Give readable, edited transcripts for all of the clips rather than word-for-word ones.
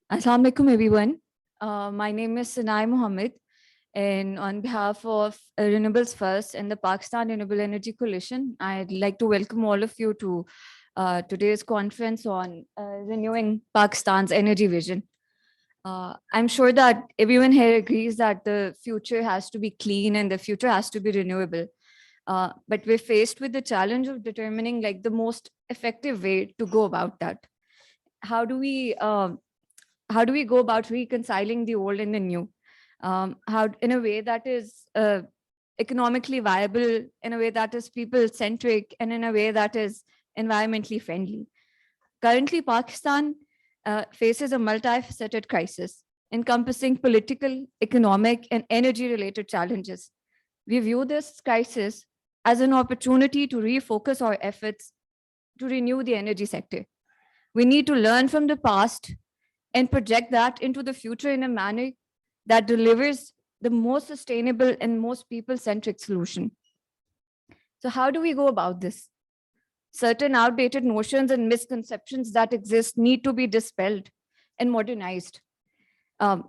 Assalamu alaikum, everyone. My name is Sanai Mohammed, and on behalf of Renewables First and the Pakistan Renewable Energy Coalition, I'd like to welcome all of you to today's conference on renewing Pakistan's energy vision. I'm sure that everyone here agrees that the future has to be clean and the future has to be renewable. But we're faced with the challenge of determining like the most effective way to go about that. How do we how do we go about reconciling the old and the new? How in a way that is economically viable, in a way that is people centric, and in a way that is environmentally friendly. Currently, Pakistan faces a multifaceted crisis encompassing political, economic, and energy related challenges. We view this crisis as an opportunity to refocus our efforts to renew the energy sector. We need to learn from the past and project that into the future in a manner that delivers the most sustainable and most people-centric solution. So how do we go about this? Certain outdated notions and misconceptions that exist need to be dispelled and modernized.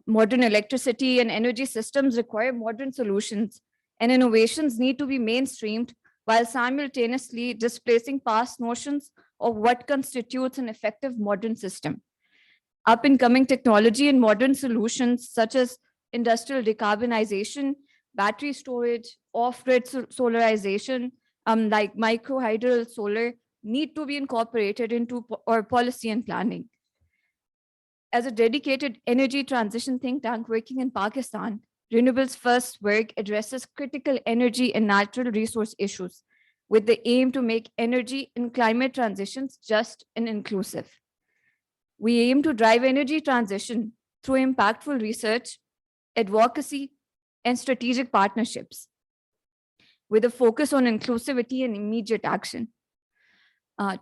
Modern electricity and energy systems require modern solutions, and innovations need to be mainstreamed while simultaneously displacing past notions of what constitutes an effective modern system. Up and coming technology and modern solutions such as industrial decarbonization, battery storage, off-grid solarization, like microhydral solar, need to be incorporated into our policy and planning. As a dedicated energy transition think tank working in Pakistan, Renewables First work addresses critical energy and natural resource issues with the aim to make energy and climate transitions just and inclusive. We aim to drive energy transition through impactful research, advocacy, and strategic partnerships with a focus on inclusivity and immediate action.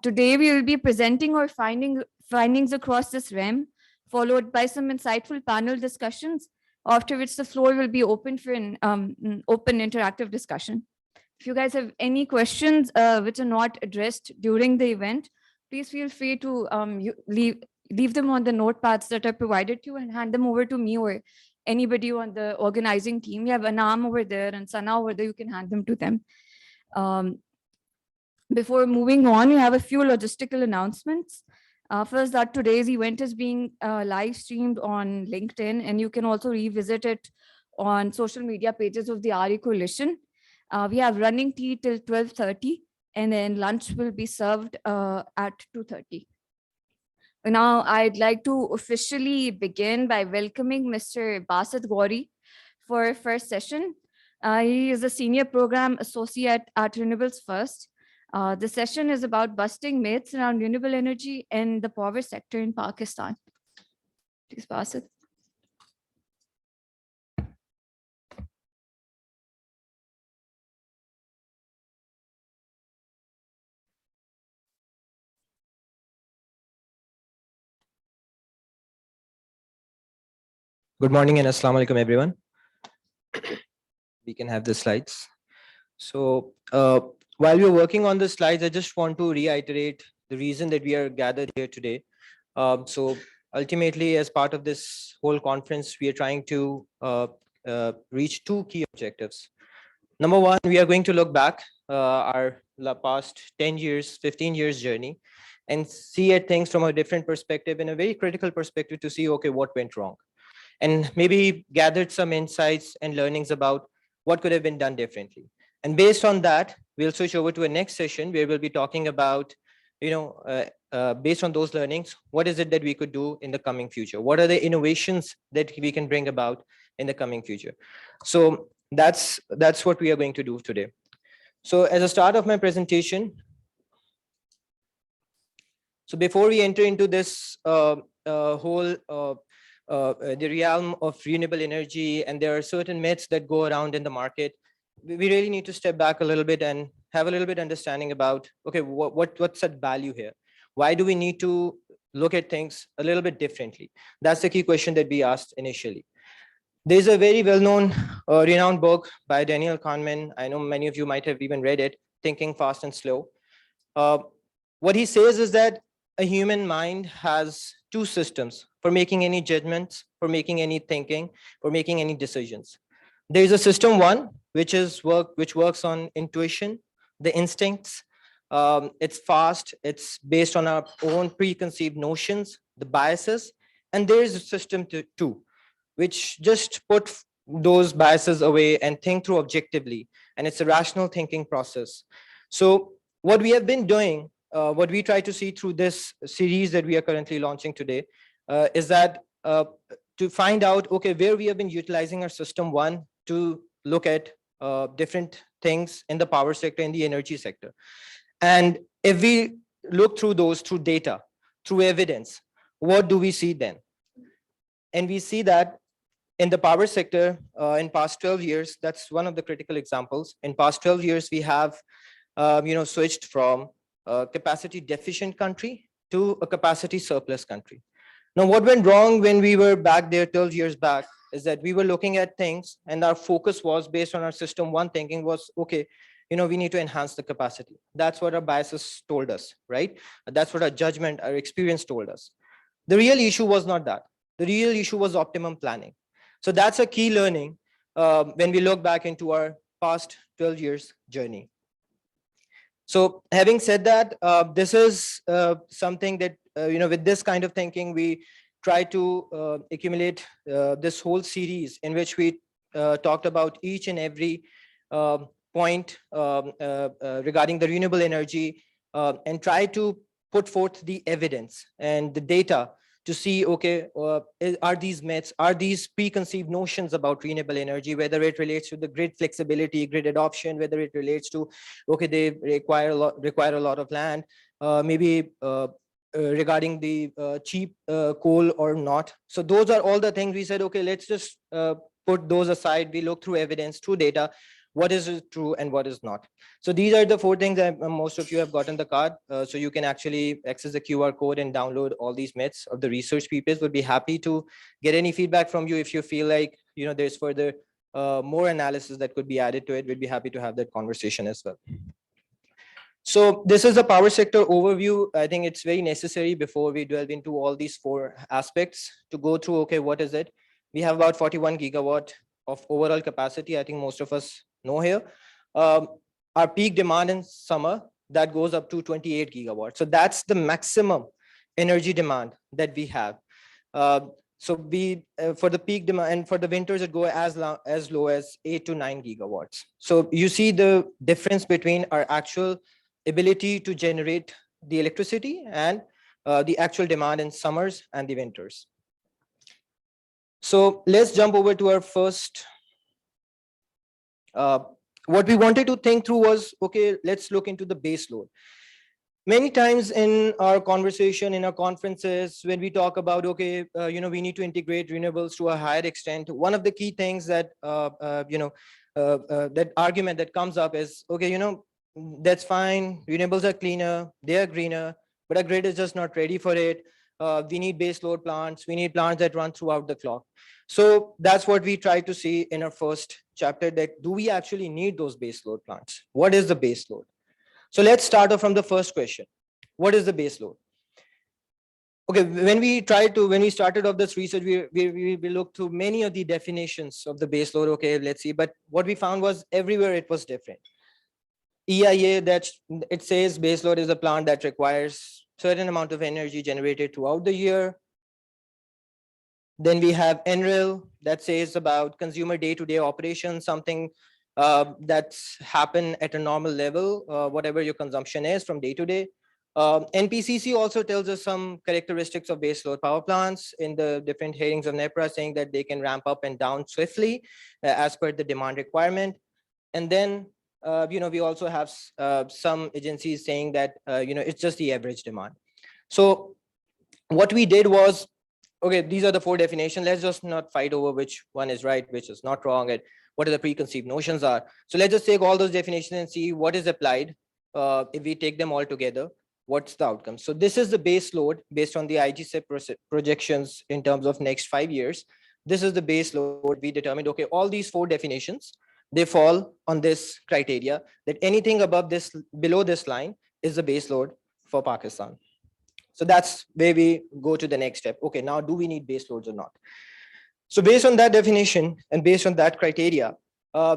Today, we will be presenting our findings across this realm, followed by some insightful panel discussions, after which the floor will be open for an open interactive discussion. If you guys have any questions which are not addressed during the event, please feel free to leave them on the notepads that are provided to you and hand them over to me or anybody on the organizing team. We have Anam over there and Sana over there. You can hand them to them. Before moving on, we have a few logistical announcements. First, that today's event is being live streamed on LinkedIn, and you can also revisit it on social media pages of the RE Coalition. We have running tea till 12:30, and then lunch will be served at 2:30. Now, I'd like to officially begin by welcoming Mr. Basit Gauri for our first session. He is a senior program associate at Renewables First. The session is about busting myths around renewable energy and the power sector in Pakistan. Please, Basit. Good morning and Assalamu alaikum, everyone. We can have the slides. So while we're working on the slides, I just want to reiterate the reason that we are gathered here today. So ultimately, as part of this whole conference, we are trying to reach two key objectives. Number one, we are going to look back our past 10 years, 15 years journey and see at things from a different perspective, in a very critical perspective, to see, okay, what went wrong? And maybe gathered some insights and learnings about what could have been done differently. And based on that, we'll switch over to a next session where we'll be talking about, based on those learnings, what is it that we could do in the coming future? What are the innovations that we can bring about in the coming future? So that's what we are going to do today. So as a start of my presentation, so before we enter into this whole the realm of renewable energy, and there are certain myths that go around in the market, we really need to step back a little bit and have a little bit understanding about, okay, what's at value here? Why do we need to look at things a little bit differently? That's the key question that we asked initially. There's a very well-known, renowned book by Daniel Kahneman. I know many of you might have even read it, Thinking Fast and Slow. What he says is that a human mind has two systems for making any judgments, for making any thinking, for making any decisions. There is a system one, which works on intuition, the instincts. It's fast. It's based on our own preconceived notions, the biases. And there is a system two, which just put those biases away and think through objectively. And it's a rational thinking process. So what we have been doing, what we try to see through this series that we are currently launching today, is that to find out, okay, where we have been utilizing our system one to look at different things in the power sector, in the energy sector. And if we look through those through data, through evidence, what do we see then? And we see that in the power sector, in past 12 years, that's one of the critical examples. In past 12 years, we have switched from a capacity deficient country to a capacity surplus country. Now, what went wrong when we were back there 12 years back is that we were looking at things and our focus was based on our system one thinking was, okay, we need to enhance the capacity. That's what our biases told us, right? That's what our judgment, our experience told us. The real issue was not that. The real issue was optimum planning. So that's a key learning when we look back into our past 12 years journey. So having said that, this is something that, with this kind of thinking, we try to accumulate this whole series in which we talked about each and every point regarding the renewable energy and try to put forth the evidence and the data to see, okay, are these myths, are these preconceived notions about renewable energy, whether it relates to the grid flexibility, grid adoption, whether it relates to, okay, they require a lot of land, maybe regarding the cheap coal or not. So those are all the things we said, okay, let's just put those aside. We look through evidence, through data, what is true and what is not. So these are the four things that most of you have gotten the card. So you can actually access the QR code and download all these myths of the research papers. Would be happy to get any feedback from you if you feel like, there's further more analysis that could be added to it. We'd be happy to have that conversation as well. So this is the power sector overview. I think it's very necessary before we delve into all these four aspects to go through, okay, what is it? We have about 41 gigawatt of overall capacity. I think most of us know here. Our peak demand in summer, that goes up to 28 gigawatts. So that's the maximum energy demand that we have. So we, for the peak demand and for the winters, it go as low as 8 to 9 gigawatts. So you see the difference between our actual ability to generate the electricity and the actual demand in summers and the winters. So let's jump over to our first. What we wanted to think through was, okay, let's look into the base load. Many times in our conversation, in our conferences, when we talk about, okay, we need to integrate renewables to a higher extent, one of the key things that, that argument that comes up is, okay, that's fine. Renewables are cleaner, they are greener, but our grid is just not ready for it. We need base load plants. We need plants that run throughout the clock. So that's what we try to see in our first chapter, that do we actually need those base load plants? What is the base load? So let's start off from the first question. What is the base load? Okay, when we started off this research, we looked through many of the definitions of the base load. Okay, let's see. But what we found was everywhere it was different. EIA, that it says base load is a plant that requires certain amount of energy generated throughout the year. Then we have NREL that says about consumer day-to-day operations, something that's happen at a normal level, whatever your consumption is from day to day. NPCC also tells us some characteristics of baseload power plants in the different hearings of NEPRA, saying that they can ramp up and down swiftly as per the demand requirement. And then we also have some agencies saying that it's just the average demand. So what we did was, okay, these are the four definitions. Let's just not fight over which one is right, which is not wrong, and what are the preconceived notions are. So let's just take all those definitions and see what is applied. If we take them all together, what's the outcome? So this is the base load based on the IGCEP projections in terms of next 5 years. This is the base load. We determined, okay, all these four definitions, they fall on this criteria, that anything above this, below this line is the base load for Pakistan. So that's where we go to the next step. Okay, now do we need base loads or not? So based on that definition and based on that criteria,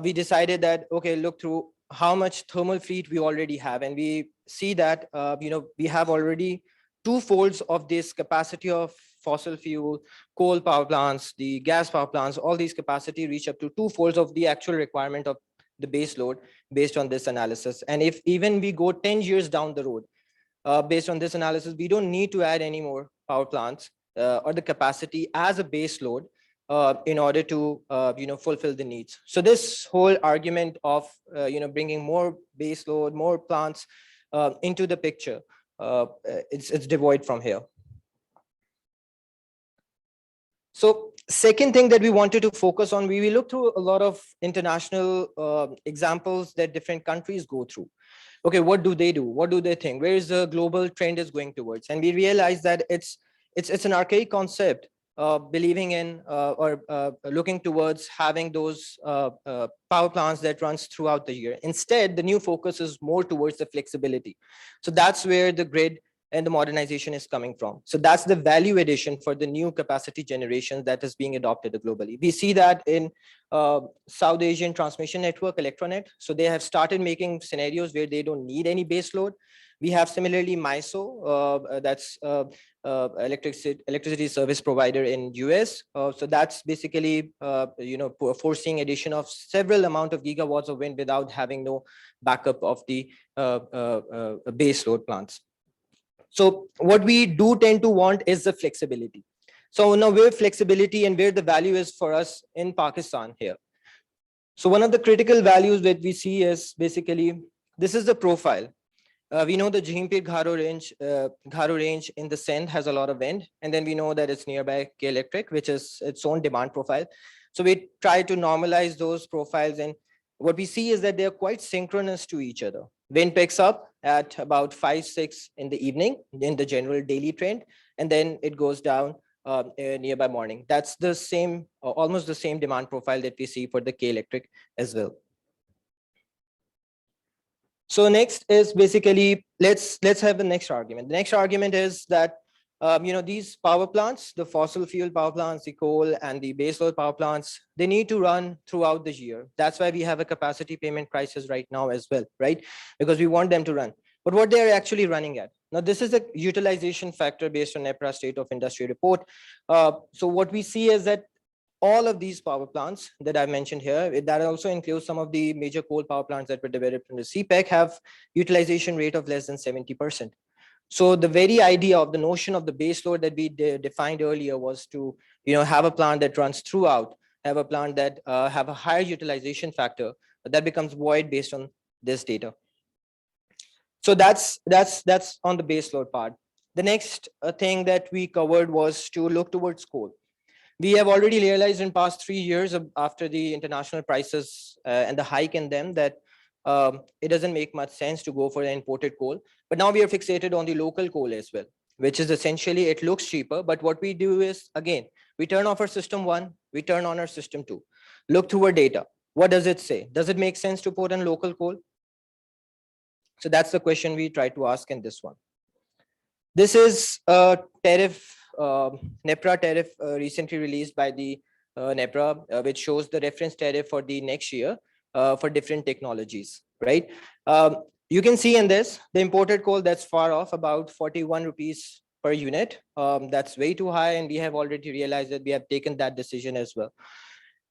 we decided that, okay, look through how much thermal fleet we already have. And we see that, we have already two-folds of this capacity of fossil fuel, coal power plants, the gas power plants, all these capacity reach up to two-folds of the actual requirement of the base load based on this analysis. And if even we go 10 years down the road, based on this analysis, we don't need to add any more power plants or the capacity as a base load in order to fulfill the needs. So this whole argument of bringing more base load, more plants into the picture, it's devoid from here. So second thing that we wanted to focus on, we looked through a lot of international examples that different countries go through. Okay, what do they do? What do they think? Where is the global trend is going towards? And we realized that it's an archaic concept, believing in or looking towards having those power plants that runs throughout the year. Instead, the new focus is more towards the flexibility. So that's where the grid and the modernization is coming from. So that's the value addition for the new capacity generation that is being adopted globally. We see that in South Asian transmission network, Electronet. So they have started making scenarios where they don't need any base load. We have similarly MISO, that's electricity service provider in US. So that's basically foreseeing addition of several amount of gigawatts of wind without having no backup of the base load plants. So what we do tend to want is the flexibility. So now where flexibility and where the value is for us in Pakistan here. So one of the critical values that we see is basically, this is the profile. We know the Jahimpir Gharo range in the Sindh has a lot of wind. And then we know that it's nearby K Electric, which is its own demand profile. So we try to normalize those profiles. And what we see is that they're quite synchronous to each other. Wind picks up at about 5, 6 in the evening in the general daily trend, and then it goes down nearby morning. That's the same, almost the same demand profile that we see for the K Electric as well. So next is basically, let's have the next argument. The next argument is that these power plants, the fossil fuel power plants, the coal and the baseload power plants, they need to run throughout the year. That's why we have a capacity payment crisis right now as well, right? Because we want them to run. But what they're actually running at. Now, this is a utilization factor based on NEPRA State of Industry report. So what we see is that all of these power plants that I mentioned here, that also includes some of the major coal power plants that were developed in the CPEC, have utilization rate of less than 70%. So the very idea of the notion of the base load that we defined earlier was to have a plant that runs throughout, have a plant that have a higher utilization factor, but that becomes void based on this data. So that's on the base load part. The next thing that we covered was to look towards coal. We have already realized in past 3 years after the international prices and the hike in them that it doesn't make much sense to go for the imported coal. But now we are fixated on the local coal as well, which is essentially, it looks cheaper. But what we do is, again, we turn off our system 1, we turn on our system 2, look through our data. What does it say? Does it make sense to put in local coal? So that's the question we try to ask in this one. This is a tariff, NEPRA tariff recently released by the NEPRA, which shows the reference tariff for the next year for different technologies, right? You can see in this, the imported coal, that's far off, about 41 rupees per unit. That's way too high, and we have already realized that we have taken that decision as well.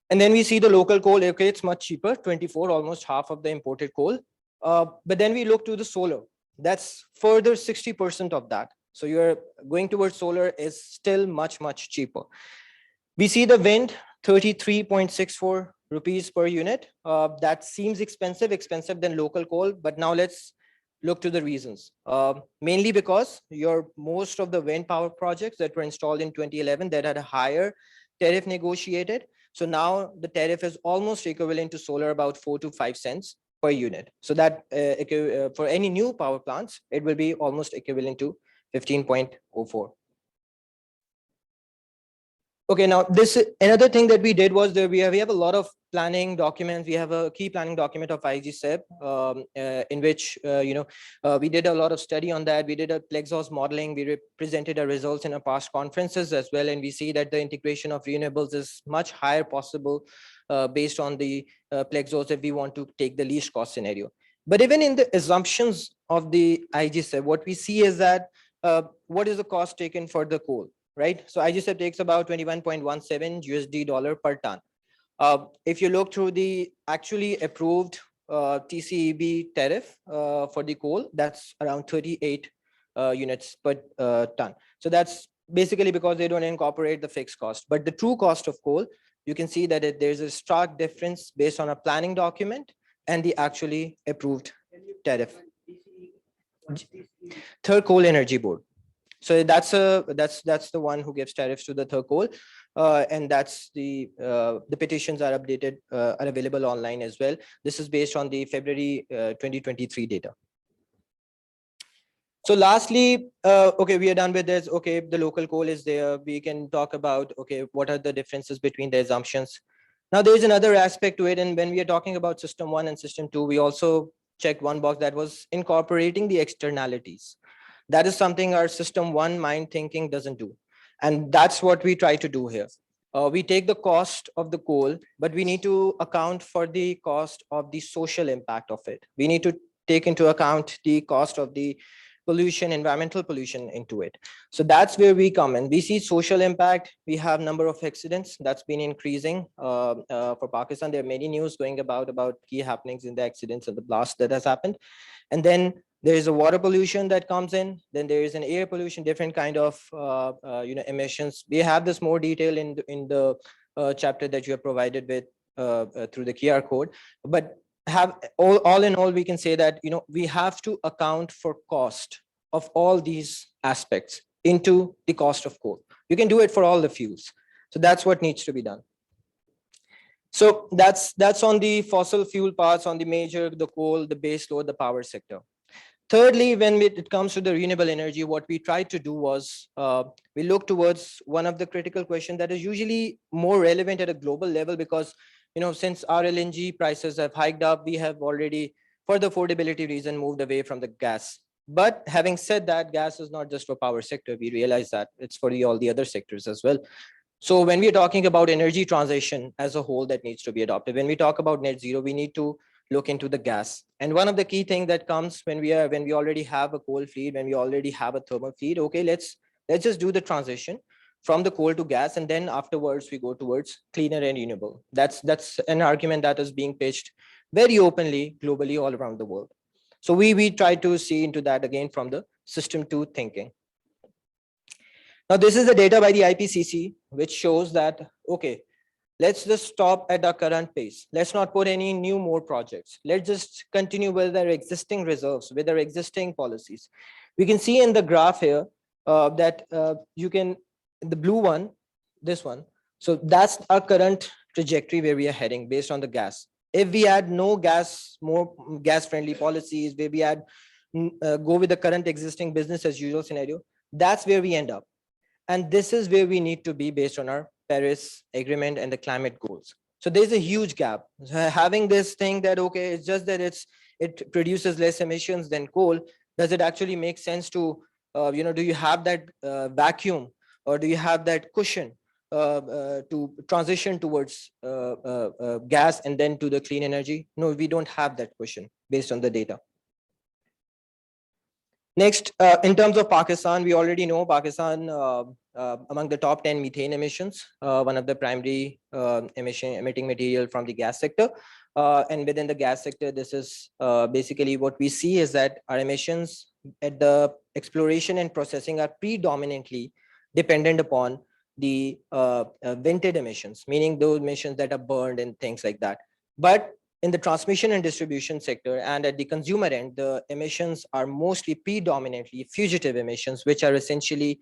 And then we see the local coal, okay, it's much cheaper, 24, almost half of the imported coal. But then we look to the solar, that's further 60% of that. So you're going towards solar is still much, much cheaper. We see the wind, 33.64 rupees per unit. That seems expensive than local coal. But now let's look to the reasons. Mainly because most of the wind power projects that were installed in 2011 that had a higher tariff negotiated. So now the tariff is almost equivalent to solar, about 4 to 5 cents per unit. So that for any new power plants, it will be almost equivalent to 15.04. Okay, now this another thing that we did was that we have a lot of planning documents. We have a key planning document of IGCEP, in which we did a lot of study on that. We did a Plexos modeling. We presented our results in our past conferences as well, and we see that the integration of renewables is much higher possible based on the Plexos if we want to take the least cost scenario. But even in the assumptions of the IGCEP, what we see is that what is the cost taken for the coal? Right? So IGCEP takes about 21.17 USD dollar per ton. If you look through the actually approved TCEB tariff for the coal, that's around 38 units per ton. So that's basically because they don't incorporate the fixed cost. But the true cost of coal, you can see that there's a stark difference based on a planning document and the actually approved tariff. Third Coal Energy Board. So that's the one who gives tariffs to the third coal, and that's the petitions are updated, are available online as well. This is based on the February 2023 data. So lastly, okay, we are done with this. Okay, the local coal is there. We can talk about, okay, what are the differences between the assumptions. Now there is another aspect to it, and when we are talking about system 1 and system 2, we also checked one box that was incorporating the externalities. That is something our system 1 mind thinking doesn't do. And that's what we try to do here. We take the cost of the coal, but we need to account for the cost of the social impact of it. We need to take into account the cost of the pollution, environmental pollution into it. So that's where we come in. We see social impact. We have number of accidents that's been increasing for Pakistan. There are many news going about key happenings in the accidents and the blast that has happened. And then there is a water pollution that comes in. Then there is an air pollution, different kind of emissions. We have this more detail in the chapter that you have provided with through the QR code. But have all in all, we can say that we have to account for cost of all these aspects into the cost of coal. You can do it for all the fuels. So that's what needs to be done. So that's on the fossil fuel parts, on the major, the coal, the base load, the power sector. Thirdly, when it comes to the renewable energy, what we tried to do was we look towards one of the critical questions that is usually more relevant at a global level, because since our LNG prices have hiked up, we have already, for the affordability reason, moved away from the gas. But having said that, gas is not just for power sector. We realize that it's for all the other sectors as well. So when we're talking about energy transition as a whole that needs to be adopted, when we talk about net zero, we need to look into the gas. And one of the key things that comes when we already have a coal fleet, when we already have a thermal fleet, okay, let's just do the transition from the coal to gas, and then afterwards we go towards cleaner and renewable. That's an argument that is being pitched very openly globally all around the world. So we try to see into that again from the system 2 thinking. Now this is the data by the IPCC, which shows that, okay, let's just stop at our current pace. Let's not put any more projects. Let's just continue with our existing reserves, with our existing policies. We can see in the graph here that you can, the blue one, this one. So that's our current trajectory where we are heading based on the gas. If we add more gas-friendly policies, where we add, go with the current existing business as usual scenario, that's where we end up. And this is where we need to be based on our Paris Agreement and the climate goals. So there's a huge gap. Having this thing that, okay, it's just that it produces less emissions than coal, does it actually make sense to, do you have that vacuum, or do you have that cushion to transition towards gas and then to the clean energy? No, we don't have that cushion based on the data. Next, in terms of Pakistan, we already know Pakistan among the top 10 methane emissions, one of the primary emitting material from the gas sector. And within the gas sector, this is basically what we see is that our emissions at the exploration and processing are predominantly dependent upon the vented emissions, meaning those emissions that are burned and things like that. But in the transmission and distribution sector and at the consumer end, the emissions are mostly predominantly fugitive emissions, which are essentially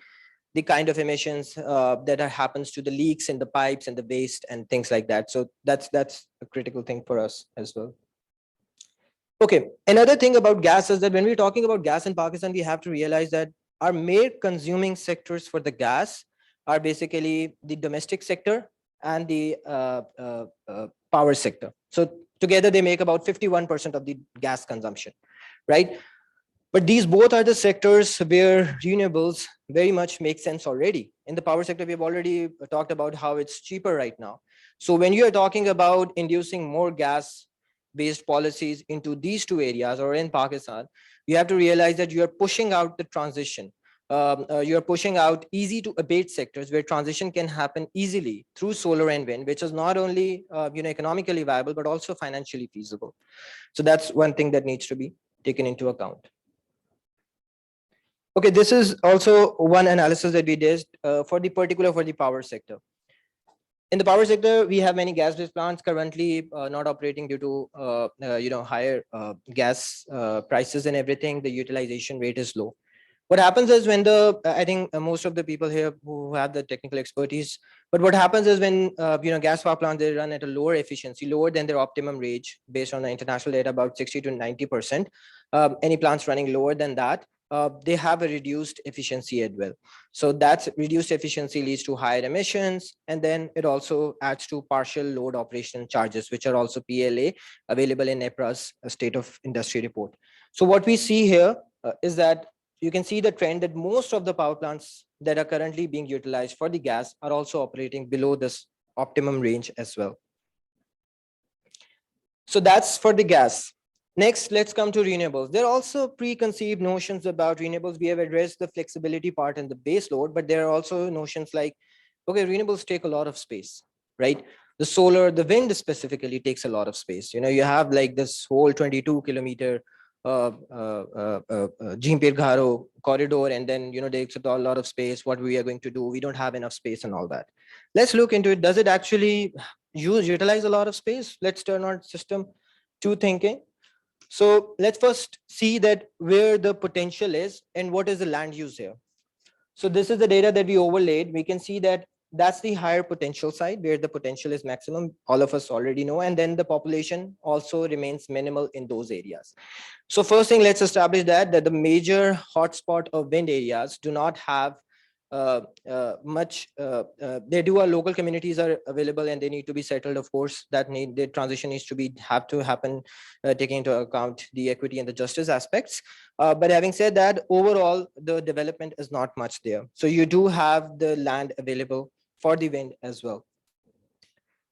the kind of emissions that happens to the leaks in the pipes and the waste and things like that. So that's a critical thing for us as well. Okay, another thing about gas is that when we're talking about gas in Pakistan, we have to realize that our main consuming sectors for the gas are basically the domestic sector and the power sector. So together they make about 51% of the gas consumption, right? But these both are the sectors where renewables very much make sense already. In the power sector, we've already talked about how it's cheaper right now. So when you are talking about inducing more gas based policies into these two areas or in Pakistan, you have to realize that you are pushing out the transition. You're pushing out easy to abate sectors where transition can happen easily through solar and wind, which is not only economically viable but also financially feasible. So that's one thing that needs to be taken into account. Okay, this is also one analysis that we did for the power sector. In the power sector, we have many gas-based plants currently not operating due to higher gas prices and everything. The utilization rate is low. What happens is when I think most of the people here who have the technical expertise, but what happens is when gas power plants, they run at a lower efficiency, lower than their optimum range based on the international data, about 60 to 90%. Any plants running lower than that, they have a reduced efficiency as well. So that's reduced efficiency leads to higher emissions, and then it also adds to partial load operation charges, which are also PLA available in EPRA's State of Industry report. So what we see here is that you can see the trend that most of the power plants that are currently being utilized for the gas are also operating below this optimum range as well. So that's for the gas. Next, let's come to renewables. There are also preconceived notions about renewables. We have addressed the flexibility part and the base load, but there are also notions like, okay, renewables take a lot of space, right? The solar, the wind specifically takes a lot of space. You have like this whole 22-kilometer Jimpir Gharo corridor, and then they accept a lot of space. What we are going to do, we don't have enough space and all that. Let's look into it. Does it actually utilize a lot of space? Let's turn on system two thinking. So let's first see that where the potential is and what is the land use here. So this is the data that we overlaid. We can see that that's the higher potential side where the potential is maximum. All of us already know. And then the population also remains minimal in those areas. So first thing, let's establish that the major hotspot of wind areas do not have much. They do are local communities are available and they need to be settled. Of course, the transition needs to have to happen, taking into account the equity and the justice aspects. But having said that, overall, the development is not much there. So you do have the land available for the wind as well.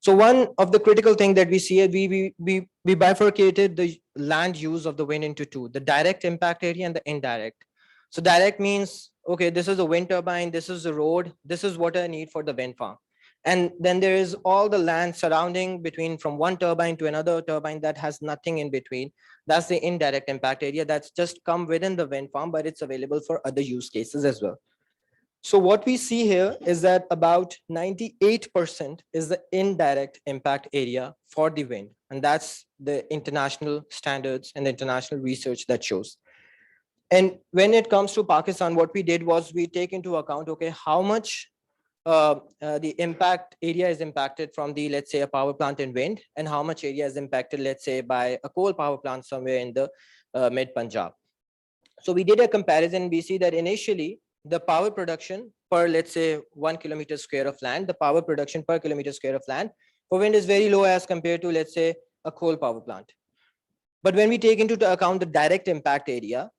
So one of the critical thing that we see, we bifurcated the land use of the wind into two: the direct impact area and the indirect. So direct means, okay, this is a wind turbine, this is the road, this is what I need for the wind farm. And then there is all the land surrounding between from one turbine to another turbine that has nothing in between. That's the indirect impact area that's just come within the wind farm, but it's available for other use cases as well. So what we see here is that about 98% is the indirect impact area for the wind. And that's the international standards and the international research that shows. And when it comes to Pakistan, what we did was we take into account, okay, how much the impact area is impacted from the, let's say, a power plant in wind, and how much area is impacted, let's say, by a coal power plant somewhere in the mid Punjab. So we did a comparison. We see that initially the power production per, let's say, 1 kilometer square of land, the power production per kilometer square of land for wind is very low as compared to, let's say, a coal power plant. But when we take into account the direct impact area,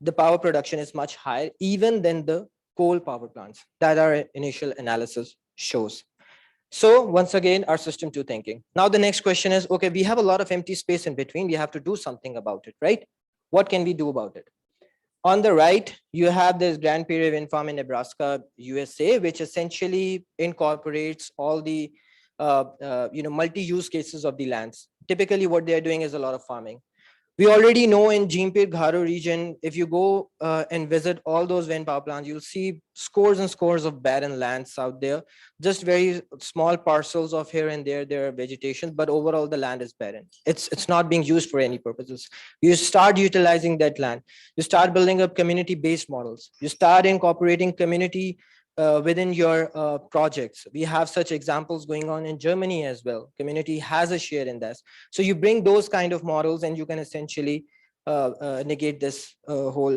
the power production is much higher even than the coal power plants that our initial analysis shows. So once again, our system two thinking. Now the next question is, okay, we have a lot of empty space in between. We have to do something about it, right? What can we do about it? On the right, you have this Grand Prairie Wind Farm in Nebraska, USA, which essentially incorporates all the multi-use cases of the lands. Typically, what they are doing is a lot of farming. We already know in Jimpir Gharo region, if you go and visit all those wind power plants, you'll see scores and scores of barren lands out there. Just very small parcels of here and there are vegetation, but overall the land is barren. It's not being used for any purposes. You start utilizing that land. You start building up community-based models. You start incorporating community within your projects. We have such examples going on in Germany as well. Community has a share in this. So you bring those kind of models and you can essentially negate this whole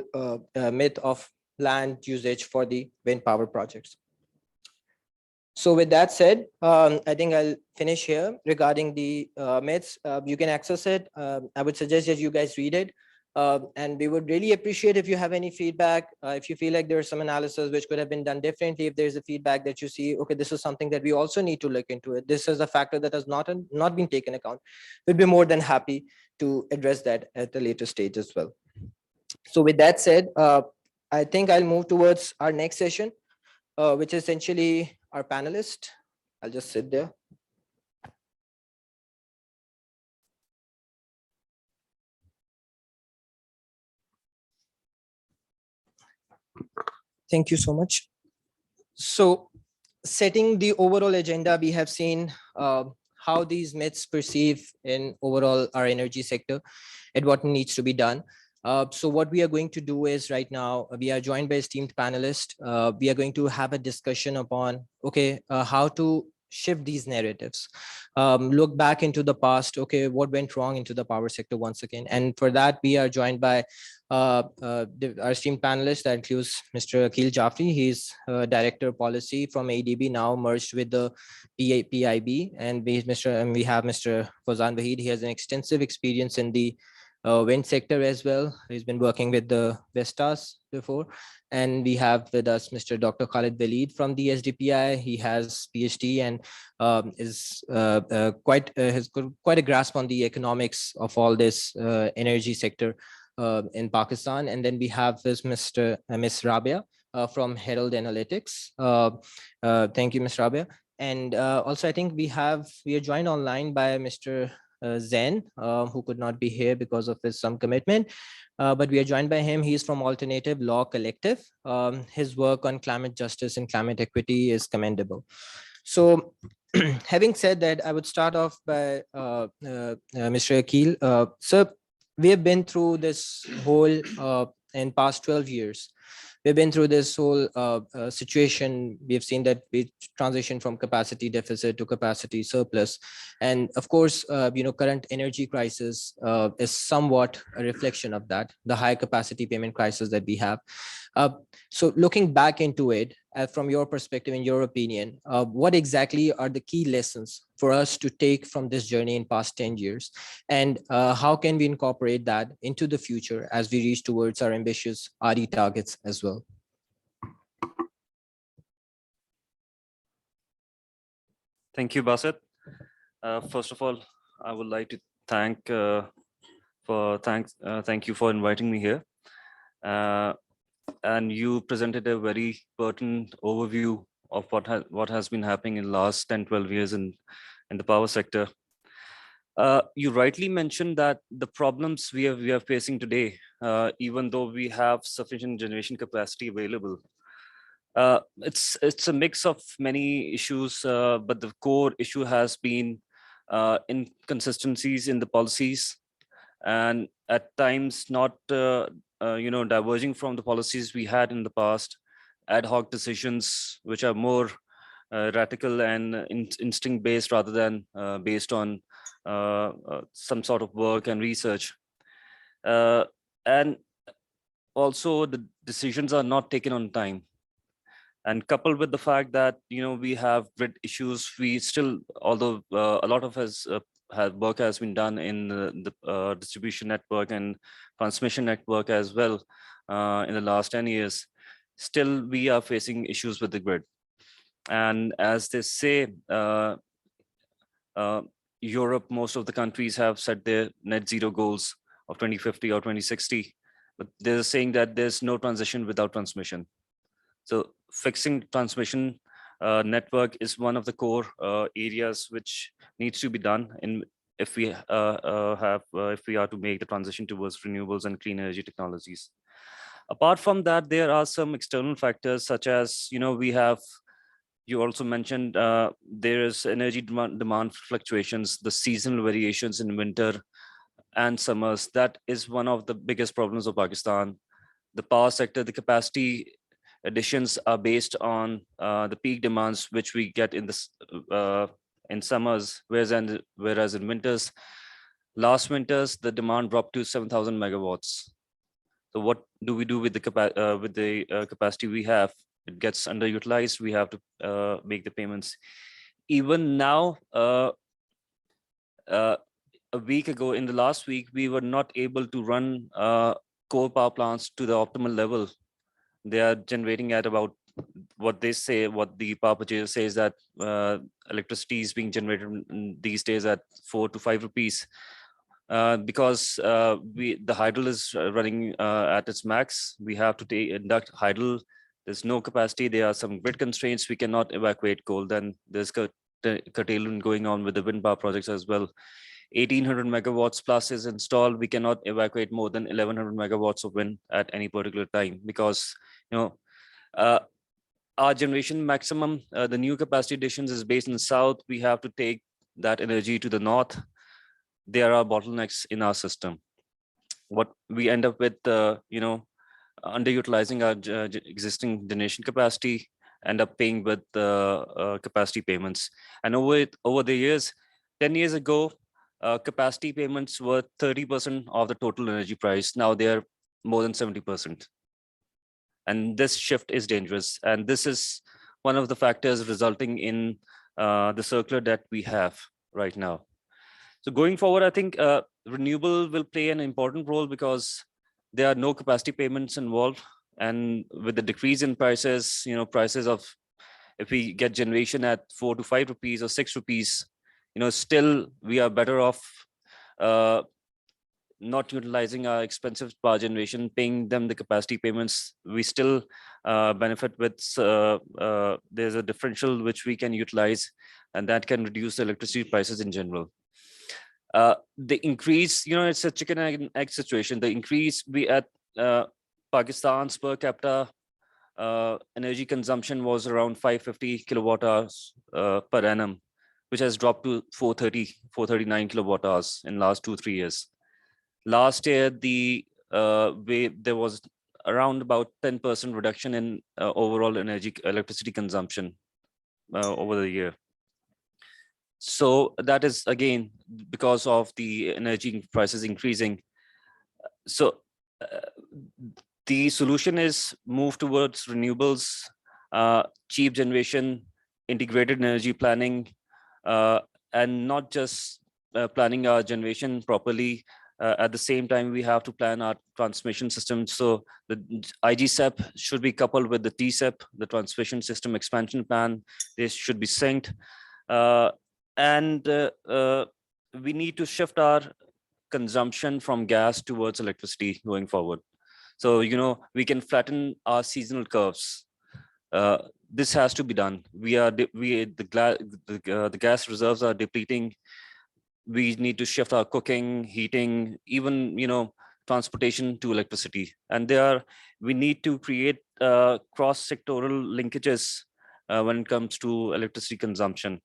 myth of land usage for the wind power projects. So with that said, I think I'll finish here regarding the myths. You can access it. I would suggest that you guys read it. And we would really appreciate if you have any feedback. If you feel like there's some analysis which could have been done differently, if there's a feedback that you see, okay, this is something that we also need to look into it. This is a factor that has not been taken account. We'd be more than happy to address that at a later stage as well. So with that said, I think I'll move towards our next session, which is essentially our panelist. I'll just sit there. Thank you so much. So setting the overall agenda, we have seen how these myths perceive in overall our energy sector and what needs to be done. So what we are going to do is right now, we are joined by esteemed panelists. We are going to have a discussion upon, okay, how to shift these narratives, look back into the past, okay, what went wrong into the power sector once again. And for that, we are joined by our esteemed panelist that includes Mr. Akhil Jafri. He's Director of Policy from ADB, now merged with the PIB. And we have Mr. Fawzan Wahid. He has an extensive experience in the wind sector as well. He's been working with the Vestas before. And we have with us Mr. Dr. Khalid Walid from the SDPI. He has PhD and is has quite a grasp on the economics of all this energy sector in Pakistan. And then we have this Miss Rabia from Herald Analytics. Thank you, Miss Rabia. And also, I think we are joined online by Mr. Zen, who could not be here because of his some commitment. But we are joined by him. He's from Alternative Law Collective. His work on climate justice and climate equity is commendable. So having said that, I would start off by Mr. Akhil. Sir, we have been through this whole in past 12 years. We've been through this whole situation. We've seen that we transition from capacity deficit to capacity surplus. And of course, current energy crisis is somewhat a reflection of that, the high capacity payment crisis that we have. So looking back into it, from your perspective, in your opinion, what exactly are the key lessons for us to take from this journey in past 10 years? And how can we incorporate that into the future as we reach towards our ambitious RE targets as well? Thank you, Basit. First of all, I would like to thank you for inviting me here. And you presented a very pertinent overview of what has been happening in the last 10-12 years in the power sector. You rightly mentioned that the problems we are facing today, even though we have sufficient generation capacity available, it's a mix of many issues, but the core issue has been inconsistencies in the policies, and at times not diverging from the policies we had in the past, ad hoc decisions which are more radical and instinct based rather than based on some sort of work and research. And also the decisions are not taken on time. And coupled with the fact that we have grid issues, we still, although a lot of work has been done in the distribution network and transmission network as well in the last 10 years, still we are facing issues with the grid. And as they say, Europe, most of the countries have set their net zero goals of 2050 or 2060, but they're saying that there's no transition without transmission. So fixing transmission network is one of the core areas which needs to be done if we are to make the transition towards renewables and clean energy technologies. Apart from that, there are some external factors such as you also mentioned there is energy demand fluctuations, the seasonal variations in winter and summers. That is one of the biggest problems of Pakistan. The power sector, the capacity additions are based on the peak demands which we get in summers, whereas in winters, last winters the demand dropped to 7,000 megawatts. So what do we do with the capacity we have? it gets underutilized, we have to make the payments. Even now, a week ago, in the last week, we were not able to run coal power plants to the optimal level. They are generating at about what they say, what the power purchaser says, that electricity is being generated these days at 4 to 5 rupees. Because the hydel is running at its max. We have to induct hydel. There's no capacity. There are some grid constraints. We cannot evacuate coal. Then there's curtailment going on with the wind power projects as well. 1800 megawatts plus is installed. We cannot evacuate more than 1100 megawatts of wind at any particular time, because our generation maximum, the new capacity additions is based in the south. We have to take that energy to the north. There are bottlenecks in our system. What we end up with, underutilizing our existing generation capacity, end up paying with capacity payments. And over the years, 10 years ago, capacity payments were 30% of the total energy price. Now they're more than 70%. And this shift is dangerous. And this is one of the factors resulting in the circular debt we have right now. So going forward, I think renewable will play an important role, because there are no capacity payments involved. And with the decrease in prices, prices of, if we get generation at 4 to 5 rupees or 6 rupees, still we are better off not utilizing our expensive power generation, paying them the capacity payments. We still benefit with, there's a differential which we can utilize, and that can reduce the electricity prices in general. The increase, it's a chicken and egg situation. The increase we at Pakistan's per capita energy consumption was around 550 kilowatt hours per annum, which has dropped to 439 kilowatt hours in last 2-3 years. Last year, there was around about 10% reduction in overall electricity consumption over the year. So that is again because of the energy prices increasing. So the solution is move towards renewables, cheap generation, integrated energy planning, and not just planning our generation properly. At the same time, we have to plan our transmission system. So the IGSEP should be coupled with the TSEP, the transmission system expansion plan. They should be synced. And we need to shift our consumption from gas towards electricity going forward. So, we can flatten our seasonal curves. This has to be done. The gas reserves are depleting. We need to shift our cooking, heating, even, transportation to electricity. And we need to create cross-sectoral linkages when it comes to electricity consumption.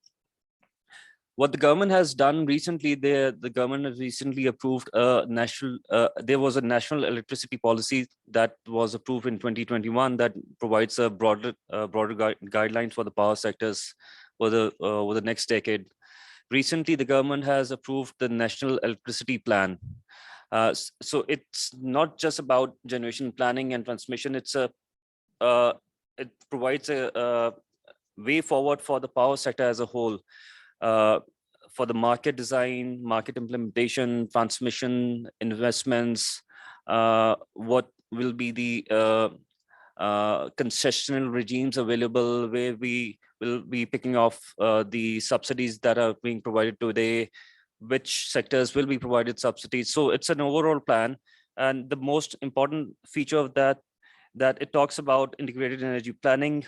What the government has done recently, the government has recently approved a national, there was a national electricity policy that was approved in 2021 that provides a broader guidelines for the power sectors over the next decade. Recently, the government has approved the National Electricity Plan. So it's not just about generation planning and transmission. It provides a way forward for the power sector as a whole. For the market design, market implementation, transmission, investments, what will be the concessional regimes available, where we will be picking off the subsidies that are being provided today, which sectors will be provided subsidies. So it's an overall plan. And the most important feature of that it talks about integrated energy planning,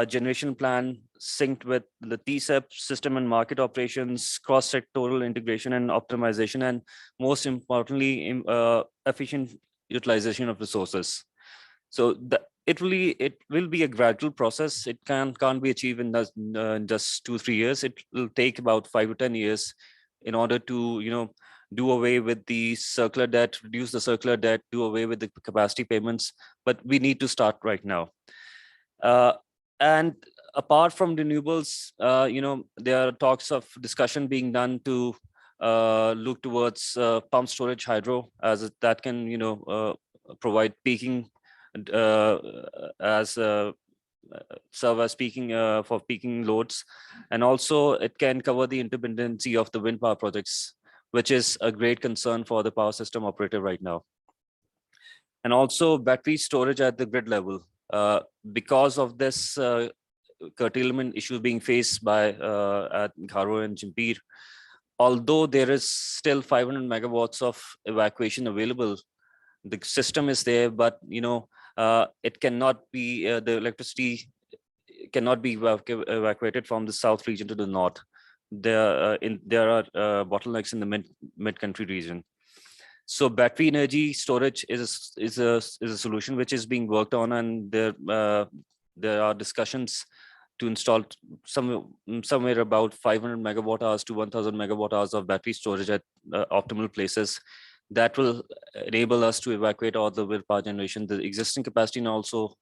generation plan synced with the TSEP system and market operations, cross-sectoral integration and optimization, and most importantly, efficient utilization of resources. So it will be a gradual process. It can't be achieved in just 2-3 years. It will take about 5 to 10 years in order to do away with the circular debt, reduce the circular debt, do away with the capacity payments. But we need to start right now. And apart from renewables, there are talks of discussion being done to look towards pump storage hydro, as that can provide peaking as serve as peaking for peaking loads, and also it can cover the interdependency of the wind power projects, which is a great concern for the power system operator right now. And also battery storage at the grid level. Because of this curtailment issue being faced by at Gharo and Jampir, although there is still 500 megawatts of evacuation available, the system is there, but it cannot be the electricity cannot be evacuated from the south region to the north. There are bottlenecks in the mid country region. So battery energy storage is a solution which is being worked on, and there are discussions to install somewhere about 500 megawatt hours to 1000 megawatt hours of battery storage at optimal places that will enable us to evacuate all the wind power generation, the existing capacity, and also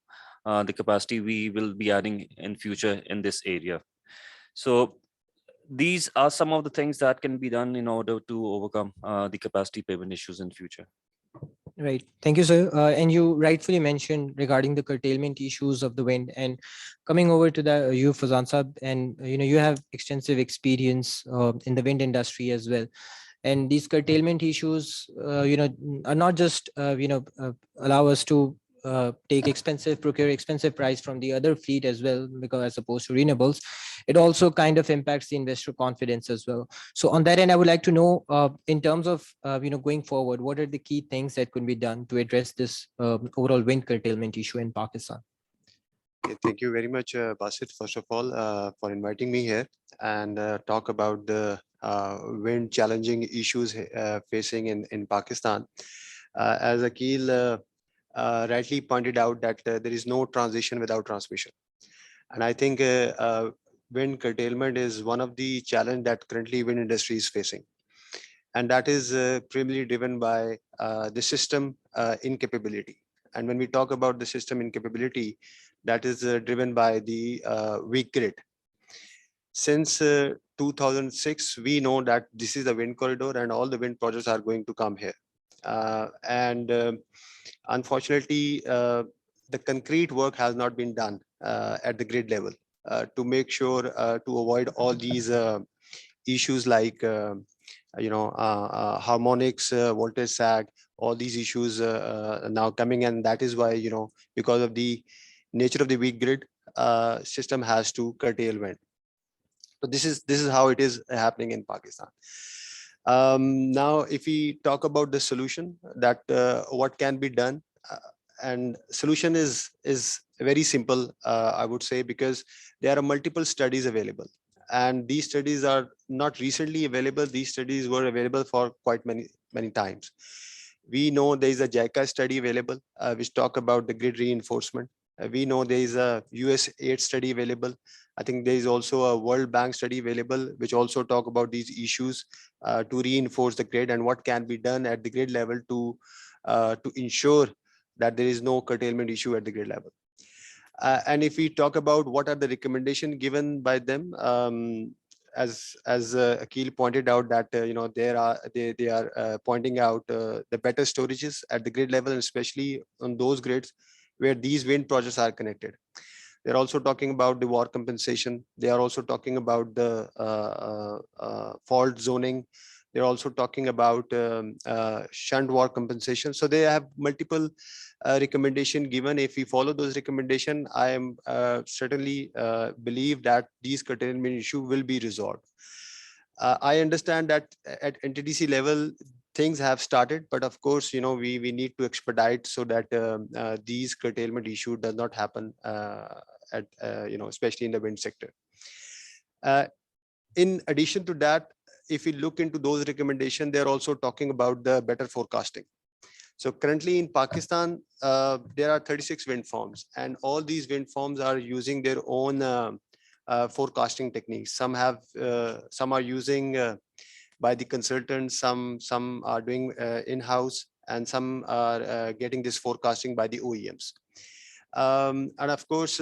the capacity we will be adding in future in this area. So these are some of the things that can be done in order to overcome the capacity payment issues in future. Right. Thank you, sir. And you rightfully mentioned regarding the curtailment issues of the wind. And coming over to the you, Fazan Saab, and you have extensive experience in the wind industry as well. And these curtailment issues, are not just allow us to procure expensive price from the other fleet as well, because as opposed to renewables, it also kind of impacts the investor confidence as well. So on that end, I would like to know, in terms of going forward, what are the key things that could be done to address this overall wind curtailment issue in Pakistan? Okay, thank you very much, Basit, first of all, for inviting me here and talk about the wind challenging issues facing in Pakistan. As Akil rightly pointed out, that there is no transition without transmission. And I think wind curtailment is one of the challenge that currently wind industry is facing. And that is primarily driven by the system incapability. And when we talk about the system incapability, that is driven by the weak grid. Since 2006, we know that this is a wind corridor and all the wind projects are going to come here. Unfortunately, the concrete work has not been done at the grid level to make sure to avoid all these issues like harmonics, voltage sag, all these issues now coming, and that is why because of the nature of the weak grid, system has to curtail wind. So this is how it is happening in Pakistan. Now, if we talk about the solution, that what can be done, and solution is very simple, I would say, because there are multiple studies available, and these studies are not recently available. These studies were available for quite many times. We know there is a JICA study available which talk about the grid reinforcement. We know there is a US-8 study available. I think there is also a World Bank study available which also talk about these issues to reinforce the grid and what can be done at the grid level to ensure that there is no curtailment issue at the grid level. And if we talk about what are the recommendations given by them, as Akil pointed out, that they are pointing out the better storages at the grid level, and especially on those grids where these wind projects are connected. They're also talking about the war compensation. They are also talking about the fault zoning. They're also talking about shunt war compensation. So they have multiple recommendation given. If we follow those recommendation, I am certainly believe that these curtailment issue will be resolved. I understand that at NTDC level, things have started, but of course, we need to expedite so that these curtailment issue does not happen at especially in the wind sector. In addition to that, if we look into those recommendations, they're also talking about the better forecasting. So currently in Pakistan, there are 36 wind farms, and all these wind farms are using their own forecasting techniques. Some are using by the consultants, some are doing in-house, and some are getting this forecasting by the OEMs. And of course,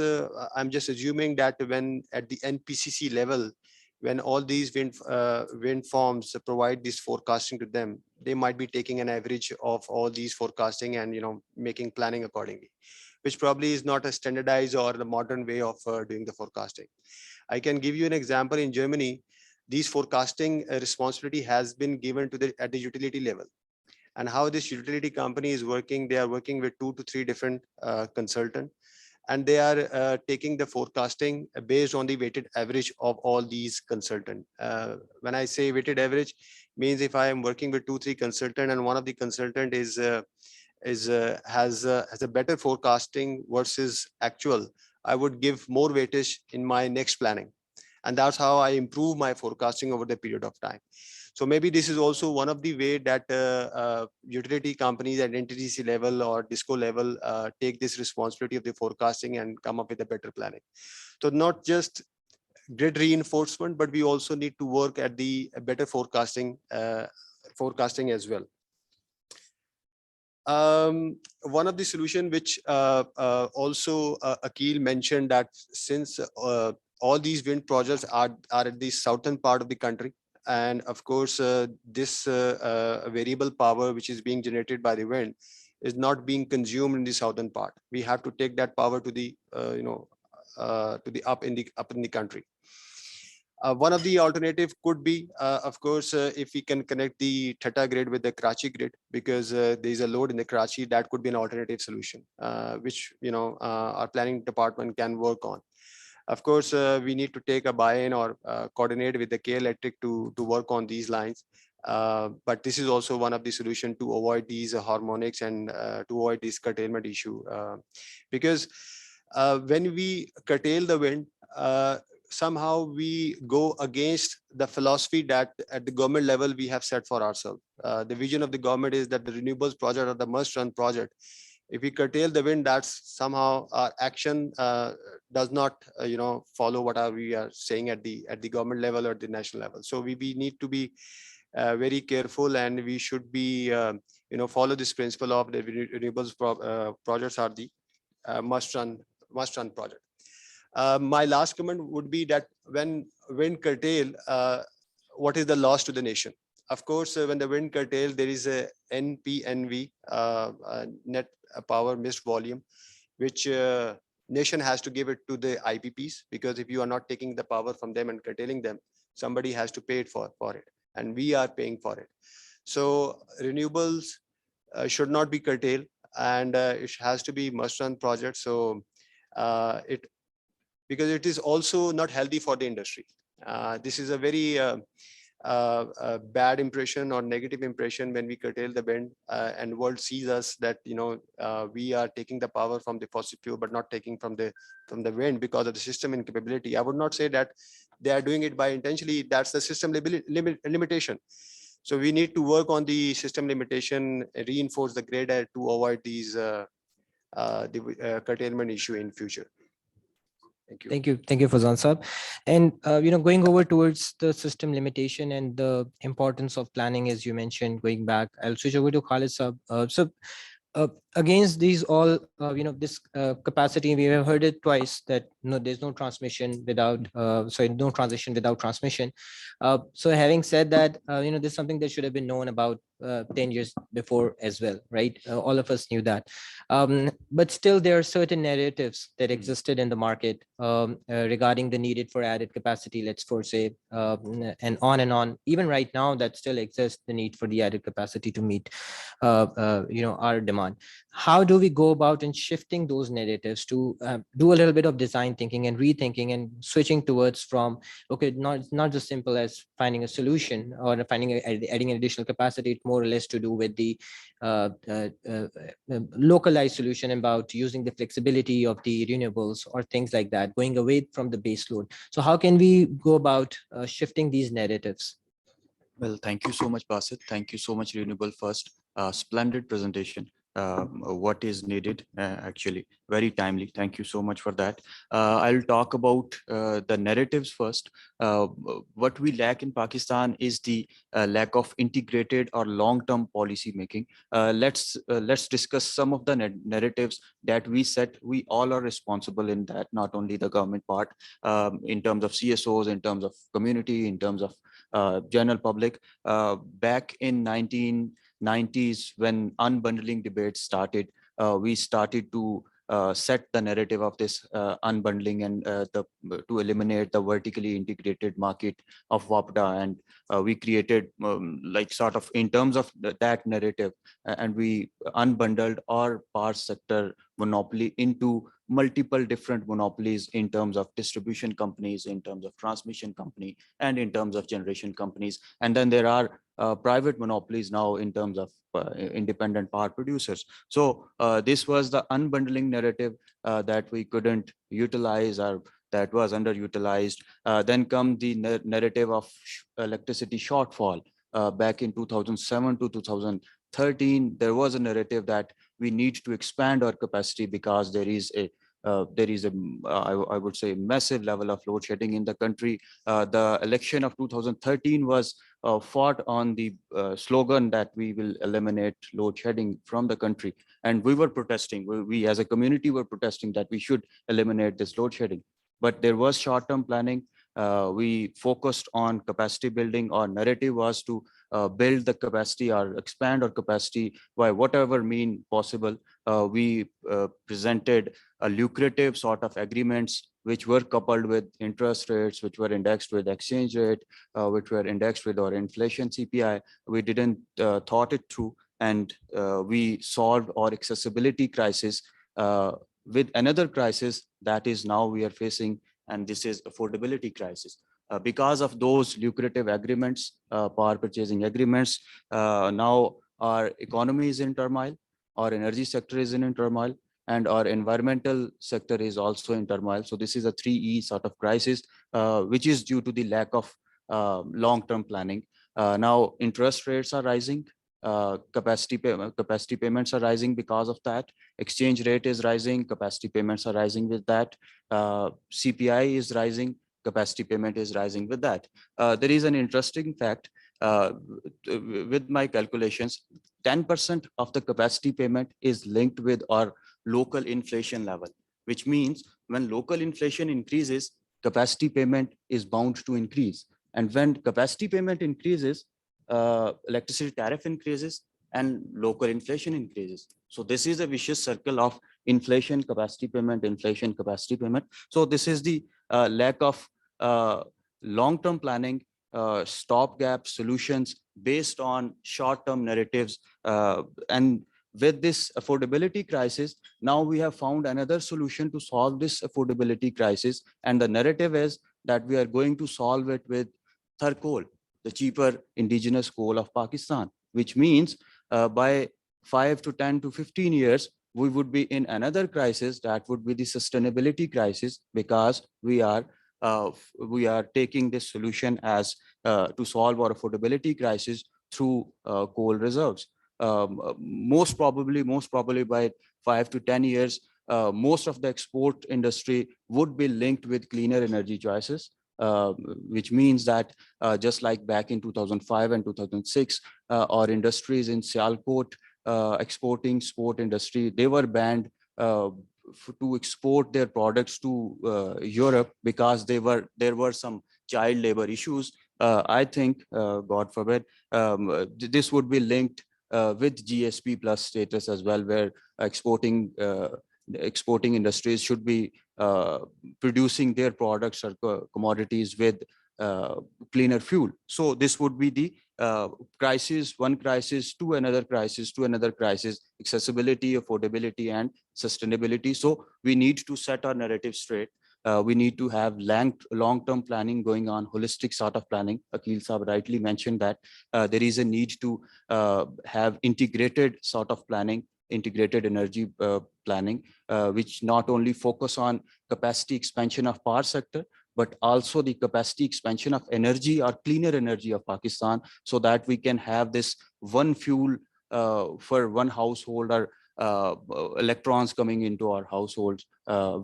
I'm just assuming that when at the NPCC level, when all these wind farms provide this forecasting to them, they might be taking an average of all these forecasting and making planning accordingly. which probably is not a standardized or the modern way of doing the forecasting. I can give you an example. In Germany, these forecasting responsibility has been given to the at the utility level. And how this utility company is working, they are working with 2 to 3 different consultants, and they are taking the forecasting based on the weighted average of all these consultants. When I say weighted average, means if I am working with 2 3 consultant and one of the consultant has a better forecasting versus actual, I would give more weightage in my next planning, and that's how I improve my forecasting over the period of time. So maybe this is also one of the way that utility companies at NTDC level or DISCO level take this responsibility of the forecasting and come up with a better planning. So not just grid reinforcement, but we also need to work at the better forecasting as well. One of the solution which also Akhil mentioned, that since all these wind projects are at the southern part of the country, and of course this variable power which is being generated by the wind is not being consumed in the southern part. We have to take that power to the to the up in the country. One of the alternative could be, of course, if we can connect the Theta grid with the Karachi grid, because there is a load in the Karachi. That could be an alternative solution, which our planning department can work on. Of course, we need to take a buy-in or coordinate with the K Electric to work on these lines. But this is also one of the solution to avoid these harmonics and to avoid this curtailment issue, because when we curtail the wind, somehow we go against the philosophy that at the government level we have set for ourselves. The vision of the government is that the renewables project are the must-run project. If we curtail the wind, that's somehow our action does not follow what we are saying at the government level or the national level. So we need to be very careful, and we should be follow this principle of the renewables projects are the must-run project. My last comment would be that when wind curtail, what is the loss to the nation? Of course, when the wind curtail, there is a NPNV, net power missed volume, which nation has to give it to the IPPs, because if you are not taking the power from them and curtailing them, somebody has to pay it for it, and we are paying for it. So renewables should not be curtailed, and it has to be must-run project. So because it is also not healthy for the industry. This is a very bad impression or negative impression when we curtail the wind, and world sees us that we are taking the power from the fossil fuel but not taking from the wind because of the system incapability. I would not say that they are doing it by intentionally. That's the system limitation. So we need to work on the system limitation, reinforce the grid to avoid these curtailment issue in future. Thank you. Thank you, Fazan Saab. And going over towards the system limitation and the importance of planning, as you mentioned, going back, I'll switch over to Khalid Saab. So against these all, this capacity, we have heard it twice that there's no transmission without, no transition without transmission. So having said that, this is something that should have been known about 10 years before as well, right? All of us knew that. But still, there are certain narratives that existed in the market regarding the needed for added capacity, let's say, and on. Even right now, that still exists, the need for the added capacity to meet, our demand. How do we go about in shifting those narratives to do a little bit of design thinking and rethinking and switching towards from, okay, not just simple as finding a solution or adding an additional capacity, more or less to do with the localized solution about using the flexibility of the renewables or things like that, going away from the base load. So how can we go about shifting these narratives? Well, thank you so much, Basit. Thank you so much, Renewable First. Splendid presentation. What is needed, actually very timely. Thank you so much for that. I'll talk about the narratives first. What we lack in Pakistan is the lack of integrated or long-term policy making. Let's discuss some of the narratives that we set. We all are responsible in that, not only the government part, in terms of CSOs, in terms of community, in terms of general public. Back in 1990s, when unbundling debates started, we started to set the narrative of this unbundling and to eliminate the vertically integrated market of WAPDA. And we created like sort of in terms of that narrative, and we unbundled our power sector monopoly into multiple different monopolies in terms of distribution companies, in terms of transmission company, and in terms of generation companies. And then there are private monopolies now in terms of independent power producers. So this was the unbundling narrative that we couldn't utilize, or that was underutilized. Then come the narrative of electricity shortfall. Back in 2007 to 2013, there was a narrative that we need to expand our capacity because there is a I would say massive level of load shedding in the country. The election of 2013 was fought on the slogan that we will eliminate load shedding from the country. And we were protesting, we as a community were protesting that we should eliminate this load shedding. But there was short-term planning. We focused on capacity building. Our narrative was to build the capacity or expand our capacity by whatever mean possible. We presented a lucrative sort of agreements which were coupled with interest rates, which were indexed with exchange rate, which were indexed with our inflation CPI. We didn't thought it through, and we solved our accessibility crisis with another crisis that is now we are facing, and this is affordability crisis. Because of those lucrative agreements, power purchasing agreements, now our economy is in turmoil, our energy sector is in turmoil, and our environmental sector is also in turmoil. So this is a 3E sort of crisis, which is due to the lack of long-term planning. Now interest rates are rising, capacity payments are rising because of that. Exchange rate is rising, capacity payments are rising with that. CPI is rising, capacity payment is rising with that. There is an interesting fact with my calculations. 10% of the capacity payment is linked with our local inflation level, which means when local inflation increases, capacity payment is bound to increase. And when capacity payment increases, electricity tariff increases and local inflation increases. So this is a vicious circle of inflation, capacity payment, inflation, capacity payment. So this is the lack of long-term planning, stopgap solutions based on short-term narratives. And with this affordability crisis, now we have found another solution to solve this affordability crisis. And the narrative is that we are going to solve it with thar coal, the cheaper indigenous coal of Pakistan, which means by 5 to 10 to 15 years, we would be in another crisis that would be the sustainability crisis, because we are taking this solution as to solve our affordability crisis through coal reserves. Most probably by 5 to 10 years, most of the export industry would be linked with cleaner energy choices, which means that just like back in 2005 and 2006, our industries in Sialkot, exporting sport industry, they were banned to export their products to Europe because there were some child labor issues. I think, God forbid, this would be linked with GSP plus status as well, where exporting industries should be producing their products or commodities with cleaner fuel. So this would be the crisis, one crisis to another crisis to another crisis: accessibility, affordability, and sustainability. So we need to set our narrative straight. We need to have long-term planning going on, holistic sort of planning. Akil Saab rightly mentioned that there is a need to have integrated sort of planning, integrated energy planning, which not only focus on capacity expansion of power sector, but also the capacity expansion of energy or cleaner energy of Pakistan, so that we can have this one fuel for one household, or electrons coming into our households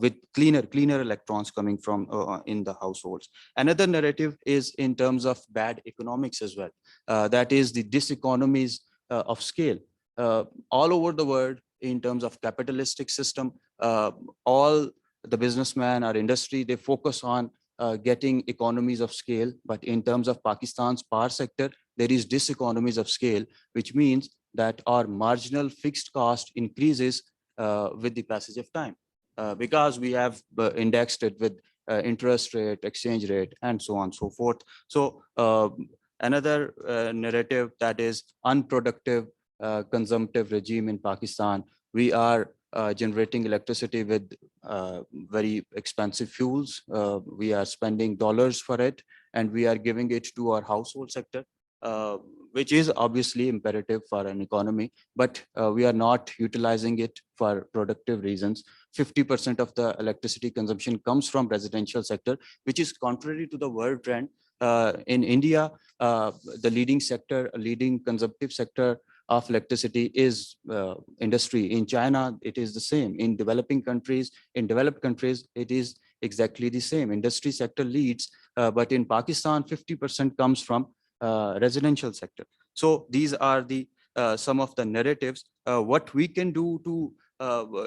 with cleaner electrons coming from in the households. Another narrative is in terms of bad economics as well. That is the diseconomies of scale. All over the world, in terms of capitalistic system, all the businessmen or industry, they focus on getting economies of scale. But in terms of Pakistan's power sector, there is diseconomies of scale, which means that our marginal fixed cost increases with the passage of time, because we have indexed it with interest rate, exchange rate, and so on and so forth. So another narrative, that is unproductive consumptive regime in Pakistan. We are generating electricity with very expensive fuels. We are spending dollars for it, and we are giving it to our household sector, which is obviously imperative for an economy, but we are not utilizing it for productive reasons. 50% of the electricity consumption comes from residential sector, which is contrary to the world trend. In India, the leading consumptive sector of electricity is industry. In China, it is the same. In developed countries, it is exactly the same. Industry sector leads, but in Pakistan, 50% comes from residential sector. So these are the some of the narratives. What we can do to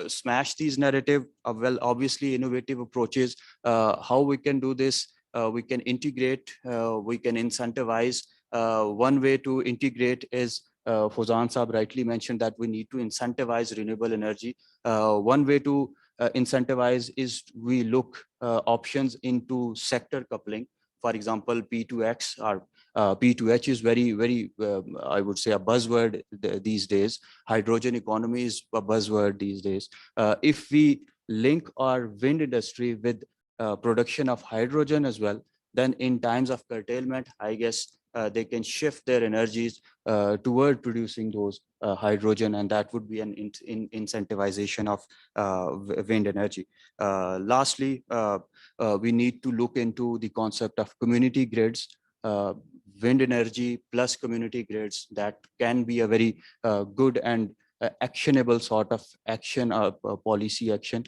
smash these narrative, well, obviously innovative approaches. How we can do this? We can integrate, we can incentivize. One way to integrate is, Fozan Saab rightly mentioned that we need to incentivize renewable energy. One way to incentivize is we look options into sector coupling. For example, P2X or P2H is very, I would say, a buzzword these days. Hydrogen economy is a buzzword these days. If we link our wind industry with production of hydrogen as well, then in times of curtailment, I guess they can shift their energies toward producing those hydrogen, and that would be an incentivization of wind energy. Lastly, we need to look into the concept of community grids. Wind energy plus community grids, that can be a very good and actionable sort of action, policy action,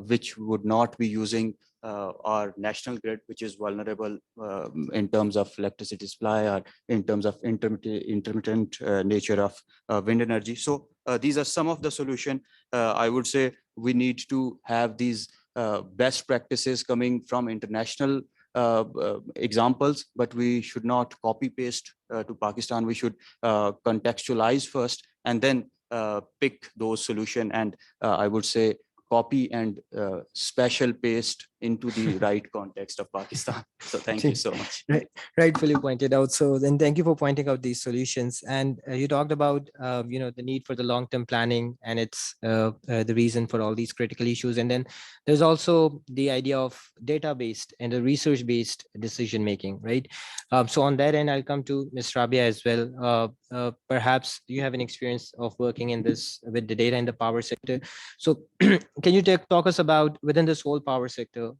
which would not be using our national grid, which is vulnerable in terms of electricity supply or in terms of intermittent nature of wind energy. So these are some of the solution. I would say we need to have these best practices coming from international examples, but we should not copy paste to Pakistan. We should contextualize first and then pick those solution, and I would say copy and special paste into the right context of Pakistan. So thank you so much. Rightfully pointed out. So then thank you for pointing out these solutions. And you talked about, the need for the long-term planning, and it's the reason for all these critical issues. And then there's also the idea of data-based and the research-based decision-making, right? So on that end, I'll come to Ms. Rabia as well. Perhaps you have an experience of working in this with the data in the power sector. So can you talk us about within this whole power sector,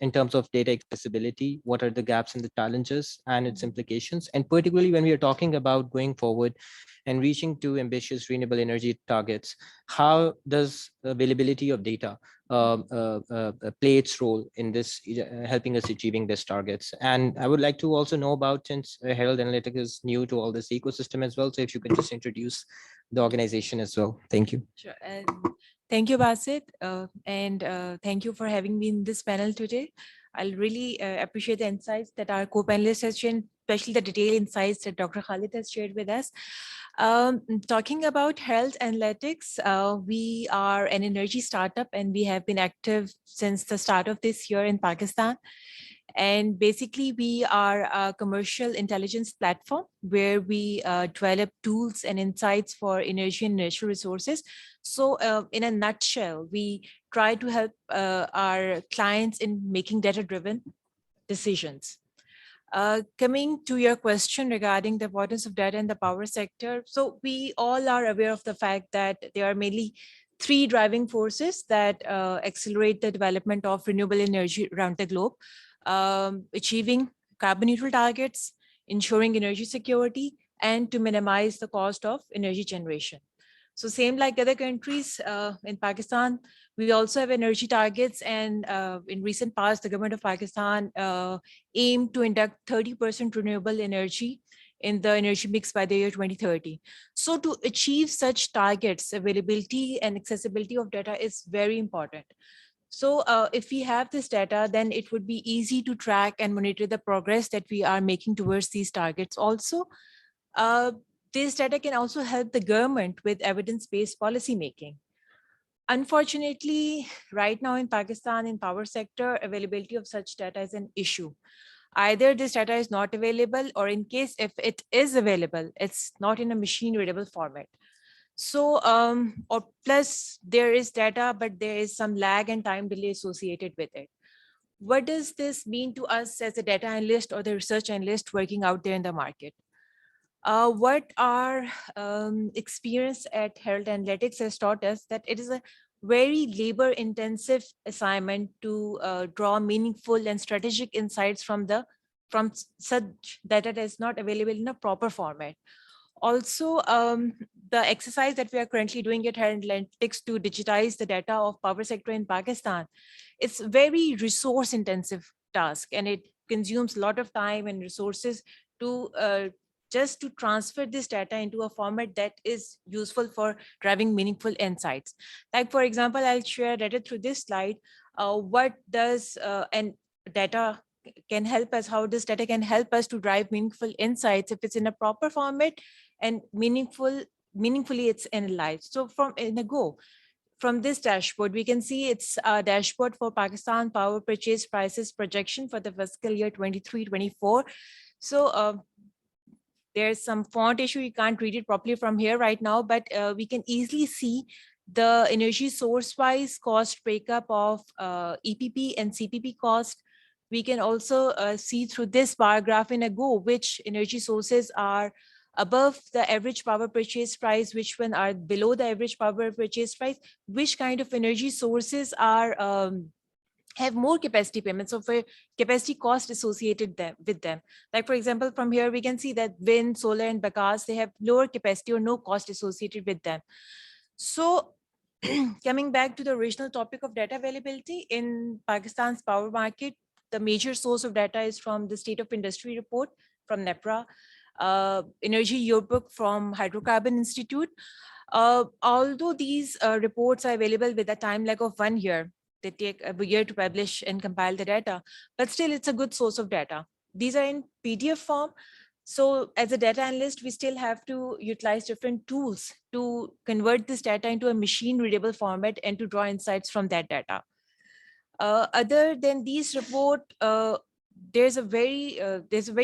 in terms of data accessibility, what are the gaps and the challenges and its implications? And particularly when we are talking about going forward and reaching to ambitious renewable energy targets, how does availability of data play its role in this, helping us achieving these targets? And I would like to also know about, since Herald Analytics is new to all this ecosystem as well, so if you can just introduce the organization as well. Thank you. Sure. Thank you, Basit. And thank you for having me in this panel today. I'll really appreciate the insights that our co-panelists have shared, especially the detailed insights that Dr. Khalid has shared with us. Talking about Herald Analytics, we are an energy startup and we have been active since the start of this year in Pakistan. And basically, we are a commercial intelligence platform where we develop tools and insights for energy and natural resources. So in a nutshell, we try to help our clients in making data-driven decisions. Coming to your question regarding the importance of data in the power sector. So we all are aware of the fact that there are mainly three driving forces that accelerate the development of renewable energy around the globe. Achieving carbon neutral targets, ensuring energy security, and to minimize the cost of energy generation. So same like other countries, in Pakistan, we also have energy targets, and in recent past, the government of Pakistan aimed to induct 30% renewable energy in the energy mix by the year 2030. So to achieve such targets, availability and accessibility of data is very important. So if we have this data, then it would be easy to track and monitor the progress that we are making towards these targets. Also, this data can also help the government with evidence-based policy making. Unfortunately, right now in Pakistan, in power sector, availability of such data is an issue. Either this data is not available, or in case if it is available, it's not in a machine readable format. So, or plus there is data, but there is some lag and time delay associated with it. What does this mean to us as a data analyst or the research analyst working out there in the market? What our experience at Herald Analytics has taught us that it is a very labor intensive assignment to draw meaningful and strategic insights from such data that is not available in a proper format. Also, the exercise that we are currently doing at Herald Analytics to digitize the data of power sector in Pakistan, it's very resource intensive task, and it consumes a lot of time and resources to just to transfer this data into a format that is useful for driving meaningful insights. Like, for example, I'll share data through this slide. What does and data can help us, how this data can help us to drive meaningful insights if it's in a proper format and meaningfully it's analyzed. So from this dashboard, we can see it's a dashboard for Pakistan power purchase prices projection for the fiscal year 23-24. So there's some font issue. You can't read it properly from here right now, but we can easily see the energy source wise cost breakup of EPP and CPP cost. We can also see through this bar graph in a go which energy sources are above the average power purchase price, which one are below the average power purchase price, which kind of energy sources are have more capacity payments, so for capacity cost associated with them. Like, for example, from here we can see that wind, solar, and bacchus, they have lower capacity or no cost associated with them. So coming back to the original topic of data availability in Pakistan's power market, the major source of data is from the State of Industry report from NEPRA, Energy Yearbook from Hydrocarbon Institute. Although these reports are available with a time lag of 1 year, they take a year to publish and compile the data, but still it's a good source of data. These are in PDF form. So as a data analyst, we still have to utilize different tools to convert this data into a machine readable format and to draw insights from that data. Other than these report, there's a very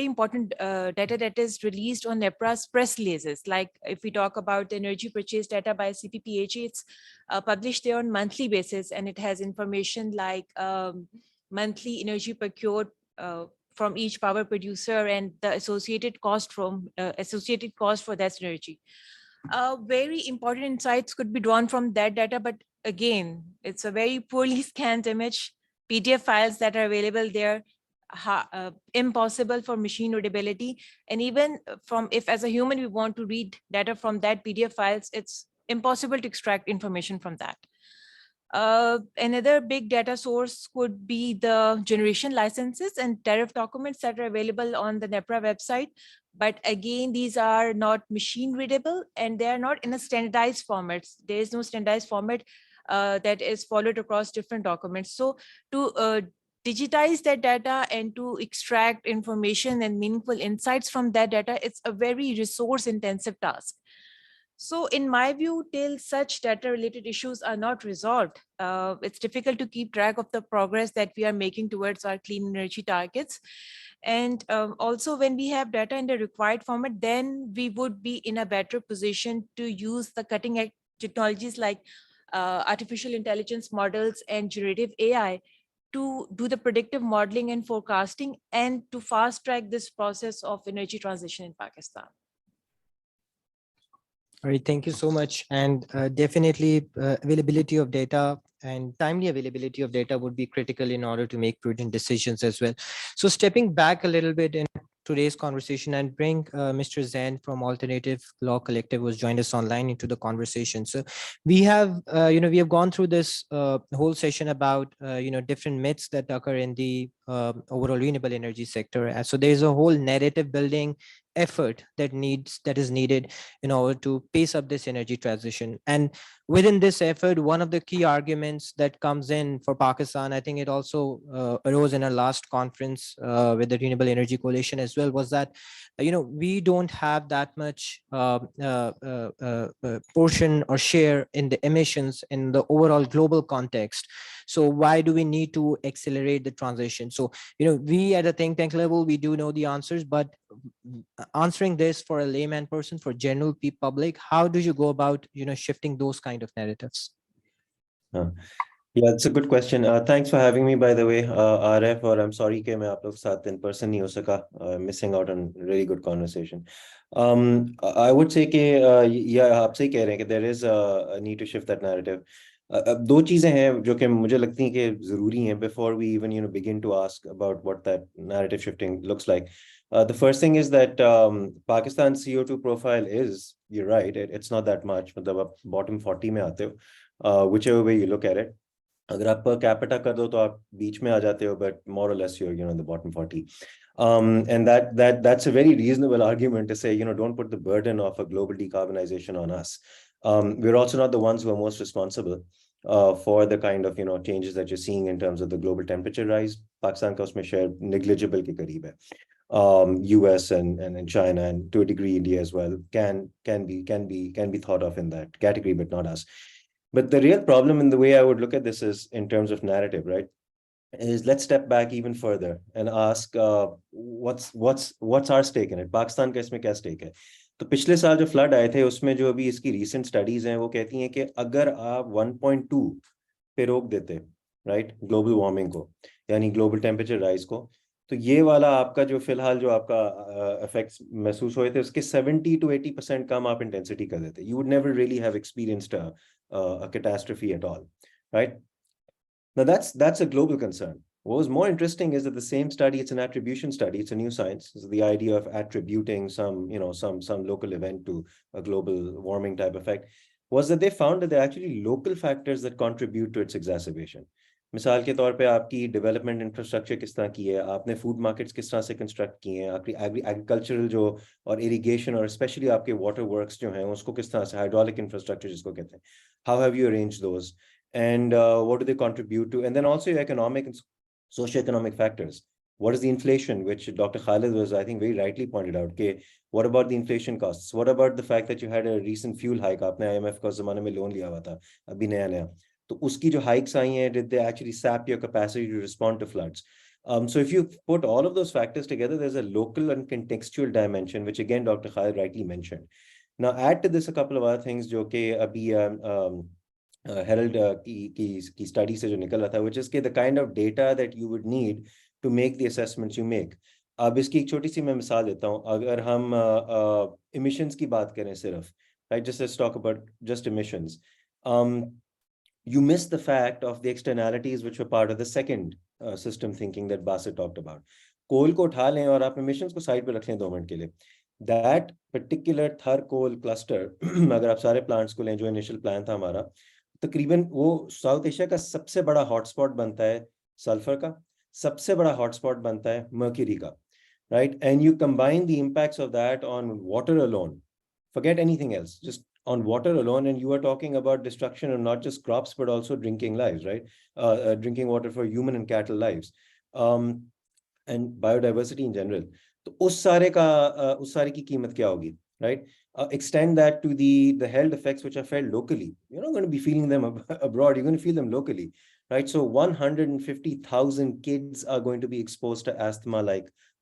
important data that is released on NEPRA's press releases. Like if we talk about energy purchase data by CPPHE, it's published there on monthly basis, and it has information like monthly energy procured from each power producer and the associated cost for that energy. Very important insights could be drawn from that data, but again, it's a very poorly scanned image. PDF files that are available there, impossible for machine readability. And even from, if as a human we want to read data from that PDF files, it's impossible to extract information from that. Another big data source could be the generation licenses and tariff documents that are available on the NEPRA website. But again, these are not machine readable and they are not in a standardized format. There is no standardized format that is followed across different documents. So to digitize that data and to extract information and meaningful insights from that data, it's a very resource intensive task. So in my view, till such data related issues are not resolved, it's difficult to keep track of the progress that we are making towards our clean energy targets. And also when we have data in the required format, then we would be in a better position to use the cutting edge technologies like artificial intelligence models and generative AI to do the predictive modeling and forecasting and to fast track this process of energy transition in Pakistan. All right, thank you so much. And definitely availability of data and timely availability of data would be critical in order to make prudent decisions as well. So stepping back a little bit in today's conversation and bring Mr. Zain from Alternative Law Collective, who's joined us online, into the conversation. So we have, we have gone through this whole session about, different myths that occur in the overall renewable energy sector. And so there's a whole narrative building effort that is needed in order to pace up this energy transition. And within this effort, one of the key arguments that comes in for Pakistan, I think it also arose in our last conference with the Renewable Energy Coalition as well, was that we don't have that much portion or share in the emissions in the overall global context. So why do we need to accelerate the transition? So we at a think tank level, we do know the answers, but answering this for a layman person, for general public, how do you go about shifting those kind of narratives? Yeah, it's a good question. Thanks for having me, by the way, RF, or I'm sorry कि मैं आप लोग के साथ in person नहीं हो सका, missing out on really good conversation. I would say कि yeah, आप सही कह रहे हैं कि there is a need to shift that narrative. अब दो चीजें हैं जो कि मुझे लगती हैं कि जरूरी हैं before we even begin to ask about what that narrative shifting looks like. The first thing is that Pakistan's CO2 profile is, you're right, it's not that much. मतलब आप bottom 40 में आते हो, whichever way you look at it. अगर आप per capita कर दो तो आप बीच में आ जाते हो, but more or less you're in the bottom 40. And that's a very reasonable argument to say, don't put the burden of a global decarbonization on us. We're also not the ones who are most responsible for the kind of changes that you're seeing in terms of the global temperature rise. Pakistan का उसमें share negligible के करीब है. US and China, and to a degree India as well, can be thought of in that category, but not us. But the real problem in the way I would look at this is in terms of narrative, right? Is let's step back even further and ask what's our stake in it? Pakistan का इसमें क्या stake है? तो पिछले साल जो flood आए थे उसमें जो अभी इसकी recent studies हैं वो कहती हैं कि अगर आप 1.2 पे रोक देते, right, global warming को, यानी global temperature rise को, तो ये वाला आपका जो फिलहाल जो आपका effects महसूस हुए थे उसके 70 to 80% कम आप intensity कर देते. You would never really have experienced a catastrophe at all, right? Now that's a global concern. What was more interesting is that the same study, it's an attribution study, it's a new science. It's the idea of attributing some local event to a global warming type effect, was that they found that there are actually local factors that contribute to its exacerbation. मिसाल के तौर पे आपकी development infrastructure किस तरह की है, आपने फूड मार्केट्स किस तरह से कंस्ट्रक्ट किए हैं, आपकी एग्रीकल्चरल जो और इरिगेशन और स्पेशली आपके वाटर वर्क्स जो हैं उसको किस तरह से, हाइड्रोलिक इंफ्रास्ट्रक्चर जिसको कहते हैं, how have you arranged those and what do they contribute to? And then also your economic and socio-economic factors. What is the inflation, which Dr. Khalid was, I think, very rightly pointed out. Okay, what about the inflation costs? What about the fact that you had a recent fuel hike? आपने IMF का ज़माने में loan लिया हुआ था, अभी नया तो उसकी जो hikes आई हैं, did they actually sap your capacity to respond to floods? So if you put all of those factors together, there's a local and contextual dimension, which again Dr. Khalid rightly mentioned. Now add to this a couple of other things जो कि अभी Herald की study से जो निकल रहा था, which is the kind of data that you would need to make the assessments you make. अब इसकी एक छोटी सी मैं मिसाल देता हूँ. अगर हम emissions की बात करें सिर्फ, right, just let's talk about just emissions. You miss the fact of the externalities which were part of the second system thinking that Basit talked about. कोल को उठा लें और आप emissions को साइड पे रख लें 2 मिनट के लिए. That particular Thar coal cluster, अगर आप सारे plants को लें जो initial plan था हमारा, तकरीबन वो साउथ एशिया का सबसे बड़ा हॉटस्पॉट बनता है सल्फर का, सबसे बड़ा हॉटस्पॉट बनता है मर्क्यूरी का, right? And you combine the impacts of that on water alone, forget anything else, just on water alone, and you are talking about destruction of not just crops but also drinking lives, right? Drinking water for human and cattle lives, and biodiversity in general. तो उस सारे की कीमत क्या होगी, right? Extend that to the health effects which are felt locally. You're not going to be feeling them abroad, you're going to feel them locally, right? So 150,000 kids are going to be exposed to asthma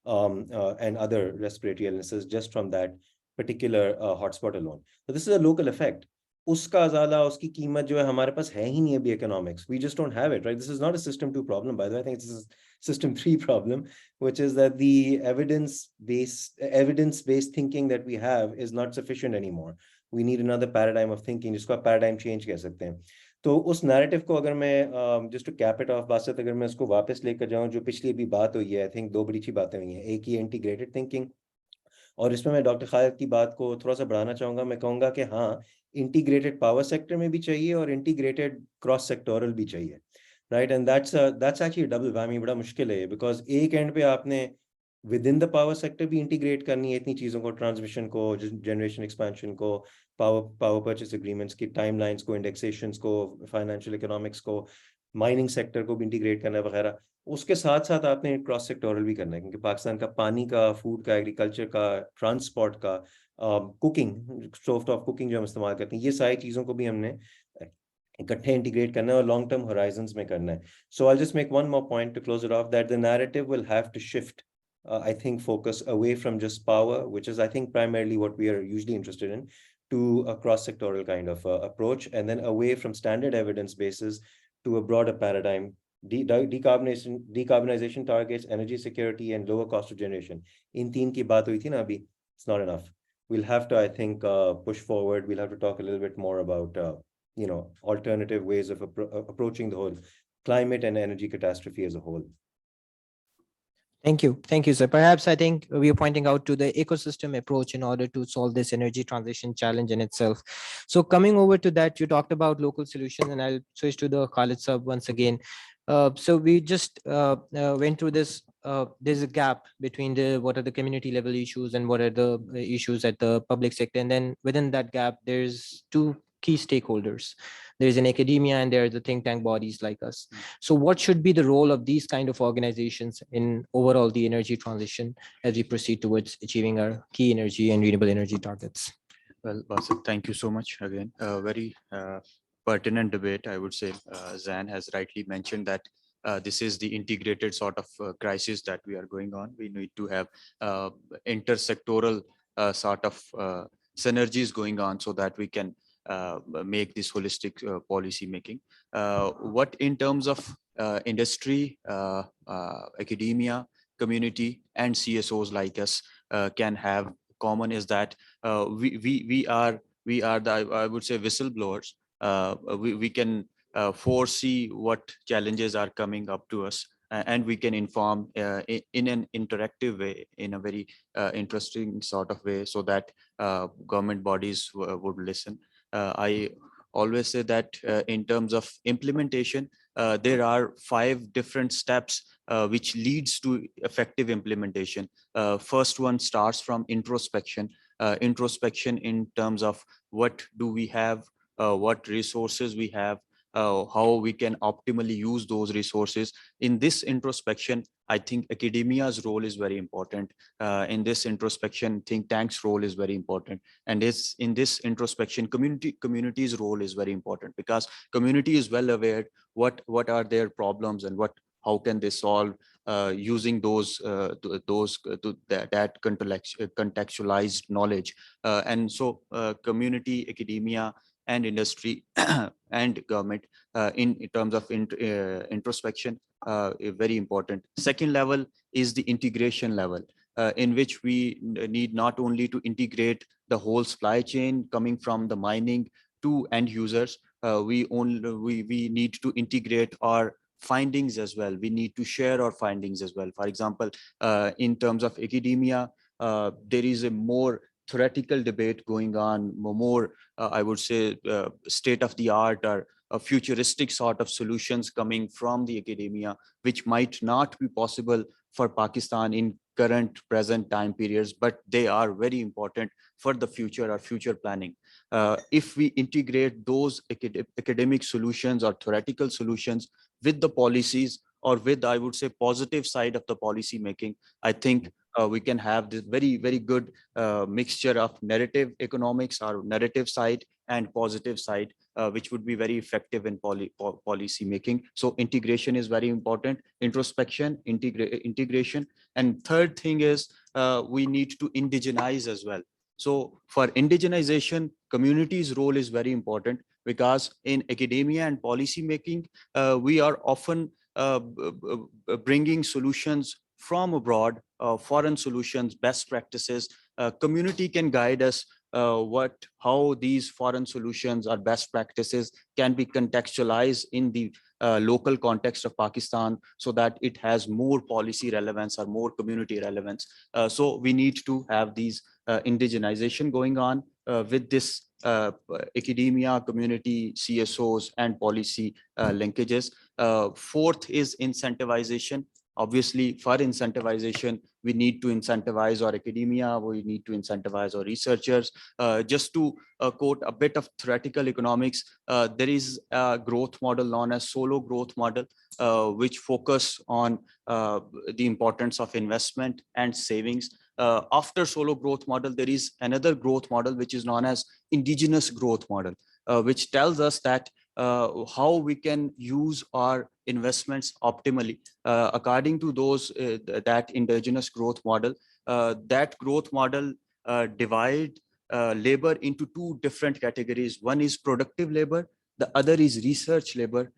and other respiratory illnesses just from that particular hotspot alone. So this is a local effect. उसका अज़ाला, उसकी कीमत जो है हमारे पास है ही नहीं अभी economics. We just don't have it, right? This is not a system 2 problem, by the way. I think it's a system 3 problem, which is that the evidence-based thinking that we have is not sufficient anymore. We need another paradigm of thinking, जिसको आप paradigm change कह सकते हैं. तो उस narrative को अगर मैं just to cap it off, Basit, अगर मैं उसको वापस लेकर जाऊँ, जो पिछली अभी बात हुई है, I think 2 बड़ी अच्छी बातें हुई हैं. एक ही integrated thinking, और इसमें मैं डॉक्टर खालिद की बात को थोड़ा सा बढ़ाना चाहूँगा. मैं कहूँगा कि हाँ, इंटीग्रेटेड पावर सेक्टर में भी चाहिए और इंटीग्रेटेड क्रॉस सेक्टोरल भी चाहिए. right? And that's actually a double whammy, बड़ा मुश्किल है, because एक end पे आपने within the power sector भी integrate करनी है इतनी चीज़ों को, transmission को, generation expansion को, power purchase agreements की timelines को, indexations को, financial economics को, mining sector को भी integrate करना है वगैरह. उसके साथ साथ आपने क्रॉस सेक्टोरल भी करना है, क्योंकि पाकिस्तान का पानी का, फूड का, एग्रीकल्चर का, ट्रांसपोर्ट का, कुकिंग, स्टोव टॉप कुकिंग जो हम इस्तेमाल करते हैं, ये सारी चीज़ों को भी हमने इकट्ठे इंटीग्रेट करना है और लॉन्ग टर्म होराइजंस में करना है. So I just make one more point to close it off, that the narrative will have to shift, I think, focus away from just power, which is, I think, primarily what we are usually interested in, to a cross-sectoral kind of approach, and then away from standard evidence bases to a broader paradigm. Decarbonization targets, energy security, and lower cost of generation. In teen ki baat hui thi na abhi, it's not enough. We'll have to, I think, push forward. We'll have to talk a little bit more about alternative ways of approaching the whole climate and energy catastrophe as a whole. Thank you, sir. Perhaps I think we are pointing out to the ecosystem approach in order to solve this energy transition challenge in itself. So coming over to that, you talked about local solutions, and I'll switch to the Khalid sub once again. So we just went through this. There's a gap between what are the community level issues and what are the issues at the public sector, and then within that gap, there's two key stakeholders. There's an academia and there are the think tank bodies like us. So what should be the role of these kind of organizations in overall the energy transition as we proceed towards achieving our key energy and renewable energy targets? Well, Basit, thank you so much again. Very pertinent debate, I would say. Zan has rightly mentioned that this is the integrated sort of crisis that we are going on. We need to have intersectoral sort of synergies going on so that we can make this holistic policy making. What in terms of industry, academia, community, and CSOs like us can have common is that we are the, I would say, whistleblowers. We can foresee what challenges are coming up to us, and we can inform in an interactive way, in a very interesting sort of way, so that government bodies would listen. I always say that in terms of implementation, there are 5 different steps which leads to effective implementation. First one starts from introspection. Introspection in terms of what do we have, what resources we have, how we can optimally use those resources. In this introspection, I think academia's role is very important. In this introspection, think tanks' role is very important. And in this introspection, community's role is very important, because community is well aware what are their problems and how can they solve using that contextualized knowledge. And so community, academia, and industry and government in terms of introspection very important. Second level is the integration level, in which we need not only to integrate the whole supply chain coming from the mining to end users, we need to integrate our findings as well. We need to share our findings as well. For example, in terms of academia, there is a more theoretical debate going on, more I would say state of the art or a futuristic sort of solutions coming from the academia, which might not be possible for Pakistan in current present time periods, but they are very important for the future or future planning. If we integrate those academic solutions or theoretical solutions with the policies, or with, I would say, positive side of the policy making, I think we can have this very, very good mixture of narrative economics or narrative side and positive side, which would be very effective in policy making. So integration is very important. Introspection, integration. And third thing is we need to indigenize as well. So for indigenization, community's role is very important, because in academia and policy making, we are often bringing solutions from abroad, foreign solutions, best practices. Community can guide us how these foreign solutions or best practices can be contextualized in the local context of Pakistan, so that it has more policy relevance or more community relevance. So we need to have these indigenization going on with this academia, community, CSOs, and policy linkages. Fourth is incentivization. Obviously, for incentivization, we need to incentivize our academia, we need to incentivize our researchers. Just to quote a bit of theoretical economics, there is a growth model known as solo growth model, which focus on the importance of investment and savings. After solo growth model, there is another growth model, which is known as indigenous growth model, which tells us that how we can use our investments optimally. According to that indigenous growth model, that growth model divide labor into two different categories. One is productive labor, the other is research labor,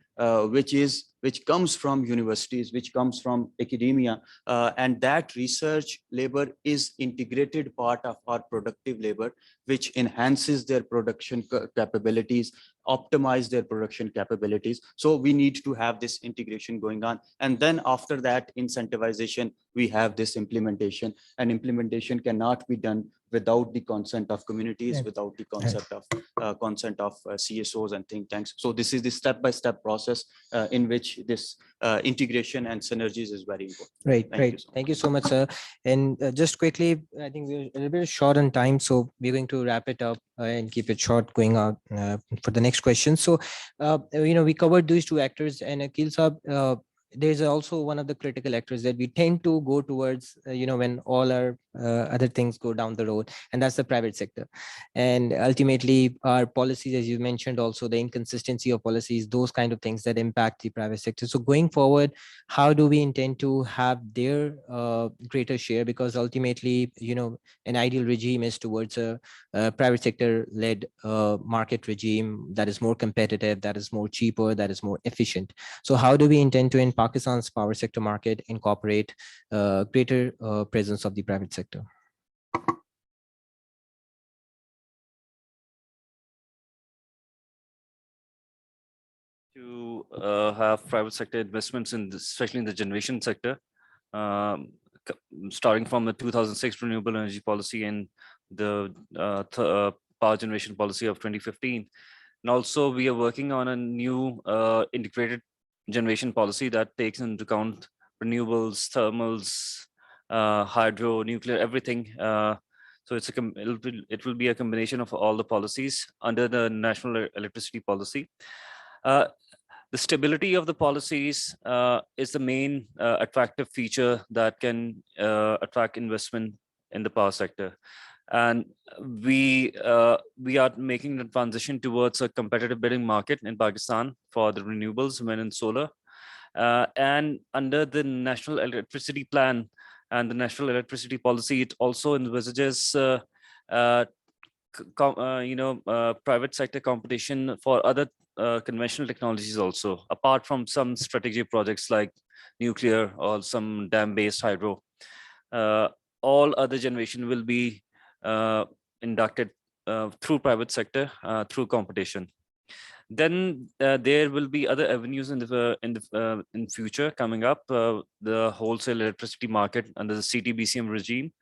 which comes from universities, which comes from academia, and that research labor is integrated part of our productive labor, which enhances their production capabilities, optimize their production capabilities. So we need to have this integration going on. And then after that incentivization, we have this implementation, and implementation cannot be done without the consent of communities, Right. without the consent of CSOs and think tanks. So this is the step-by-step process in which this integration and synergies is very important. Right, Thank right. you so Thank you so much, sir. And just quickly, I think we're a little bit short on time, so we're going to wrap it up and keep it short going out for the next question. So, we covered these two actors, and Akil Saab, there's also one of the critical actors that we tend to go towards, when all our other things go down the road, and that's the private sector. And ultimately, our policies, as you mentioned, also the inconsistency of policies, those kind of things that impact the private sector. So going forward, how do we intend to have their greater share? Because ultimately, an ideal regime is towards a private sector led market regime that is more competitive, that is more cheaper, that is more efficient. So how do we intend to, in Pakistan's power sector market, incorporate greater presence of the private sector? To have private sector investments especially in the generation sector, starting from the 2006 renewable energy policy and the power generation policy of 2015. And also we are working on a new integrated generation policy that takes into account renewables, thermals, hydro, nuclear, everything. So it will be a combination of all the policies under the national electricity policy. The stability of the policies is the main attractive feature that can attract investment in the power sector. And we are making the transition towards a competitive bidding market in Pakistan for the renewables, wind and solar. And under the National Electricity Plan and the National Electricity Policy, it also envisages private sector competition for other conventional technologies also, apart from some strategic projects like nuclear or some dam-based hydro. All other generation will be inducted through private sector through competition. Then there will be other avenues in future coming up. The wholesale electricity market under the CTBCM regime.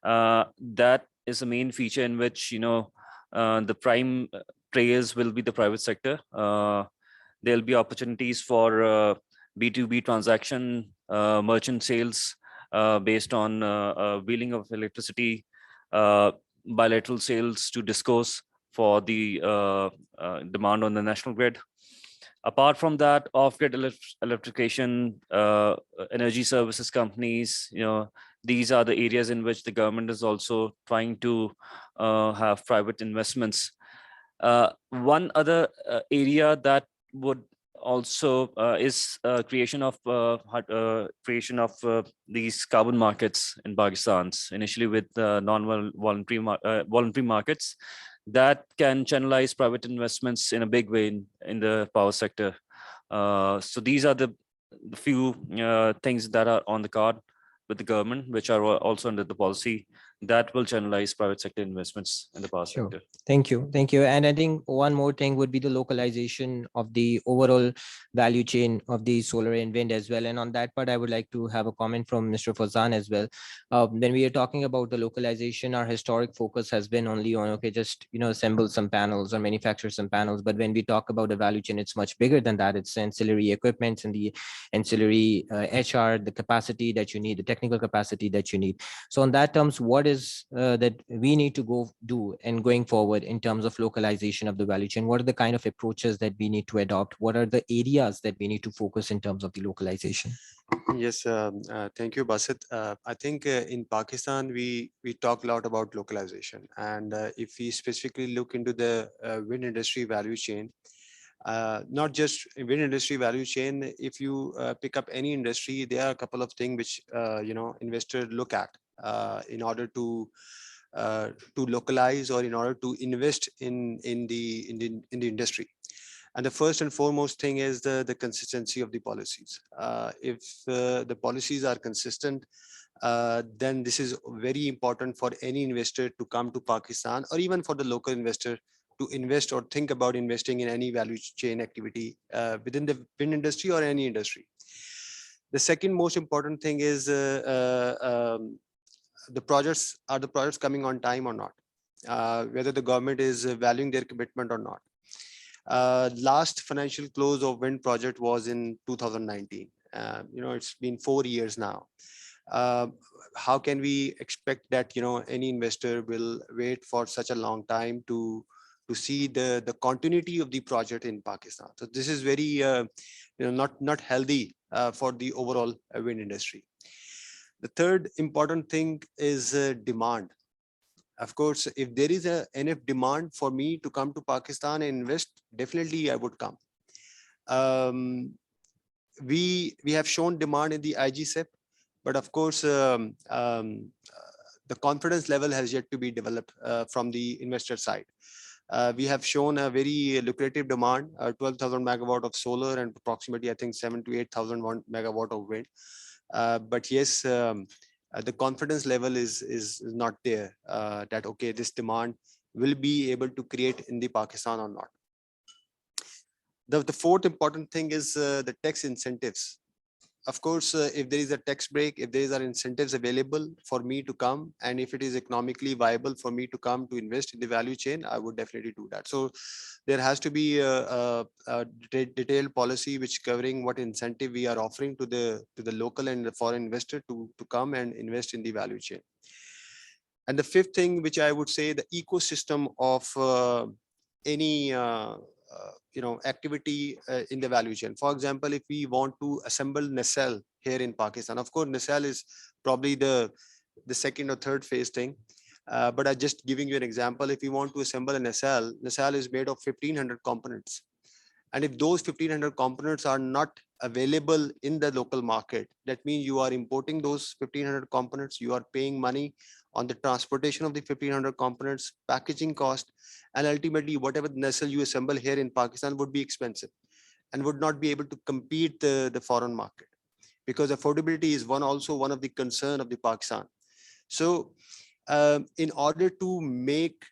That is the main feature in which the prime players will be the private sector. There'll be opportunities for B2B transaction, merchant sales based on wheeling of electricity, bilateral sales to discos for the demand on the national grid. Apart from that, off-grid electrification, energy services companies, these are the areas in which the government is also trying to have private investments. One other area that would also is creation of these carbon markets in Pakistan, initially with voluntary markets that can channelize private investments in a big way in the power sector. So these are the few things that are on the card with the government, which are also under the policy. that will channelize private sector investments in the power Sure. sector. Thank you. Thank you. And I think one more thing would be the localization of the overall value chain of the solar and wind as well. And on that part, I would like to have a comment from Mr. Fazan as well. When we are talking about the localization, our historic focus has been only on, okay, just, assemble some panels or manufacture some panels. But when we talk about the value chain, it's much bigger than that. It's ancillary equipment and the ancillary HR, the capacity that you need, the technical capacity that you need. So on that terms, what is that we need to go do and going forward in terms of localization of the value chain? What are the kind of approaches that we need to adopt? What are the areas that we need to focus in terms of the localization? Yes, thank you, Basit. I think in Pakistan, we talk a lot about localization. And if we specifically look into the wind industry value chain, not just wind industry value chain, if you pick up any industry, there are a couple of things which, investors look at in order to localize or in order to invest in the industry. And the first and foremost thing is the consistency of the policies. If the policies are consistent, then this is very important for any investor to come to Pakistan, or even for the local investor to invest or think about investing in any value chain activity within the wind industry or any industry. The second most important thing is the projects coming on time or not, whether the government is valuing their commitment or not. Last financial close of wind project was in 2019. It's been 4 years now. How can we expect that any investor will wait for such a long time to see the continuity of the project in Pakistan? So this is very not healthy for the overall wind industry. The third important thing is demand. Of course, if there is enough demand for me to come to Pakistan and invest, definitely I would come. We have shown demand in the IGCEP, but of course, the confidence level has yet to be developed from the investor side. We have shown a very lucrative demand, 12,000 megawatt of solar and approximately, I think, 7,000 to 8,000 megawatt of wind. But yes, the confidence level is not there that, okay, this demand will be able to create in the Pakistan or not. The fourth important thing is the tax incentives. Of course, if there is a tax break, if there are incentives available for me to come, and if it is economically viable for me to come to invest in the value chain, I would definitely do that. So there has to be a detailed policy which covering what incentive we are offering to the local and the foreign investor to come and invest in the value chain. And the fifth thing, which I would say, the ecosystem of any activity in the value chain. For example, if we want to assemble nacelle here in Pakistan, of course, nacelle is probably the second or third phase thing. But I'm just giving you an example. If you want to assemble a nacelle is made of 1,500 components. And if those 1,500 components are not available in the local market, that means you are importing those 1,500 components, you are paying money on the transportation of the 1,500 components, packaging cost, and ultimately whatever nacelle you assemble here in Pakistan would be expensive and would not be able to compete the foreign market, because affordability is also one of the concern of the Pakistan. So in order to make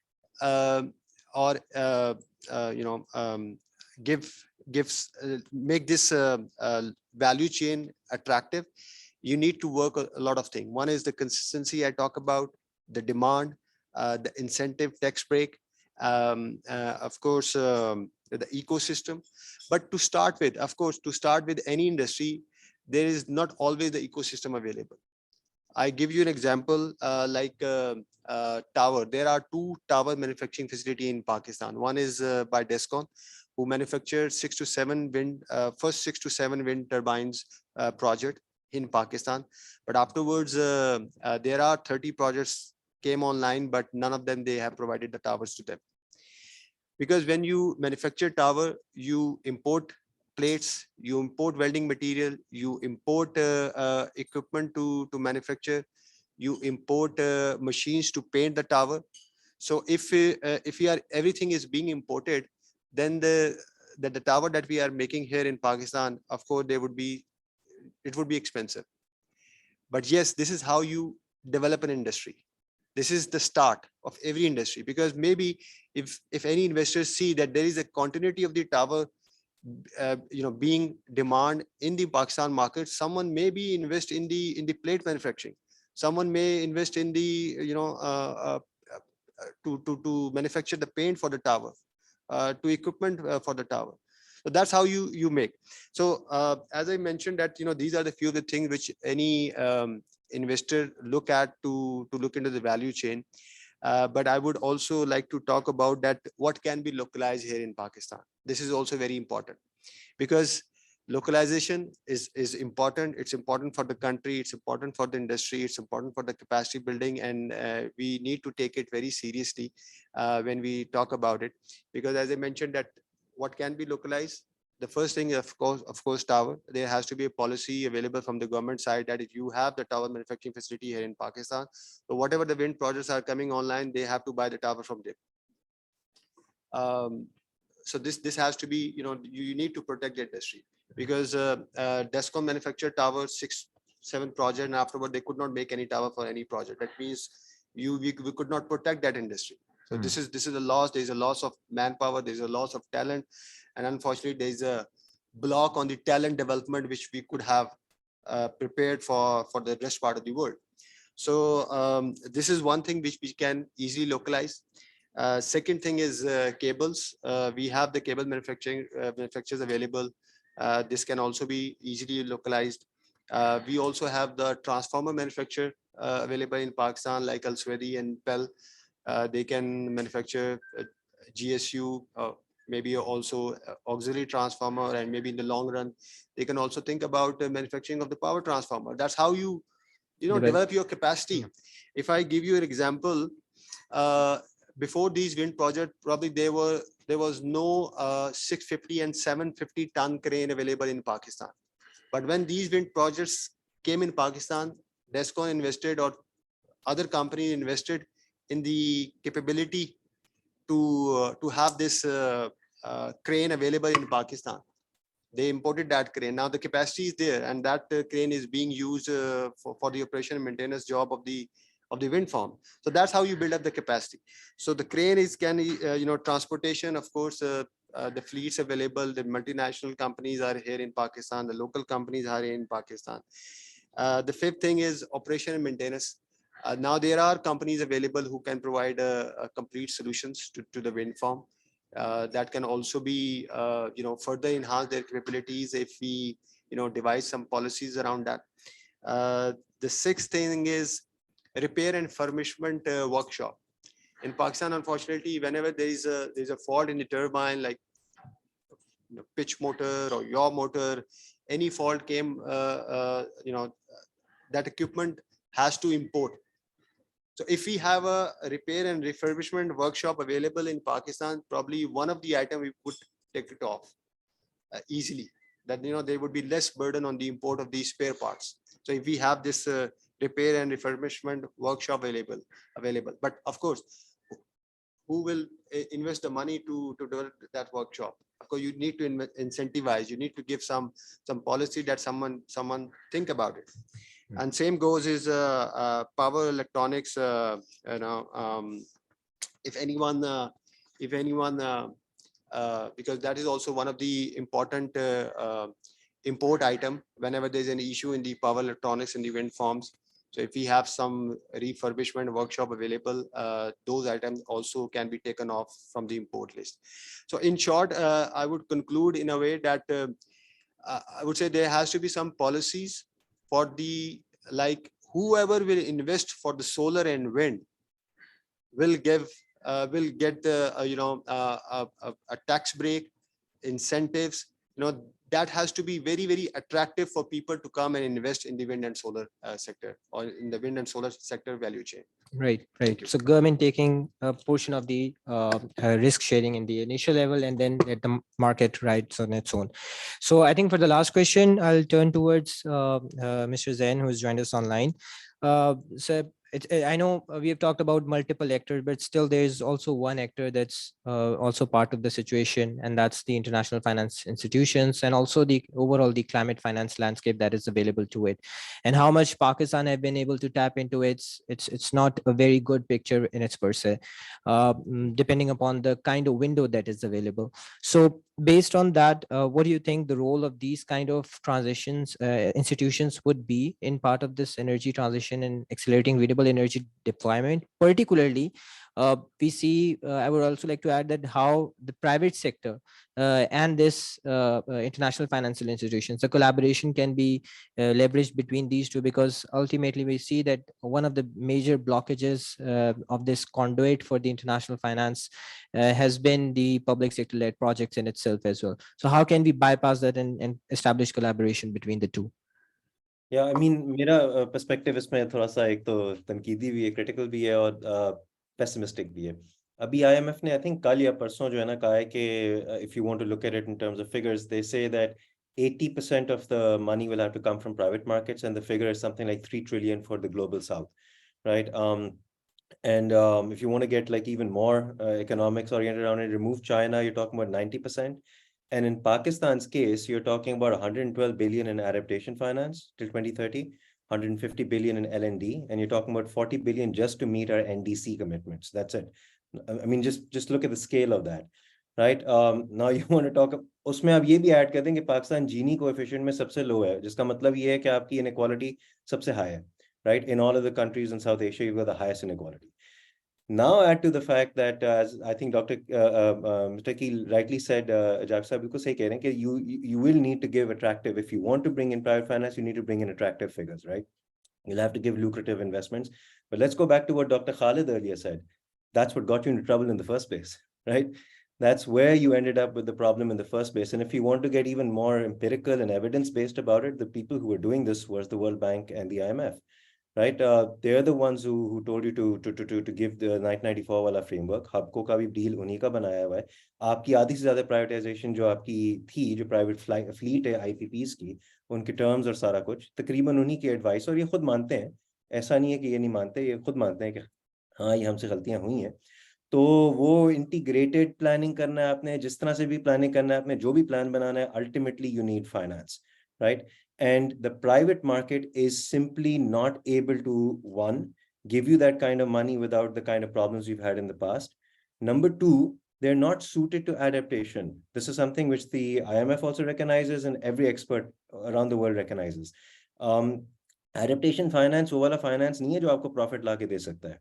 make this value chain attractive, you need to work a lot of things. One is the consistency I talk about, the demand, the incentive tax break, of course, the ecosystem. But to start with, of course, any industry, there is not always the ecosystem available. I give you an example, like tower. There are 2 tower manufacturing facility in Pakistan. One is by Descon, who manufactured 6 to 7 wind, first 6 to 7 wind turbines project in Pakistan. But afterwards, there are 30 projects came online, but none of them, they have provided the towers to them. Because when you manufacture tower, you import plates, you import welding material, you import equipment to manufacture, you import machines to paint the tower. So if everything is being imported, then the tower that we are making here in Pakistan, of course, it would be expensive. But yes, this is how you develop an industry. this is the start of every industry, because maybe if any investors see that there is a continuity of the tower being demand in the Pakistan market, someone maybe invest in the plate manufacturing, someone may invest in the to manufacture the paint for the tower, to equipment for the tower. So that's how you make. So as I mentioned that these are the few of the things which any investor look at to look into the value chain. But I would also like to talk about that what can be localized here in Pakistan. This is also very important, because localization is important. It's important for the country, it's important for the industry, it's important for the capacity building, and we need to take it very seriously when we talk about it. Because as I mentioned that what can be localized, the first thing, of course, tower. There has to be a policy available from the government side that if you have the tower manufacturing facility here in Pakistan, so whatever the wind projects are coming online, they have to buy the tower from them. So this has to be, you need to protect the industry, because Descom manufactured towers 6-7 projects, and afterward they could not make any tower for any project. That means we could not protect that industry. So this is a loss. There is a loss of manpower. There is a loss of talent, and unfortunately there is a block on the talent development which we could have prepared for the rest part of the world. So this is one thing which we can easily localize. Second thing is cables. We have the cable manufacturers available. This can also be easily localized. We also have the transformer manufacturer available in Pakistan, like Al Swedi and Pell. They can manufacture GSU, maybe also auxiliary transformer, and maybe in the long run they can also think about manufacturing of the power transformer. That's how you develop your capacity. If I give you an example, before these wind projects, probably there was no 650 and 750 ton crane available in Pakistan. But when these wind projects came in Pakistan, Descom invested, or other companies invested in the capability to have this crane available in Pakistan. They imported that crane. Now the capacity is there, and that crane is being used for the operation and maintenance job of the wind farm. So that's how you build up the capacity. So the crane is transportation, of course, the fleets available, the multinational companies are here in Pakistan, the local companies are here in Pakistan. The fifth thing is operation and maintenance. Now there are companies available who can provide complete solutions to the wind farm. That can also be further enhance their capabilities if we devise some policies around that. The sixth thing is repair and refurbishment workshop. In Pakistan, unfortunately, whenever there's a fault in the turbine, like pitch motor or yaw motor, any fault came, that equipment has to import. So if we have a repair and refurbishment workshop available in Pakistan, probably one of the items we would take it off easily. That there would be less burden on the import of these spare parts. So if we have this repair and refurbishment workshop available, but of course, who will invest the money to develop that workshop? Of course, you need to incentivize. You need to give some policy that someone think about it. And same goes is power electronics. If anyone, because that is also one of the important import item whenever there's an issue in the power electronics in the wind farms. So if we have some refurbishment workshop available, those items also can be taken off from the import list. So in short, I would conclude in a way that I would say there has to be some policies for the, like, whoever will invest for the solar and wind will get a tax break, incentives. That has to be very, very attractive for people to come and invest in the wind and solar sector, or in the wind and solar sector value chain. Right. So government taking a portion of the risk sharing in the initial level, and then let the market rides on its own. So I think for the last question, I'll turn towards Mr. Zain, who has joined us online. So I know we have talked about multiple actors, but still there is also one actor that's also part of the situation, and that's the international finance institutions, and also the overall the climate finance landscape that is available to it. And how much Pakistan have been able to tap into it's not a very good picture in its per se, depending upon the kind of window that is available. So based on that, what do you think the role of these kind of transitions institutions would be in part of this energy transition and accelerating renewable energy deployment? Particularly, we see, I would also like to add that how the private sector and this international financial institutions, the collaboration can be leveraged between these two, because ultimately we see that one of the major blockages of this conduit for the international finance has been the public sector led projects in itself as well. So how can we bypass that and establish collaboration between the two? Yeah, I mean, मेरा perspective इसमें थोड़ा सा एक तो तनकीदी भी है, critical भी है और pessimistic भी है. अभी IMF ने I think कल या परसों जो है ना कहा है कि if you want to look at it in terms of figures, they say that 80% of the money will have to come from private markets, and the figure is something like 3 trillion for the global south, right? And if you want to get like even more economics oriented around it, remove China, you're talking about 90%. And in Pakistan's case, you're talking about 112 billion in adaptation finance till 2030, 150 billion in L&D, and you're talking about 40 billion just to meet our NDC commitments. That's it. I mean, just look at the scale of that, right? Now you want to talk, उसमें आप ये भी add कर दें कि पाकिस्तान जीनी coefficient में सबसे लो है, जिसका मतलब ये है कि आपकी inequality सबसे high है, right? In all of the countries in South Asia, you've got the highest inequality. Now add to the fact that, as I think Dr. Mr. Keel rightly said, Jack Sahib, because you will need to give attractive, if you want to bring in private finance, you need to bring in attractive figures, right? You'll have to give lucrative investments. But let's go back to what Dr. Khalid earlier said. That's what got you into trouble in the first place, right? That's where you ended up with the problem in the first place. And if you want to get even more empirical and evidence-based about it, the people who were doing this was the World Bank and the IMF. Right, they're the ones who told you to give the 1994 वाला framework. हबको का भी deal उन्हीं का बनाया हुआ है. आपकी आधी से ज़्यादा privatization जो आपकी थी, जो private fleet है IPPs की, उनके terms और सारा कुछ तकरीबन उन्हीं की advice, और ये खुद मानते हैं. ऐसा नहीं है कि ये नहीं मानते, ये खुद मानते हैं कि हाँ ये हमसे गलतियां हुई हैं. तो वो integrated planning करना है आपने, जिस तरह से भी planning करना है आपने, जो भी plan बनाना है, ultimately you need finance, right? And the private market is simply not able to, one, give you that kind of money without the kind of problems we've had in the past. Number two, they're not suited to adaptation. This is something which the IMF also recognizes and every expert around the world recognizes. Adaptation finance, वो वाला finance नहीं है जो आपको profit ला के दे सकता है.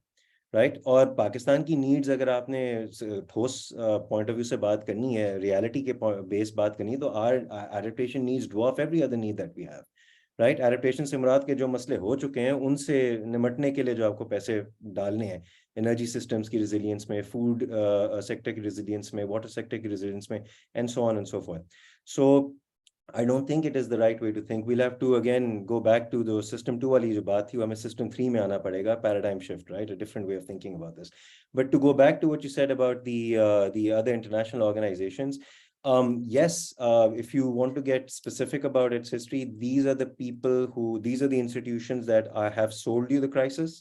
Right और पाकिस्तान की नीड्स अगर आपने ठोस पॉइंट ऑफ व्यू से बात करनी है, रियलिटी के बेस बात करनी है, तो our adaptation needs dwarf every other need that we have, right? Adaptation से मुराद के जो मसले हो चुके हैं उनसे निमटने के लिए जो आपको पैसे डालने हैं एनर्जी सिस्टम्स की रेजिलियंस में, फूड सेक्टर की रेजिलियंस में, वाटर सेक्टर की रेजिलियंस में, and so on and so forth. So I don't think it is the right way to think. We'll have to again go back to the system 2 वाली जो बात थी, हमें system 3 में आना पड़ेगा, paradigm shift, right? A different way of thinking about this. But to go back to what you said about the other international organizations, yes, if you want to get specific about its history, these are the institutions that have sold you the crisis,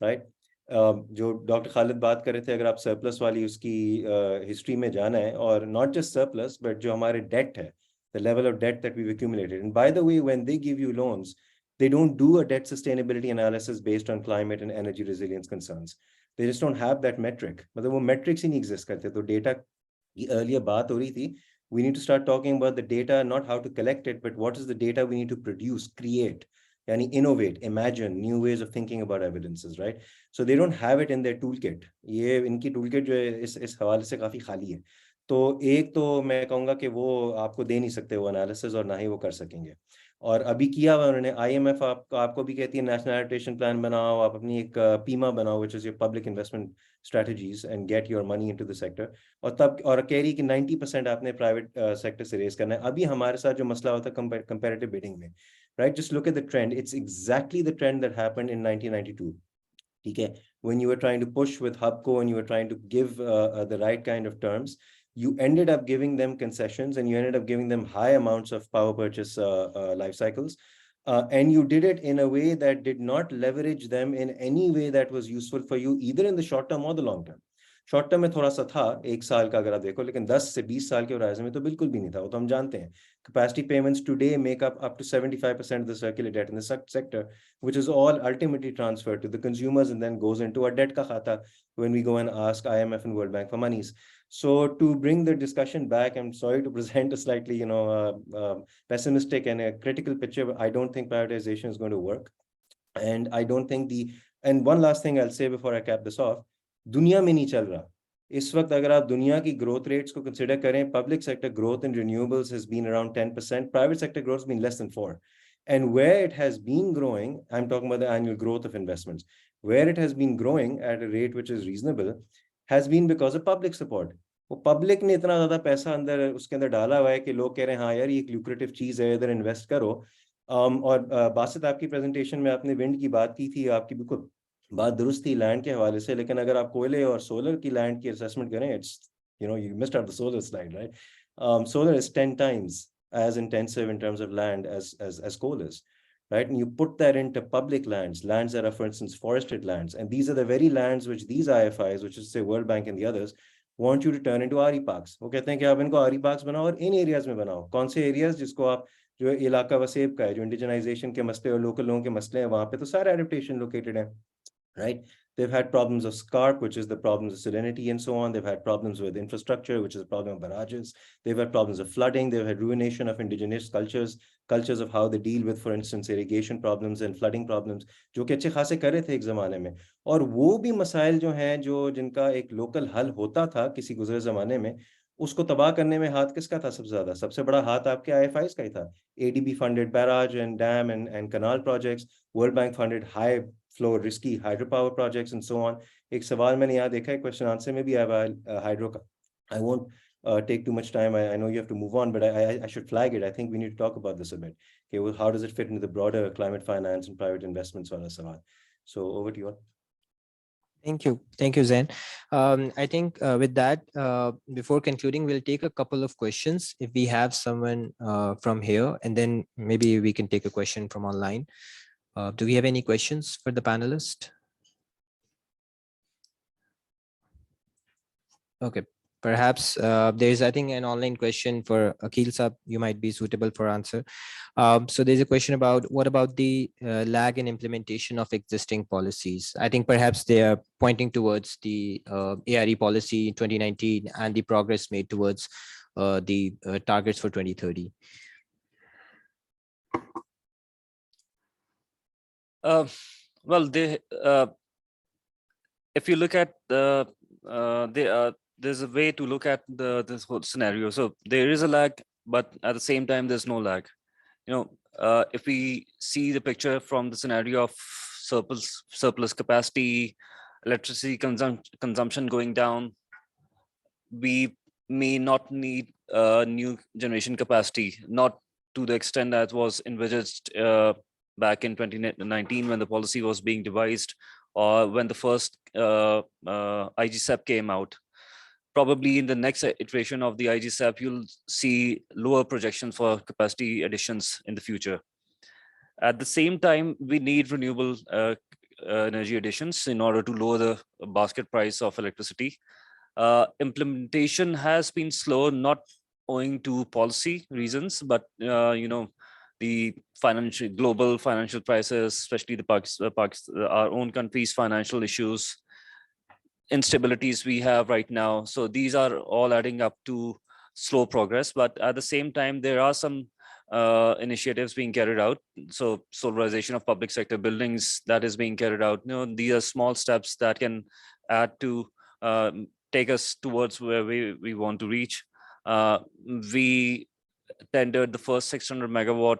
right? जो doctor Khalid बात कर रहे थे, अगर आप surplus वाली उसकी history में जाना है, और नॉट जस्ट सरप्लस बट जो हमारे डेट है, the level of debt that we've accumulated. And by the way, when they give you loans, they don't do a debt sustainability analysis based on climate and energy resilience concerns. They just don't have that metric. मतलब वो metrics ही नहीं exist करते. तो data की earlier बात हो रही थी. We need to start talking about the data, not how to collect it, but what is the data we need to produce, create, yani innovate, imagine new ways of thinking about evidences, right? So they don't have it in their toolkit. ये इनकी toolkit जो है इस हवाले से काफी खाली है. तो एक तो मैं कहूँगा कि वो आपको दे नहीं सकते वो एनालिसिस, और ना ही वो कर सकेंगे. और अभी किया हुआ उन्होंने, IMF आपको भी कहती है नेशनल एडेप्टेशन प्लान बनाओ, आप अपनी एक पीमा बनाओ, which is your public investment strategies, and get your money into the sector. और तब और कह रही कि 90% आपने प्राइवेट सेक्टर से रेज करना है. अभी हमारे साथ जो मसला होता है कंपैरेटिव बिडिंग में, right? Just look at the trend. It's exactly the trend that happened in 1992. ठीक है, when you were trying to push with HUBCO and you were trying to give the right kind of terms, you ended up giving them concessions and you ended up giving them high amounts of power purchase life cycles. and you did it in a way that did not leverage them in any way that was useful for you, either in the short term or the long term. Short term में थोड़ा सा था, 1 साल का अगर आप देखो, लेकिन 10 से 20 साल के होराइजन में तो बिल्कुल भी नहीं था. वो तो हम जानते हैं. Capacity payments today make up to 75% of the circular debt in the sector, which is all ultimately transferred to the consumers and then goes into a debt ka khata when we go and ask IMF and World Bank for monies. So to bring the discussion back, I'm sorry to present a slightly, pessimistic and a critical picture, but I don't think privatization is going to work. And I don't think and one last thing I'll say before I cap this off, दुनिया में नहीं चल रहा. इस वक्त अगर आप दुनिया की growth rates को consider करें, public sector growth in renewables has been around 10%, private sector growth has been less than 4%. And where it has been growing, I'm talking about the annual growth of investments, where it has been growing at a rate which is reasonable, has been because of public support. वो public ने इतना ज़्यादा पैसा अंदर उसके अंदर डाला हुआ है कि लोग कह रहे हैं हाँ यार ये एक lucrative चीज़ है, इधर invest करो. और बासित आपकी presentation में आपने wind की बात की थी, आपकी बिल्कुल बात दुरुस्त थी लैंड के हवाले से, लेकिन अगर आप कोयले और सोलर की लैंड की असेसमेंट करें, it's you missed out the solar slide, right? Solar is 10 times as intensive in terms of land as coal is, right? And you put that into public lands that are, for instance, forested lands, and these are the very lands which these IFIs, which is say World Bank and the others, want you to turn into RE parks. वो कहते हैं कि आप इनको RE parks बनाओ और इन areas में बनाओ. कौन से एरियाज जिसको आप जो इलाका वसेब का है, जो इंडिजनाइजेशन के मसले और लोकल लोगों के मसले हैं, वहां पे तो सारे एडेप्टेशन लोकेटेड है. Right? They've had problems of scarp, which is the problems of salinity and so on. They've had problems with infrastructure, which is a problem of barrages. They've had problems of flooding. They've had ruination of indigenous cultures of how they deal with, for instance, irrigation problems and flooding problems, जो कि अच्छे खासे कर रहे थे एक ज़माने में. और वो भी मसाइल जो हैं, जिनका एक लोकल हल होता था किसी गुज़रे ज़माने में, उसको तबाह करने में हाथ किसका था सबसे ज़्यादा? सबसे बड़ा हाथ आपके IFIs का ही था. ADB funded barrage and dam and canal projects. World Bank funded high flow risky hydropower projects and so on. एक सवाल मैंने यहाँ देखा है, question answer में भी आया hydro का. I won't take too much time. I know you have to move on, but I should flag it. I think we need to talk about this a bit. Okay, well, how does it fit into the broader climate finance and private investments वाला सवाल? So over to you all. Thank you, Zain. I think with that, before concluding, we'll take a couple of questions if we have someone from here, and then maybe we can take a question from online. Do we have any questions for the panelists? Okay, perhaps there's, I think, an online question for Akhil Saab. You might be suitable for answer. So there's a question about what about the lag in implementation of existing policies? I think perhaps they are pointing towards the ARE policy in 2019 and the progress made towards the targets for 2030. Well, if you look at there's a way to look at this whole scenario. So there is a lag, but at the same time, there's no lag. If we see the picture from the scenario of surplus capacity, electricity consumption going down, we may not need new generation capacity, not to the extent that was envisaged back in 2019 when the policy was being devised, or when the first IGSEP came out. Probably in the next iteration of the IGSEP, you'll see lower projections for capacity additions in the future. At the same time, we need renewable energy additions in order to lower the basket price of electricity. Implementation has been slow, not owing to policy reasons, but the global financial crisis, especially our own country's financial issues, instabilities we have right now. So these are all adding up to slow progress. But at the same time, there are some initiatives being carried out. So solarization of public sector buildings that is being carried out. These are small steps that can add to take us towards where we want to reach. We tendered the first 600 megawatt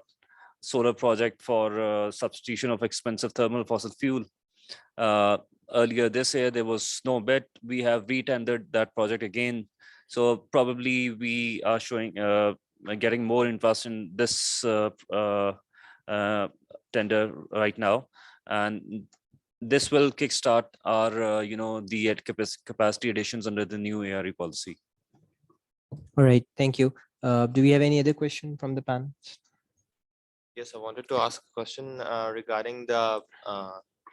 solar project for substitution of expensive thermal fossil fuel. Earlier this year, there was no bid. We have re-tendered that project again. So probably we are getting more interest in this tender right now. And this will kickstart our, the capacity additions under the new ARE policy. All right, thank you. Do we have any other question from the panel? Yes, I wanted to ask a question regarding the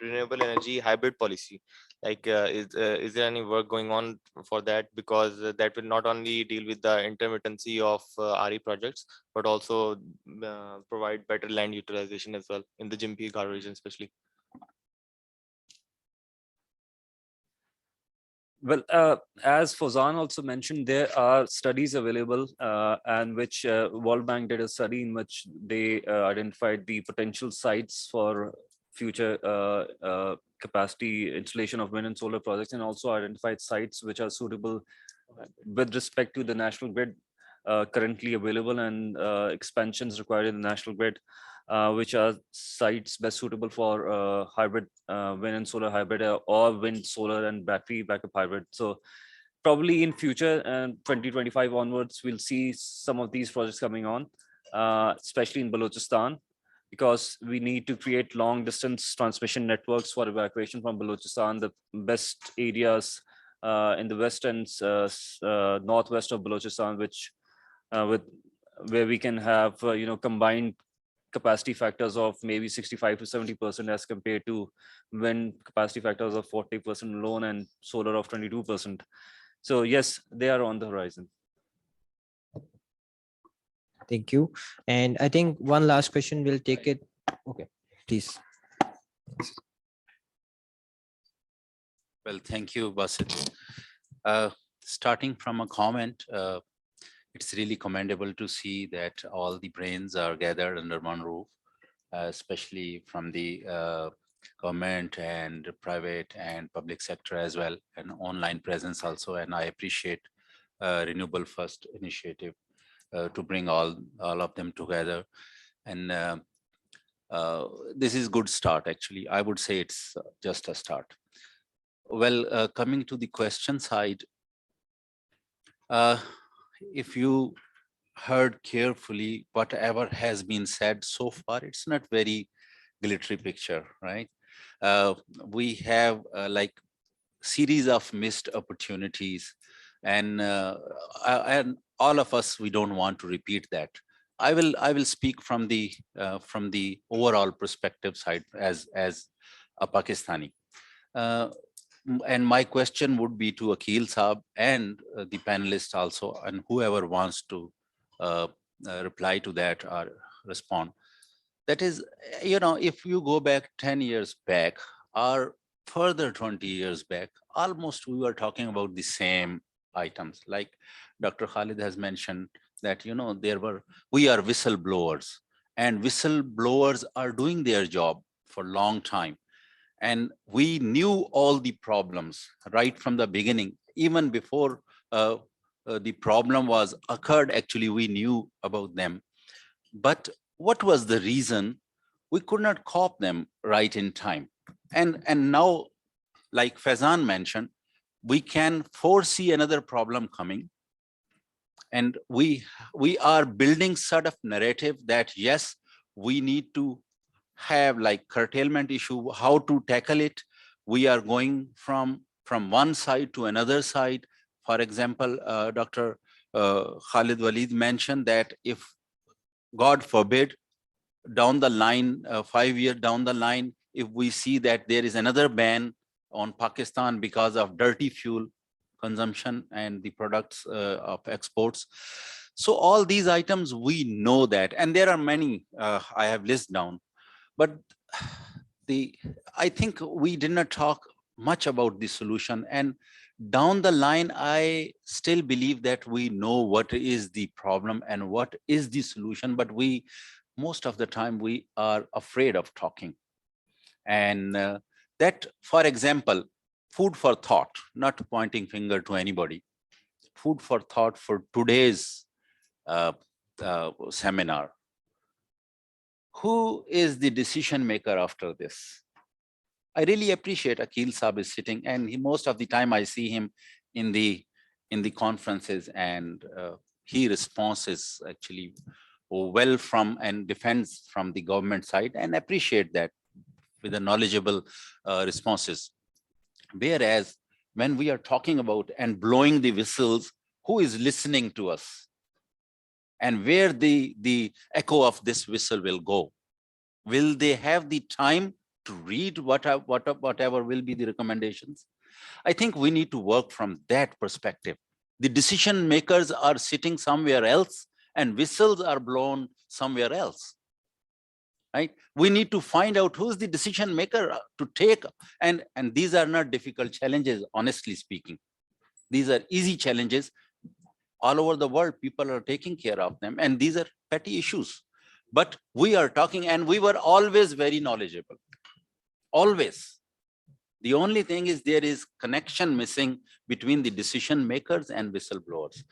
renewable energy hybrid policy. Like, is there any work going on for that? Because that will not only deal with the intermittency of RE projects, but also provide better land utilization as well in the Jimpi Garo region, especially. Well, as Fozan also mentioned, there are studies available, and which World Bank did a study in which they identified the potential sites for future capacity installation of wind and solar projects, and also identified sites which are suitable with respect to the national grid currently available, and expansions required in the national grid, which are sites best suitable for hybrid wind and solar hybrid, or wind, solar and battery backup hybrid. So probably in future, 2025 onwards, we'll see some of these projects coming on, especially in Balochistan, because we need to create long distance transmission networks for evacuation from Balochistan. The best areas in the west and northwest of Balochistan, which with where we can have combined capacity factors of maybe 65 to 70% as compared to wind capacity factors of 40% alone and solar of 22%. So yes, they are on the horizon. Thank you. And I think one last question, we'll take it. Okay, please. Well, thank you, Basit. Starting from a comment, it's really commendable to see that all the brains are gathered under one roof, especially from the government and private and public sector as well, and online presence also. And I appreciate Renewable First initiative to bring all of them together. And this is good start, actually. I would say it's just a start. Well, coming to the question side, if you heard carefully whatever has been said so far, it's not very glittery picture, right? We have like series of missed opportunities, and all of us, we don't want to repeat that. I will speak from the overall perspective side as a Pakistani. And my question would be to Akil Saab and the panelists also, and whoever wants to reply to that or respond. That is, if you go back 10 years back or further 20 years back, almost we were talking about the same items. Like Dr. Khalid has mentioned that, we are whistleblowers, and whistleblowers are doing their job for a long time. And we knew all the problems right from the beginning, even before the problem was occurred, actually, we knew about them. But what was the reason we could not cope them right in time? And now, like Faizan mentioned, we can foresee another problem coming. And we are building sort of narrative that, yes, we need to have like curtailment issue, how to tackle it. We are going from one side to another side. For example, Dr. Khalid Walid mentioned that if, God forbid, down the line, 5 years down the line, if we see that there is another ban on Pakistan because of dirty fuel consumption and the products of exports. So all these items, we know that, and there are many I have listed down. But I think we did not talk much about the solution. And down the line, I still believe that we know what is the problem and what is the solution, but most of the time we are afraid of talking. And that, for example, food for thought, not pointing finger to anybody, food for thought for today's seminar. Who is the decision maker after this? I really appreciate Akil Saab is sitting, and most of the time I see him in the conferences, and he responds actually well from and defends from the government side, and appreciate that with the knowledgeable responses. Whereas when we are talking about and blowing the whistles, who is listening to us? and where the echo of this whistle will go. Will they have the time to read whatever will be the recommendations? I think we need to work from that perspective. The decision makers are sitting somewhere else and whistles are blown somewhere else. Right? We need to find out who's the decision maker to take, and these are not difficult challenges, honestly speaking. These are easy challenges. All over the world, people are taking care of them, and these are petty issues. But we are talking, and we were always very knowledgeable. Always. The only thing is there is connection missing between the decision makers and whistleblowers.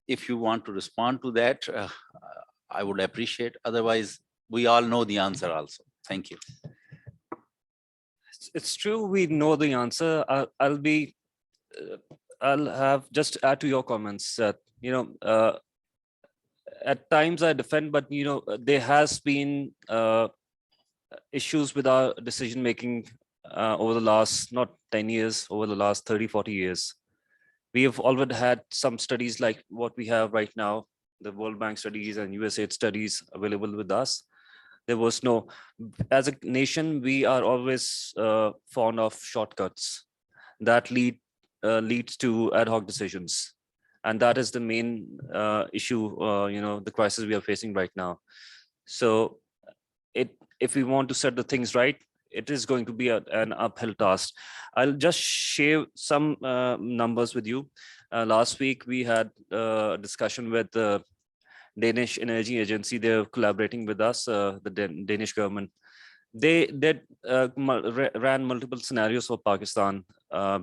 If you want to respond to that, I would appreciate. Otherwise, we all know the answer also. Thank you. It's true, we know the answer. I'll have just add to your comments that, at times I defend, but, there has been issues with our decision making over the last, not 10 years, over the last 30, 40 years. We have already had some studies like what we have right now, the World Bank studies and USAID studies available with us. There was no, as a nation, we are always fond of shortcuts that leads to ad hoc decisions. And that is the main issue, the crisis we are facing right now. So if we want to set the things right, it is going to be an uphill task. I'll just share some numbers with you. Last week, we had a discussion with the Danish Energy Agency. They're collaborating with us, the Danish government. They ran multiple scenarios for Pakistan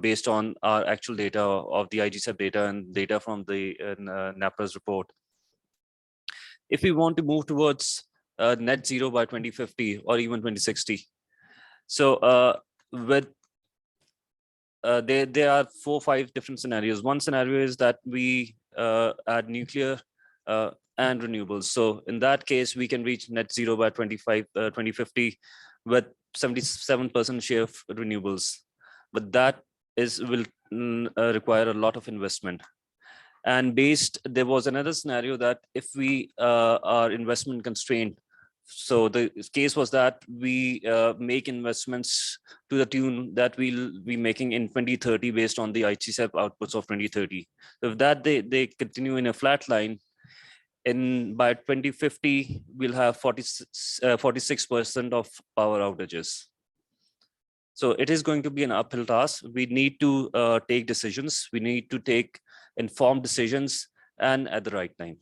based on our actual data of the IGSEP data and data from the NAPRA's report. If we want to move towards net zero by 2050 or even 2060, so there are 4 or 5 different scenarios. One scenario is that we add nuclear and renewables. So in that case, we can reach net zero by 2050 with 77% share of renewables. But that will require a lot of investment. And there was another scenario that if we are investment constrained, so the case was that we make investments to the tune that we'll be making in 2030 based on the IGSEP outputs of 2030. So if that they continue in a flat line, by 2050, we'll have 46% of power outages. So it is going to be an uphill task. We need to take decisions. We need to take informed decisions and at the right time.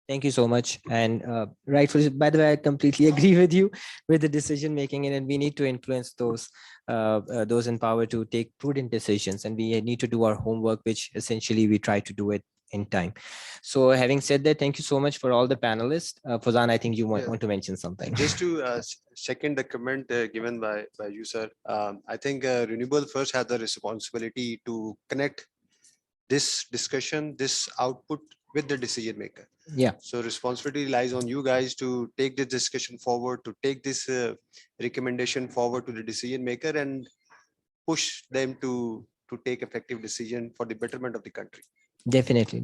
Thank you so much. And rightfully, by the way, I completely agree with you with the decision making, and we need to influence those in power to take prudent decisions, and we need to do our homework, which essentially we try to do it in time. So having said that, thank you so much for all the panelists. Fazan, I think you want to mention something. Just to second the comment given by you, sir, I think Renewable First has the responsibility to connect this discussion, this output with the decision maker. Yeah. So responsibility lies on you guys to take this discussion forward, to take this recommendation forward to the decision maker and push them to take effective decision for the betterment of the country. Definitely.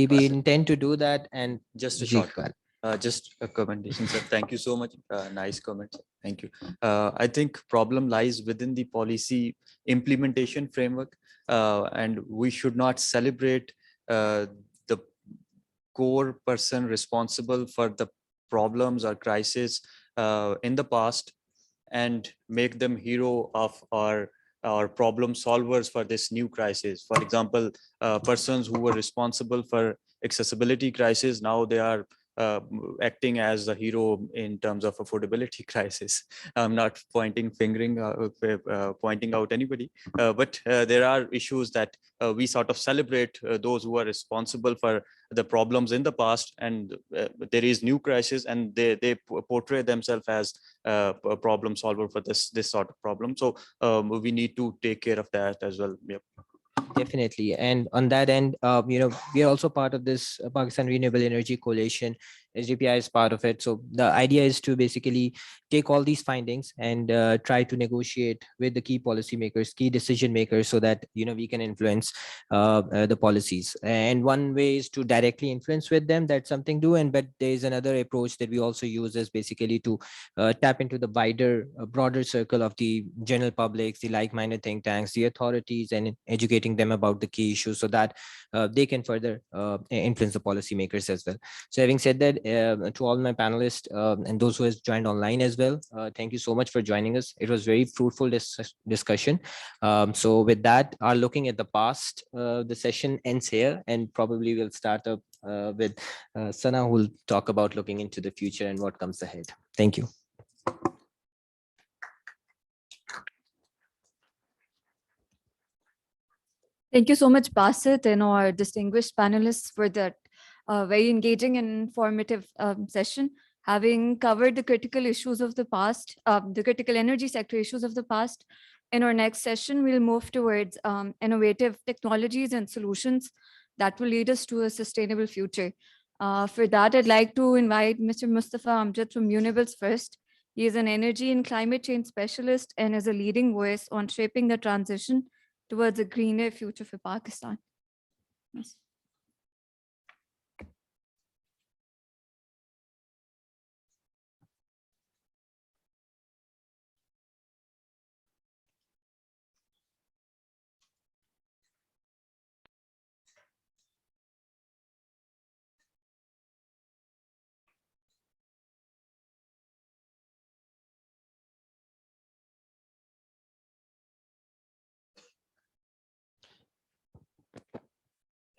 We intend to do that. And just a shortcut. Just a commendation, sir. Thank you so much. Nice comment. Thank you. I think problem lies within the policy implementation framework, and we should not celebrate the core person responsible for the problems or crises in the past and make them hero of our problem solvers for this new crisis. For example, persons who were responsible for accessibility crisis, now they are acting as the hero in terms of affordability crisis. I'm not pointing out anybody, but there are issues that we sort of celebrate those who are responsible for the problems in the past, and there is new crisis, and they portray themselves as a problem solver for this sort of problem. So we need to take care of that as well. Yep. Definitely. And on that end, we are also part of this Pakistan Renewable Energy Coalition. SGPI is part of it. So the idea is to basically take all these findings and try to negotiate with the key policymakers, key decision makers, so that we can influence the policies. And one way is to directly influence with them. That's something do. And but there is another approach that we also use is basically to tap into the wider, broader circle of the general publics, the like-minded think tanks, the authorities, and educating them about the key issues so that they can further influence the policymakers as well. So having said that, to all my panelists and those who has joined online as well, thank you so much for joining us. It was very fruitful discussion. So with that, our looking at the past, the session ends here, and probably we'll start up with Sana, who will talk about looking into the future and what comes ahead. Thank you. Thank you so much, Basit, and our distinguished panelists for that very engaging and informative session. Having covered the critical issues of the past, the critical energy sector issues of the past, in our next session, we'll move towards innovative technologies and solutions that will lead us to a sustainable future. For that, I'd like to invite Mr. Mustafa Amjad from Renewables First. He is an energy and climate change specialist and is a leading voice on shaping the transition towards a greener future for Pakistan. Yes.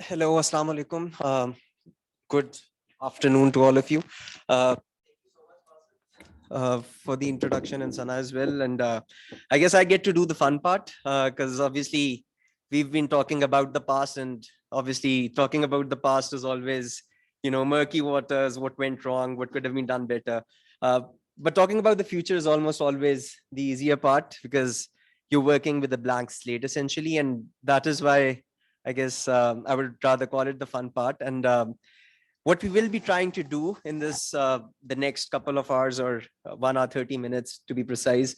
Hello, Assalamu alaikum. Good afternoon to all of you. For the introduction and Sana as well. And I guess I get to do the fun part because obviously we've been talking about the past, and obviously talking about the past is always, murky waters, what went wrong, what could have been done better. But talking about the future is almost always the easier part because you're working with a blank slate essentially. And that is why I guess I would rather call it the fun part. And what we will be trying to do in this the next couple of hours, or 1 hour 30 minutes to be precise,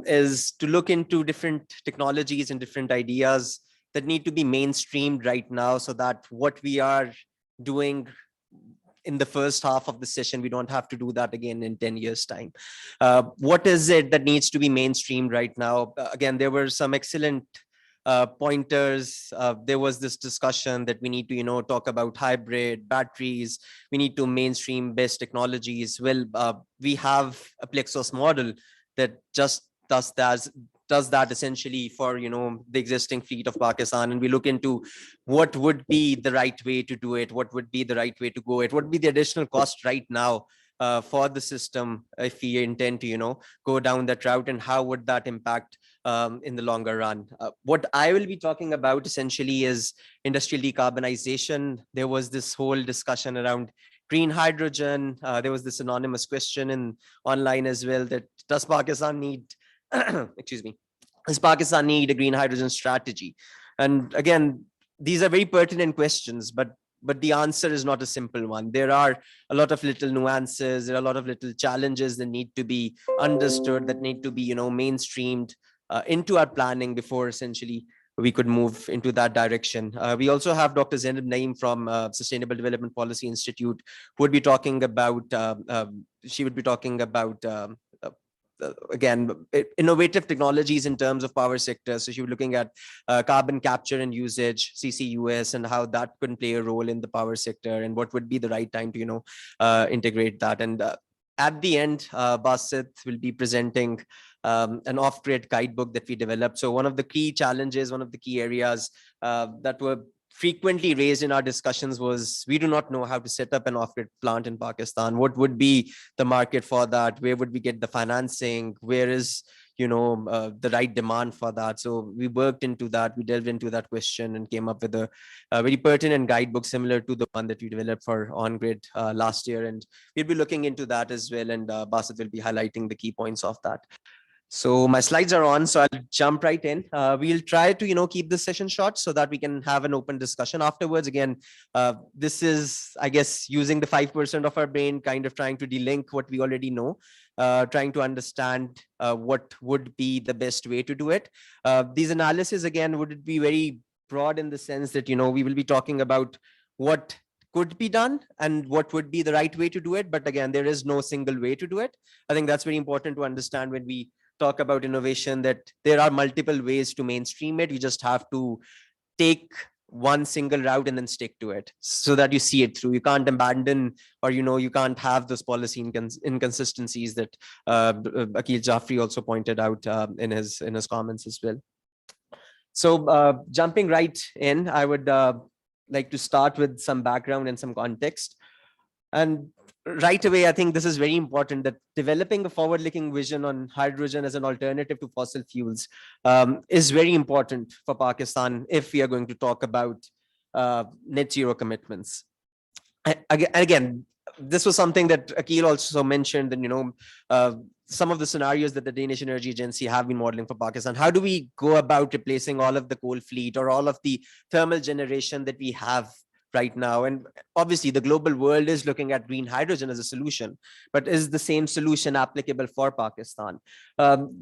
is to look into different technologies and different ideas that need to be mainstreamed right now, so that what we are doing in the first half of the session, we don't have to do that again in 10 years time. What is it that needs to be mainstreamed right now? Again, there were some excellent pointers. There was this discussion that we need to, talk about hybrid batteries. We need to mainstream BESS technologies. Well, we have a Plexus model that just does that essentially for the existing fleet of Pakistan, and we look into what would be the right way to do it, what would be the right way to go, it would be the additional cost right now for the system if we intend to go down that route, and how would that impact in the longer run. What I will be talking about essentially is industrial decarbonization. There was this whole discussion around green hydrogen. There was this anonymous question online as well, that does Pakistan need excuse me, does Pakistan need a green hydrogen strategy? And again, these are very pertinent questions, but the answer is not a simple one. There are a lot of little nuances, there are a lot of little challenges that need to be understood, that need to be mainstreamed into our planning before essentially we could move into that direction. We also have Dr. Zainab Naeem from Sustainable Development Policy Institute, who would be talking about, she would be talking about again, innovative technologies in terms of power sector. So she was looking at carbon capture and usage, CCUS, and how that could play a role in the power sector, and what would be the right time to integrate that. And at the end, Basit will be presenting an off-grid guidebook that we developed. So one of the key challenges, one of the key areas that were frequently raised in our discussions was, we do not know how to set up an off-grid plant in Pakistan. What would be the market for that? Where would we get the financing? Where is the right demand for that? So we worked into that, we delved into that question and came up with a very pertinent guidebook similar to the one that we developed for on-grid last year. And we'll be looking into that as well, and Basit will be highlighting the key points of that. So my slides are on, so I'll jump right in. We'll try to, keep this session short so that we can have an open discussion afterwards. Again, this is, I guess, using the 5% of our brain, kind of trying to delink what we already know, trying to understand what would be the best way to do it. These analysis, again, would it be very broad in the sense that, we will be talking about what could be done and what would be the right way to do it. But again, there is no single way to do it. I think that's very important to understand when we talk about innovation, that there are multiple ways to mainstream it. You just have to take one single route and then stick to it so that you see it through. You can't abandon, or you can't have those policy inconsistencies that Akil Jaffrey also pointed out in his comments as well. So jumping right in, I would like to start with some background and some context. And right away, I think this is very important, that developing a forward-looking vision on hydrogen as an alternative to fossil fuels is very important for Pakistan if we are going to talk about net zero commitments. Again, this was something that Akil also mentioned, and some of the scenarios that the Danish Energy Agency have been modeling for Pakistan. How do we go about replacing all of the coal fleet or all of the thermal generation that we have right now? And obviously the global world is looking at green hydrogen as a solution, but is the same solution applicable for Pakistan?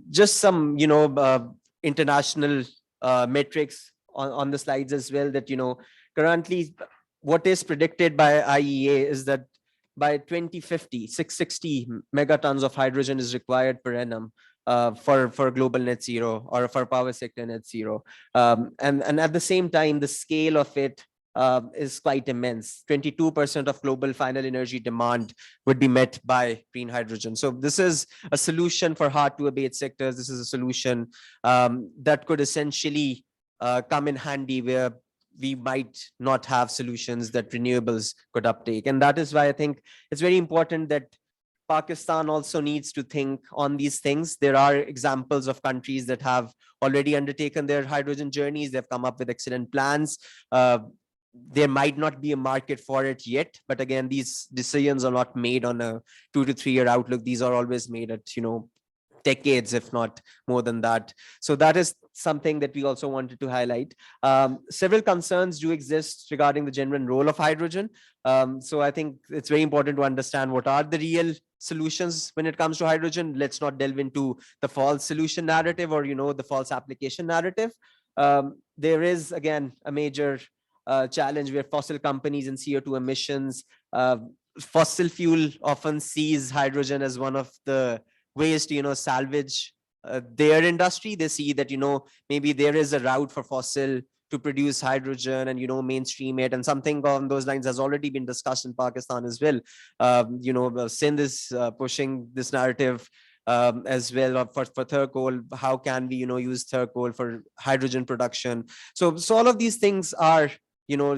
Just some international metrics on the slides as well, that currently what is predicted by IEA is that by 2050, 660 megatons of hydrogen is required per annum for global net zero, or for power sector net zero. And at the same time, the scale of it is quite immense. 22% of global final energy demand would be met by green hydrogen. So this is a solution for hard to abate sectors. This is a solution that could essentially come in handy where we might not have solutions that renewables could uptake. And that is why I think it's very important that Pakistan also needs to think on these things. There are examples of countries that have already undertaken their hydrogen journeys. They've come up with excellent plans. There might not be a market for it yet, but again, these decisions are not made on a 2 to 3 year outlook. These are always made at decades, if not more than that. So that is something that we also wanted to highlight. Several concerns do exist regarding the genuine role of hydrogen. So I think it's very important to understand what are the real solutions when it comes to hydrogen. Let's not delve into the false solution narrative, or the false application narrative. There is, again, a major challenge where fossil companies and CO2 emissions, fossil fuel often sees hydrogen as one of the ways to salvage their industry. They see that maybe there is a route for fossil to produce hydrogen and mainstream it, and something on those lines has already been discussed in Pakistan as well. Sindh is pushing this narrative as well for third coal. How can we use third coal for hydrogen production? So all of these things are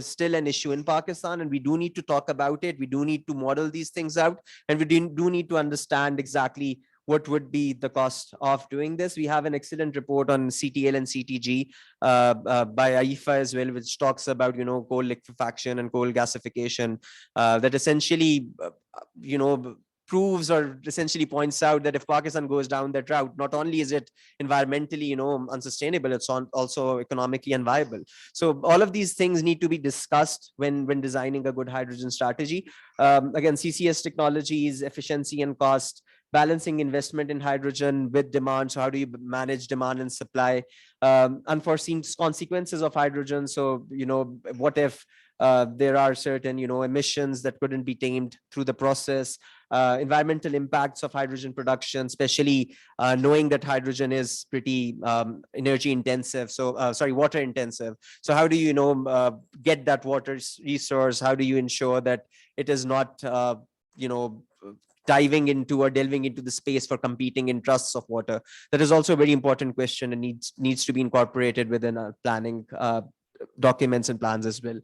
still an issue in Pakistan, and we do need to talk about it. We do need to model these things out, and we do need to understand exactly what would be the cost of doing this. We have an excellent report on CTL and CTG by AIFA as well, which talks about coal liquefaction and coal gasification, that essentially proves, or essentially points out, that if Pakistan goes down that route, not only is it environmentally unsustainable, it's also economically unviable. So all of these things need to be discussed when designing a good hydrogen strategy. Again, CCS technologies, efficiency and cost, balancing investment in hydrogen with demand. So how do you manage demand and supply? Unforeseen consequences of hydrogen. So what if there are certain emissions that couldn't be tamed through the process? Environmental impacts of hydrogen production, especially knowing that hydrogen is pretty energy intensive, so water intensive. So how do you get that water resource? How do you ensure that it is not diving into or delving into the space for competing interests of water? That is also a very important question, and needs to be incorporated within our planning documents and plans as well.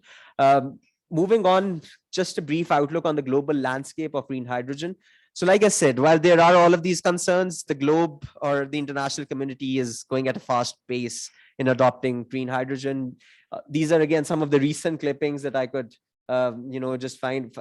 Moving on, just a brief outlook on the global landscape of green hydrogen. So like I said, while there are all of these concerns, the globe, or the international community, is going at a fast pace in adopting green hydrogen. These are, again, some of the recent clippings that I could just find.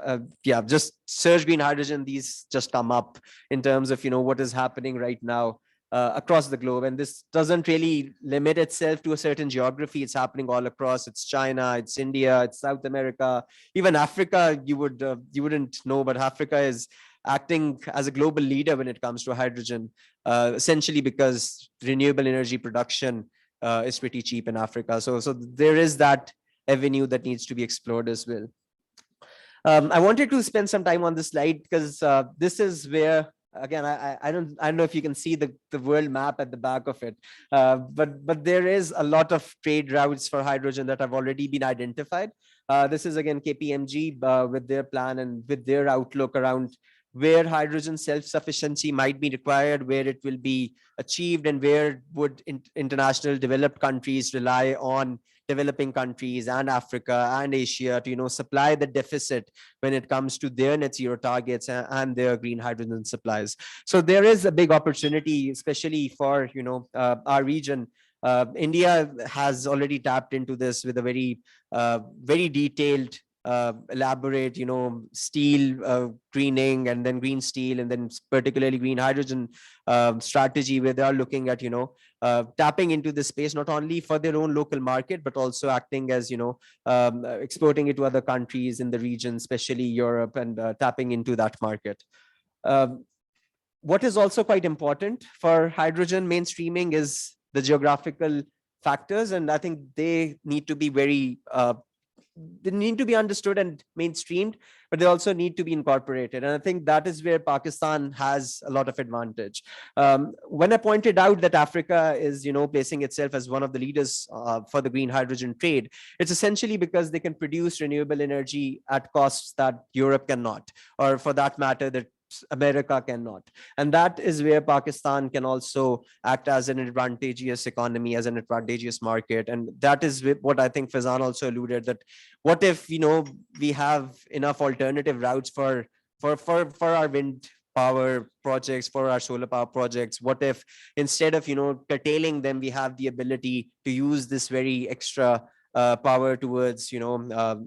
Just search green hydrogen. These just come up in terms of what is happening right now. across the globe. And this doesn't really limit itself to a certain geography. It's happening all across. It's China, it's India, it's South America, even Africa. You wouldn't know, but Africa is acting as a global leader when it comes to hydrogen, essentially because renewable energy production is pretty cheap in Africa. So there is that avenue that needs to be explored as well. I wanted to spend some time on this slide because this is where, again, I don't know if you can see the world map at the back of it, but there is a lot of trade routes for hydrogen that have already been identified. This is again KPMG with their plan and with their outlook around where hydrogen self-sufficiency might be required, where it will be achieved, and where would international developed countries rely on developing countries and Africa and Asia to supply the deficit when it comes to their net zero targets and their green hydrogen supplies. So there is a big opportunity, especially for our region. India has already tapped into this with a very detailed elaborate steel greening, and then green steel, and then particularly green hydrogen strategy, where they are looking at tapping into this space not only for their own local market, but also acting as exporting it to other countries in the region, especially Europe, and tapping into that market. What is also quite important for hydrogen mainstreaming is the geographical factors, and I think they need to be they need to be understood and mainstreamed, but they also need to be incorporated. And I think that is where Pakistan has a lot of advantage. When I pointed out that Africa is, placing itself as one of the leaders for the green hydrogen trade, it's essentially because they can produce renewable energy at costs that Europe cannot, or for that matter, that America cannot. And that is where Pakistan can also act as an advantageous economy, as an advantageous market. And that is what I think Faizan also alluded, that what if we have enough alternative routes for our wind power projects, for our solar power projects? What if instead of curtailing them, we have the ability to use this very extra power towards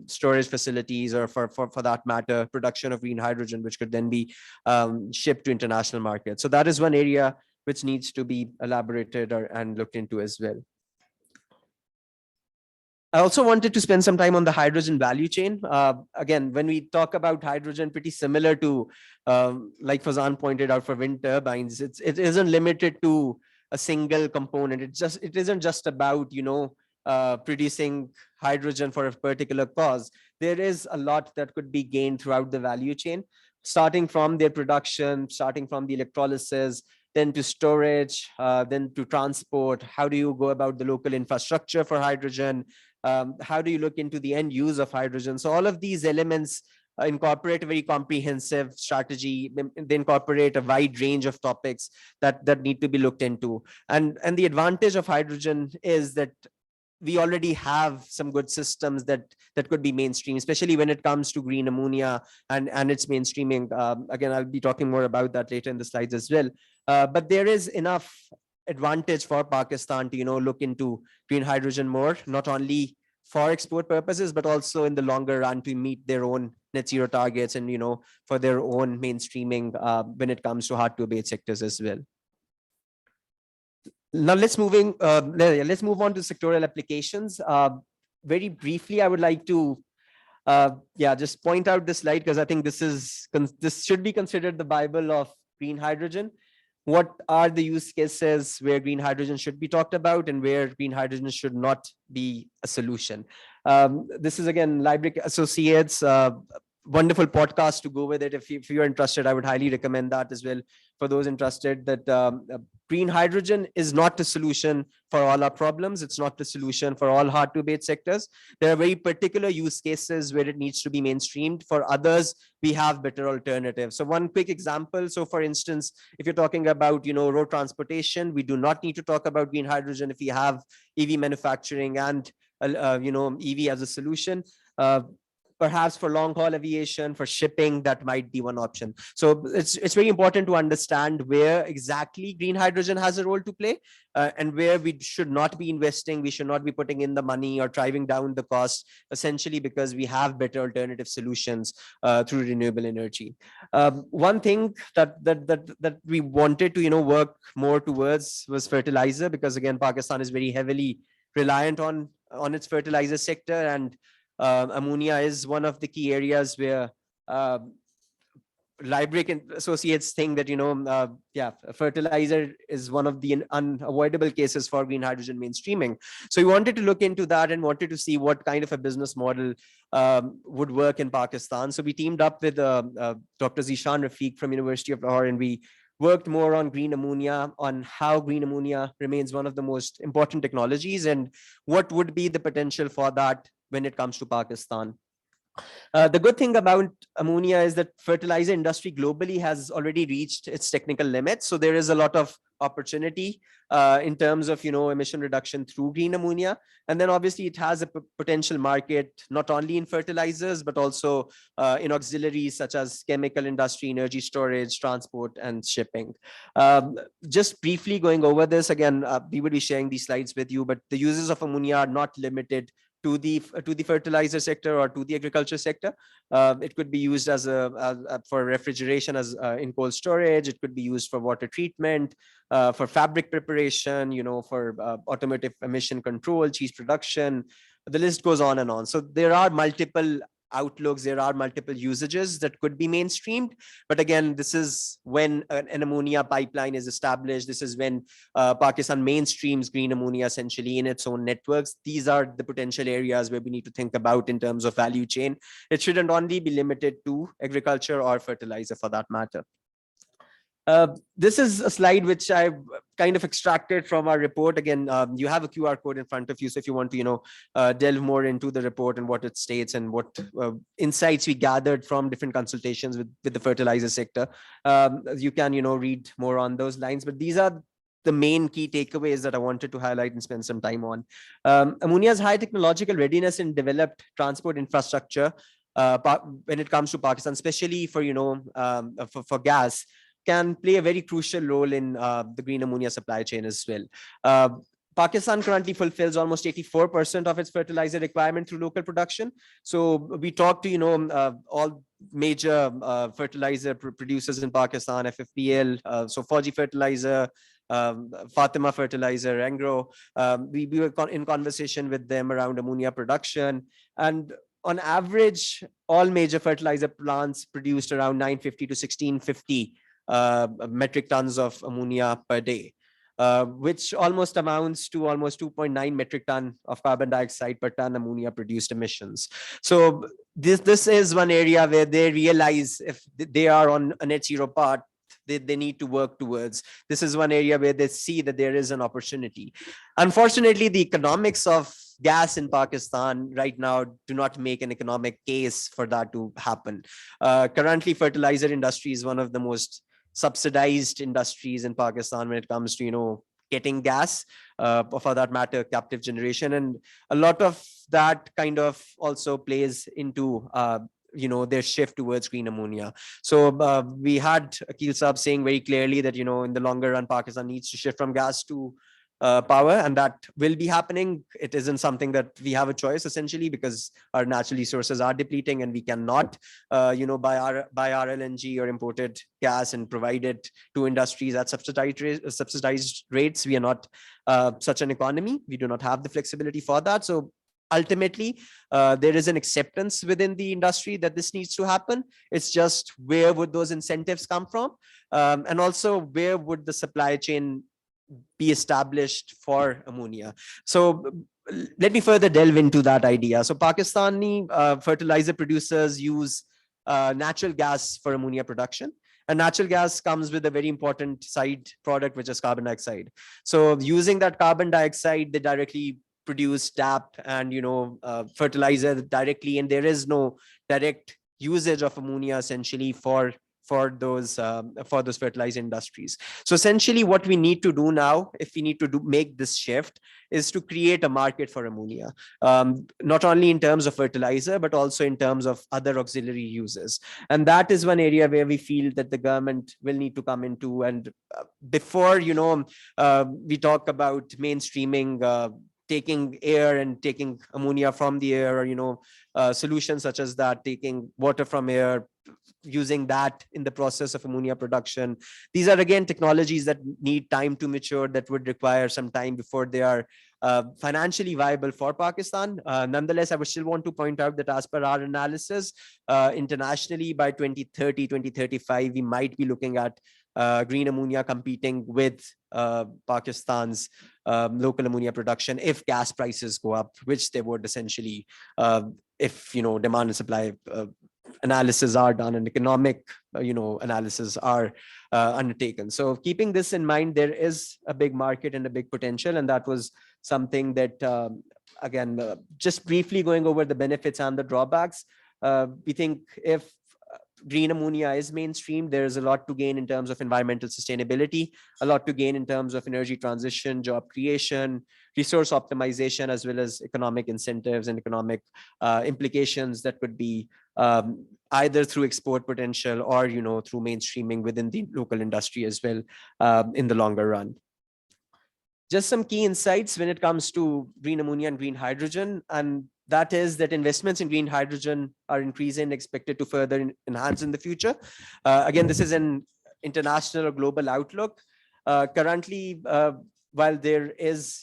storage facilities, or for that matter production of green hydrogen, which could then be shipped to international markets. So that is one area which needs to be elaborated and looked into as well. I also wanted to spend some time on the hydrogen value chain. Again, when we talk about hydrogen, pretty similar to like Fazan pointed out for wind turbines, it isn't limited to a single component. It isn't just about producing hydrogen for a particular cause. There is a lot that could be gained throughout the value chain, starting from their production, starting from the electrolysis, then to storage, then to transport. How do you go about the local infrastructure for hydrogen? How do you look into the end use of hydrogen? So all of these elements incorporate a very comprehensive strategy. They incorporate a wide range of topics that need to be looked into. And the advantage of hydrogen is that we already have some good systems that could be mainstream, especially when it comes to green ammonia and its mainstreaming. Again, I'll be talking more about that later in the slides as well. But there is enough advantage for Pakistan to look into green hydrogen more, not only for export purposes, but also in the longer run to meet their own net zero targets and for their own mainstreaming when it comes to hard to abate sectors as well. Now let's move on to sectoral applications. Very briefly, I would like to just point out this slide, because I think this should be considered the Bible of green hydrogen. What are the use cases where green hydrogen should be talked about and where green hydrogen should not be a solution? This is again Library Associates, wonderful podcast to go with it. If you're interested, I would highly recommend that as well for those interested. That green hydrogen is not the solution for all our problems. It's not the solution for all hard to abate sectors. There are very particular use cases where it needs to be mainstreamed. For others, we have better alternatives. So one quick example. So for instance, if you're talking about road transportation, we do not need to talk about green hydrogen if we have EV manufacturing and EV as a solution. perhaps for long haul aviation, for shipping, that might be one option. So it's very important to understand where exactly green hydrogen has a role to play, and where we should not be investing, we should not be putting in the money or driving down the cost, essentially because we have better alternative solutions through renewable energy. One thing that we wanted to work more towards was fertilizer, because again Pakistan is very heavily reliant on its fertilizer sector, and ammonia is one of the key areas where Librick and associates think that fertilizer is one of the unavoidable cases for green hydrogen mainstreaming. So we wanted to look into that and wanted to see what kind of a business model would work in Pakistan. So we teamed up with Dr. Zishan Rafiq from University of Lahore, and we worked more on green ammonia, on how green ammonia remains one of the most important technologies and what would be the potential for that when it comes to Pakistan. The good thing about ammonia is that fertilizer industry globally has already reached its technical limits. So there is a lot of opportunity in terms of emission reduction through green ammonia. And then obviously it has a potential market not only in fertilizers but also in auxiliaries such as chemical industry, energy storage, transport, and shipping. Just briefly going over this again, we would be sharing these slides with you, but the uses of ammonia are not limited to the fertilizer sector or to the agriculture sector. It could be used as for refrigeration, as in cold storage. It could be used for water treatment, for fabric preparation, for automotive emission control, cheese production. The list goes on and on. So there are multiple outlooks, there are multiple usages that could be mainstreamed. But again, this is when an ammonia pipeline is established. This is when Pakistan mainstreams green ammonia essentially in its own networks. These are the potential areas where we need to think about in terms of value chain. It shouldn't only be limited to agriculture or fertilizer for that matter. This is a slide which I've kind of extracted from our report. Again, you have a QR code in front of you. So if you want to, delve more into the report and what it states and what insights we gathered from different consultations with the fertilizer sector, you can, read more on those lines. But these are the main key takeaways that I wanted to highlight and spend some time on. Ammonia's high technological readiness in developed transport infrastructure when it comes to Pakistan, especially for, for gas, can play a very crucial role in the green ammonia supply chain as well. Pakistan currently fulfills almost 84% of its fertilizer requirement through local production. So we talked to, all major fertilizer producers in Pakistan, FFPL, so Fauji Fertilizer, Fatima Fertilizer, Angro. We were in conversation with them around ammonia production. And on average, all major fertilizer plants produced around 950 to 1650 metric tons of ammonia per day, which almost amounts to almost 2.9 metric ton of carbon dioxide per ton ammonia produced emissions. So this is one area where they realize if they are on a net zero path, they need to work towards. This is one area where they see that there is an opportunity. Unfortunately, the economics of gas in Pakistan right now do not make an economic case for that to happen. Currently, fertilizer industry is one of the most subsidized industries in Pakistan when it comes to, getting gas, for that matter, captive generation. And a lot of that kind of also plays into, their shift towards green ammonia. So we had Akil Saab saying very clearly that, in the longer run, Pakistan needs to shift from gas to power, and that will be happening. It isn't something that we have a choice essentially, because our natural resources are depleting and we cannot, buy our LNG or imported gas and provide it to industries at subsidized rates. We are not such an economy. We do not have the flexibility for that. So ultimately, there is an acceptance within the industry that this needs to happen. It's just where would those incentives come from? And also where would the supply chain be established for ammonia? So let me further delve into that idea. So Pakistani fertilizer producers use natural gas for ammonia production. And natural gas comes with a very important side product, which is carbon dioxide. So using that carbon dioxide, they directly produce DAP and fertilizer directly, and there is no direct usage of ammonia essentially for for those fertilizer industries. So essentially what we need to do now, if we need to make this shift, is to create a market for ammonia, not only in terms of fertilizer, but also in terms of other auxiliary uses. And that is one area where we feel that the government will need to come into. And before, we talk about mainstreaming, taking air and taking ammonia from the air, or, solutions such as that, taking water from air, using that in the process of ammonia production. These are again technologies that need time to mature, that would require some time before they are financially viable for Pakistan. Nonetheless, I would still want to point out that as per our analysis, internationally by 2030, 2035, we might be looking at green ammonia competing with Pakistan's local ammonia production if gas prices go up, which they would essentially, if demand and supply analysis are done and economic analysis are undertaken. So keeping this in mind, there is a big market and a big potential, and that was something that again, just briefly going over the benefits and the drawbacks. We think if green ammonia is mainstream, there is a lot to gain in terms of environmental sustainability, a lot to gain in terms of energy transition, job creation, resource optimization, as well as economic incentives and economic implications that could be either through export potential or through mainstreaming within the local industry as well in the longer run. Just some key insights when it comes to green ammonia and green hydrogen, and that is that investments in green hydrogen are increasing and expected to further enhance in the future. Again, this is an international or global outlook. Currently, while there is,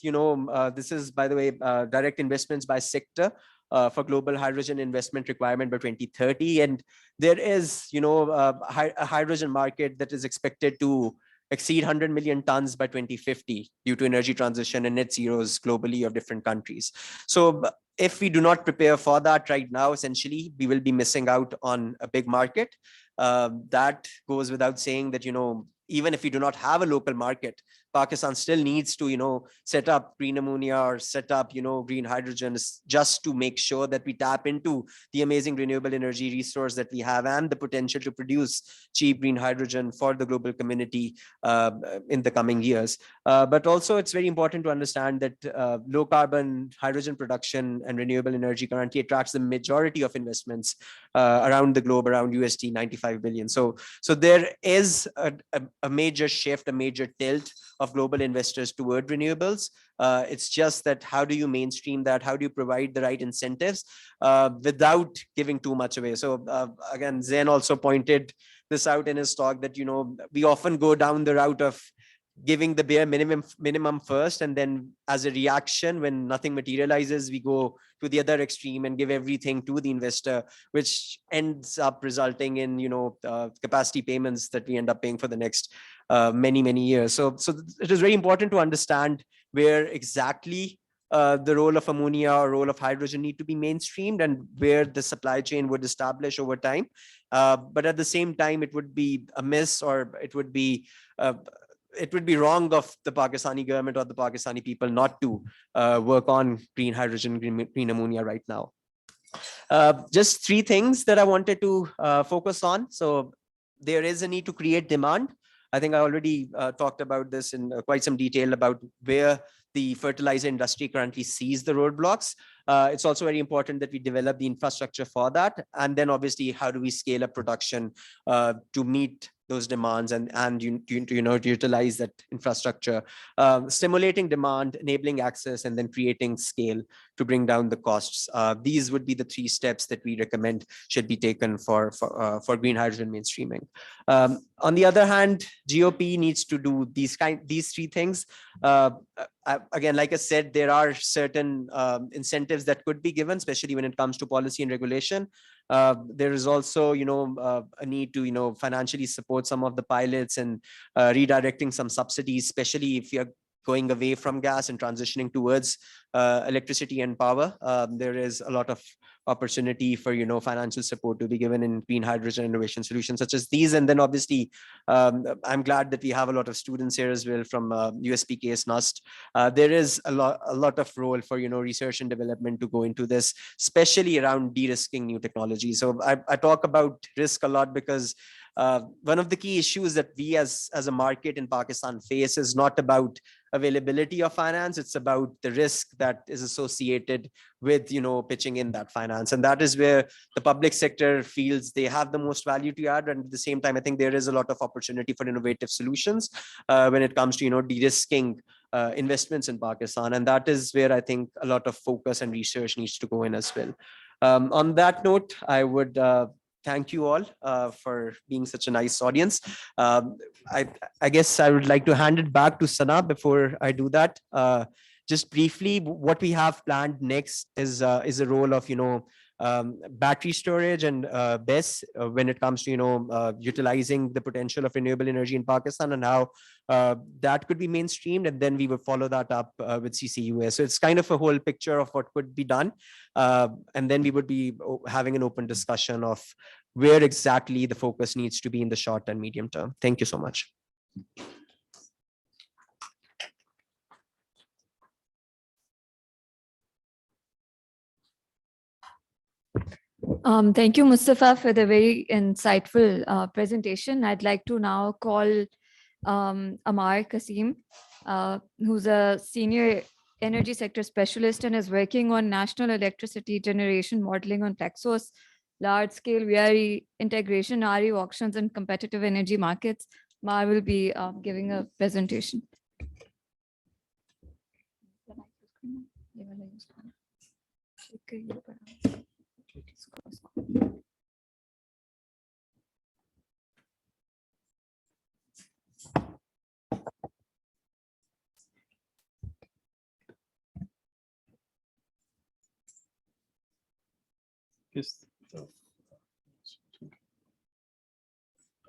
this is, by the way, direct investments by sector for global hydrogen investment requirement by 2030. And there is, a hydrogen market that is expected to exceed 100 million tons by 2050 due to energy transition and net zeros globally of different countries. So if we do not prepare for that right now, essentially, we will be missing out on a big market. That goes without saying that, even if we do not have a local market, Pakistan still needs to, set up green ammonia or set up, green hydrogen just to make sure that we tap into the amazing renewable energy resource that we have and the potential to produce cheap green hydrogen for the global community in the coming years. But also it's very important to understand that low carbon hydrogen production and renewable energy currently attracts the majority of investments around the globe, around USD 95 billion. So there is a major shift, a major tilt of global investors toward renewables. It's just that how do you mainstream that? How do you provide the right incentives without giving too much away? So again, Zain also pointed this out in his talk that, we often go down the route of giving the bare minimum first, and then as a reaction, when nothing materializes, we go to the other extreme and give everything to the investor, which ends up resulting in capacity payments that we end up paying for the next many years. So it is very important to understand where exactly the role of ammonia or role of hydrogen need to be mainstreamed and where the supply chain would establish over time. But at the same time, it would be amiss, or it would be wrong of the Pakistani government or the Pakistani people not to work on green hydrogen, green ammonia right now. Just three things that I wanted to focus on. So there is a need to create demand. I think I already talked about this in quite some detail about where the fertilizer industry currently sees the roadblocks. It's also very important that we develop the infrastructure for that. And then obviously, how do we scale up production to meet those demands and utilize that infrastructure, stimulating demand, enabling access, and then creating scale to bring down the costs. These would be the three steps that we recommend should be taken for green hydrogen mainstreaming. On the other hand, GOP needs to do these three things. Again, like I said, there are certain incentives that could be given, especially when it comes to policy and regulation. There is also, a need to, financially support some of the pilots and redirecting some subsidies, especially if you're going away from gas and transitioning towards electricity and power, there is a lot of opportunity for, financial support to be given in clean hydrogen innovation solutions such as these. And then obviously, I'm glad that we have a lot of students here as well from USPKS NUST. There is a lot of role for, research and development to go into this, especially around de-risking new technology. So I talk about risk a lot because one of the key issues that we as a market in Pakistan face is not about availability of finance, it's about the risk that is associated with, pitching in that finance. And that is where the public sector feels they have the most value to add. And at the same time, I think there is a lot of opportunity for innovative solutions when it comes to, de-risking investments in Pakistan. And that is where I think a lot of focus and research needs to go in as well. On that note, I would thank you all for being such a nice audience. I guess I would like to hand it back to Sana. Before I do that, just briefly, what we have planned next is a role of, battery storage and BESS when it comes to, utilizing the potential of renewable energy in Pakistan and how that could be mainstreamed. And then we would follow that up with CCUS. So it's kind of a whole picture of what could be done. And then we would be having an open discussion of where exactly the focus needs to be in the short and medium term. Thank you so much. Thank you, Mustafa, for the very insightful presentation. I'd like to now call Amar Kasim, who's a senior energy sector specialist and is working on national electricity generation modeling on Plexos, large-scale VRE integration, RE auctions, and competitive energy markets. Amar will be giving a presentation.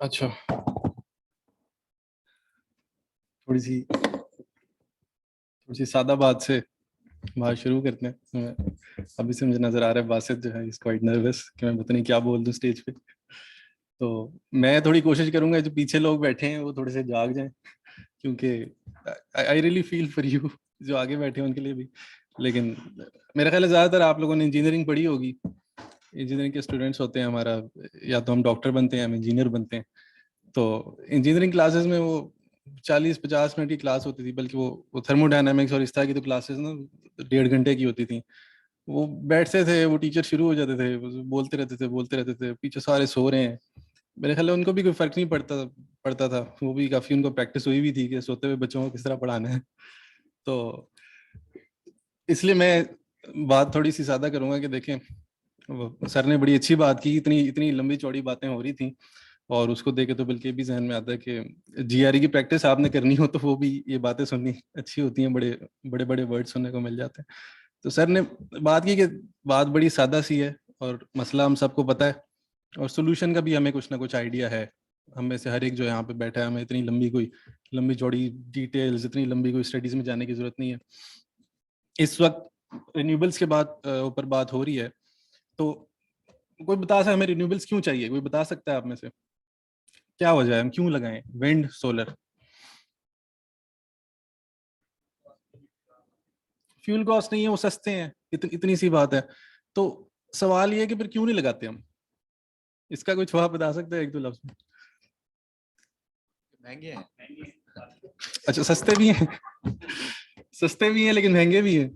अच्छा थोड़ी सी सादा बात से बात शुरू करते हैं। अभी से मुझे नजर आ रहा है बासित जो है इज क्वाइट नर्वस कि मैं पता नहीं क्या बोल दूं स्टेज पे। तो मैं थोड़ी कोशिश करूंगा जो पीछे लोग बैठे हैं वो थोड़े से जाग जाएं, क्योंकि I really feel for you जो आगे बैठे हैं उनके लिए भी। लेकिन मेरा ख्याल है ज्यादातर आप लोगों ने इंजीनियरिंग पढ़ी होगी। इंजीनियरिंग के स्टूडेंट्स होते हैं हमारा, या तो हम डॉक्टर बनते हैं हम इंजीनियर बनते हैं। तो इंजीनियरिंग क्लासेस में वो 40-50 मिनट की क्लास होती थी, बल्कि वो थर्मोडायनामिक्स और इस तरह की तो क्लासेस ना 1.5 घंटे की होती थी। वो बैठते थे, वो टीचर शुरू हो जाते थे, बोलते रहते थे, पीछे सारे सो रहे हैं। मेरे ख्याल है उनको भी कोई फर्क नहीं पड़ता था। वो भी काफी उनको प्रैक्टिस हुई भी थी कि सोते हुए बच्चों को किस तरह पढ़ाना है। तो इसलिए मैं बात थोड़ी सी सादा करूंगा कि देखें, सर ने बड़ी अच्छी बात की, इतनी लंबी चौड़ी बातें हो रही थी, और उसको देखे तो बल्कि भी जहन में आता है कि जीआरई की प्रैक्टिस आपने करनी हो तो वो भी ये बातें सुननी अच्छी होती हैं, बड़े वर्ड सुनने को मिल जाते हैं। तो सर ने बात की कि बात बड़ी सादा सी है और मसला हम सबको पता है, और सोल्यूशन का भी हमें कुछ ना कुछ आइडिया है। हम में से हर एक जो यहाँ पे बैठा है, हमें इतनी लंबी चौड़ी डिटेल्स, इतनी लंबी कोई स्टडीज में जाने की जरूरत नहीं है। इस वक्त रिन्यूएबल्स के ऊपर बात हो रही है, तो कोई बता सकता है हमें रिन्यूएबल्स क्यों चाहिए? कोई बता सकता है आप में से क्या वजह है, हम क्यों लगाएं विंड सोलर? फ्यूल कॉस्ट नहीं है, वो सस्ते हैं, इतनी सी बात है। तो सवाल ये है कि फिर क्यों नहीं लगाते हम? इसका कोई जवाब बता सकते हैं एक दो लफ्ज में? महंगे हैं। अच्छा, सस्ते भी हैं लेकिन महंगे भी हैं।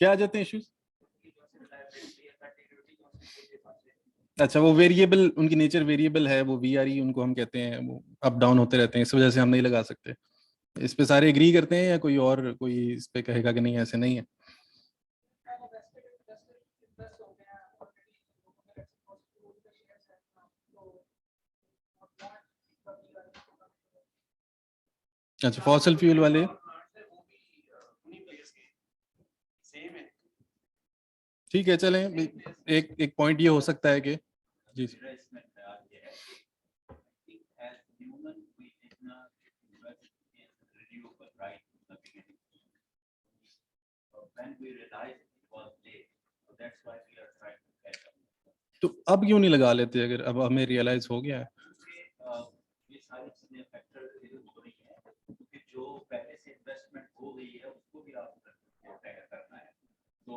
क्या आ जाते हैं इश्यूज? अच्छा, वो वेरिएबल, उनकी नेचर वेरिएबल है, वो वीआरई उनको हम कहते हैं, वो अप डाउन होते रहते हैं, इस वजह से हम नहीं लगा सकते। इस पे सारे एग्री करते हैं या कोई इस पे कहेगा कि नहीं ऐसे नहीं है? अच्छा, फॉसिल फ्यूल वाले ठीक है, चलें। एक पॉइंट ये हो सकता है कि जी तो अब क्यों नहीं लगा लेते अगर अब हमें रियलाइज हो गया है? ये सारी चीजें फैक्टर हो रही है क्योंकि जो पहले से इन्वेस्टमेंट हो गई है उसको भी आपको तय करना है. तो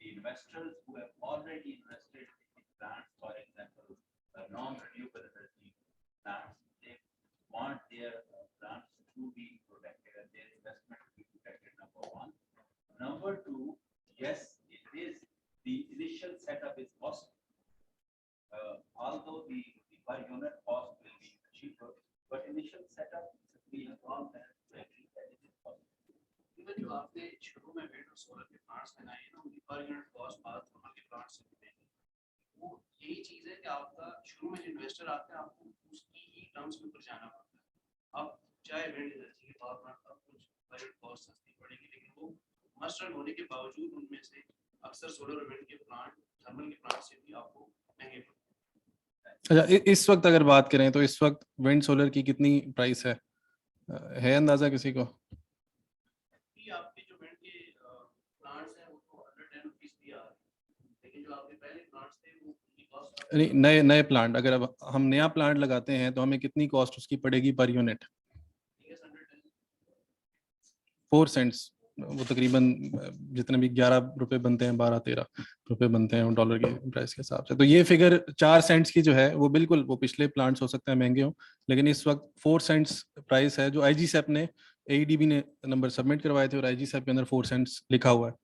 the investors who have already invested in plants, for example, non-renewable energy plants, they want their plants to be protected and their investment to be protected, number one. Number two, yes, it is the initial setup is costly. Although the per unit cost will be cheaper, but initial setup we have all that to agree that it is costly. Even जो आपने शुरू में wind और solar के plants बनाए हैं ना, उनकी per unit cost बात thermal के plants से भी नहीं. वो यही चीज है कि आपका शुरू में जो investor आता है आपको उसकी ही terms के ऊपर जाना पड़ता है. अब चाहे wind energy के power plant अब कुछ per unit cost सस्ती पड़ेगी, लेकिन वो must run होने के बावजूद उनमें से अक्सर solar और wind के plant thermal के plant से भी आपको महंगे पड़ते हैं. अच्छा, इस वक्त अगर बात करें तो इस वक्त विंड सोलर की कितनी प्राइस है अंदाजा किसी को? आपके जो विंड के प्लांट्स हैं वो तो 110 रुपीस भी आ रहे हैं, लेकिन जो आपके पहले प्लांट्स थे वो उनकी कॉस्ट नहीं, नए प्लांट अगर अब हम नया प्लांट लगाते हैं तो हमें कितनी कॉस्ट उसकी पड़ेगी पर यूनिट? 4 सेंट्स, वो तकरीबन जितने भी 11 रुपए बनते हैं, 12-13 रुपए बनते हैं डॉलर के प्राइस के हिसाब से. तो ये फिगर 4 सेंट्स की जो है वो बिल्कुल, वो पिछले प्लांट्स हो सकते हैं महंगे हो, लेकिन इस वक्त 4 सेंट्स प्राइस है जो आईजीसेप ने, एईडीबी ने नंबर सबमिट करवाए थे और आईजीसेप के अंदर 4 सेंट्स लिखा हुआ है.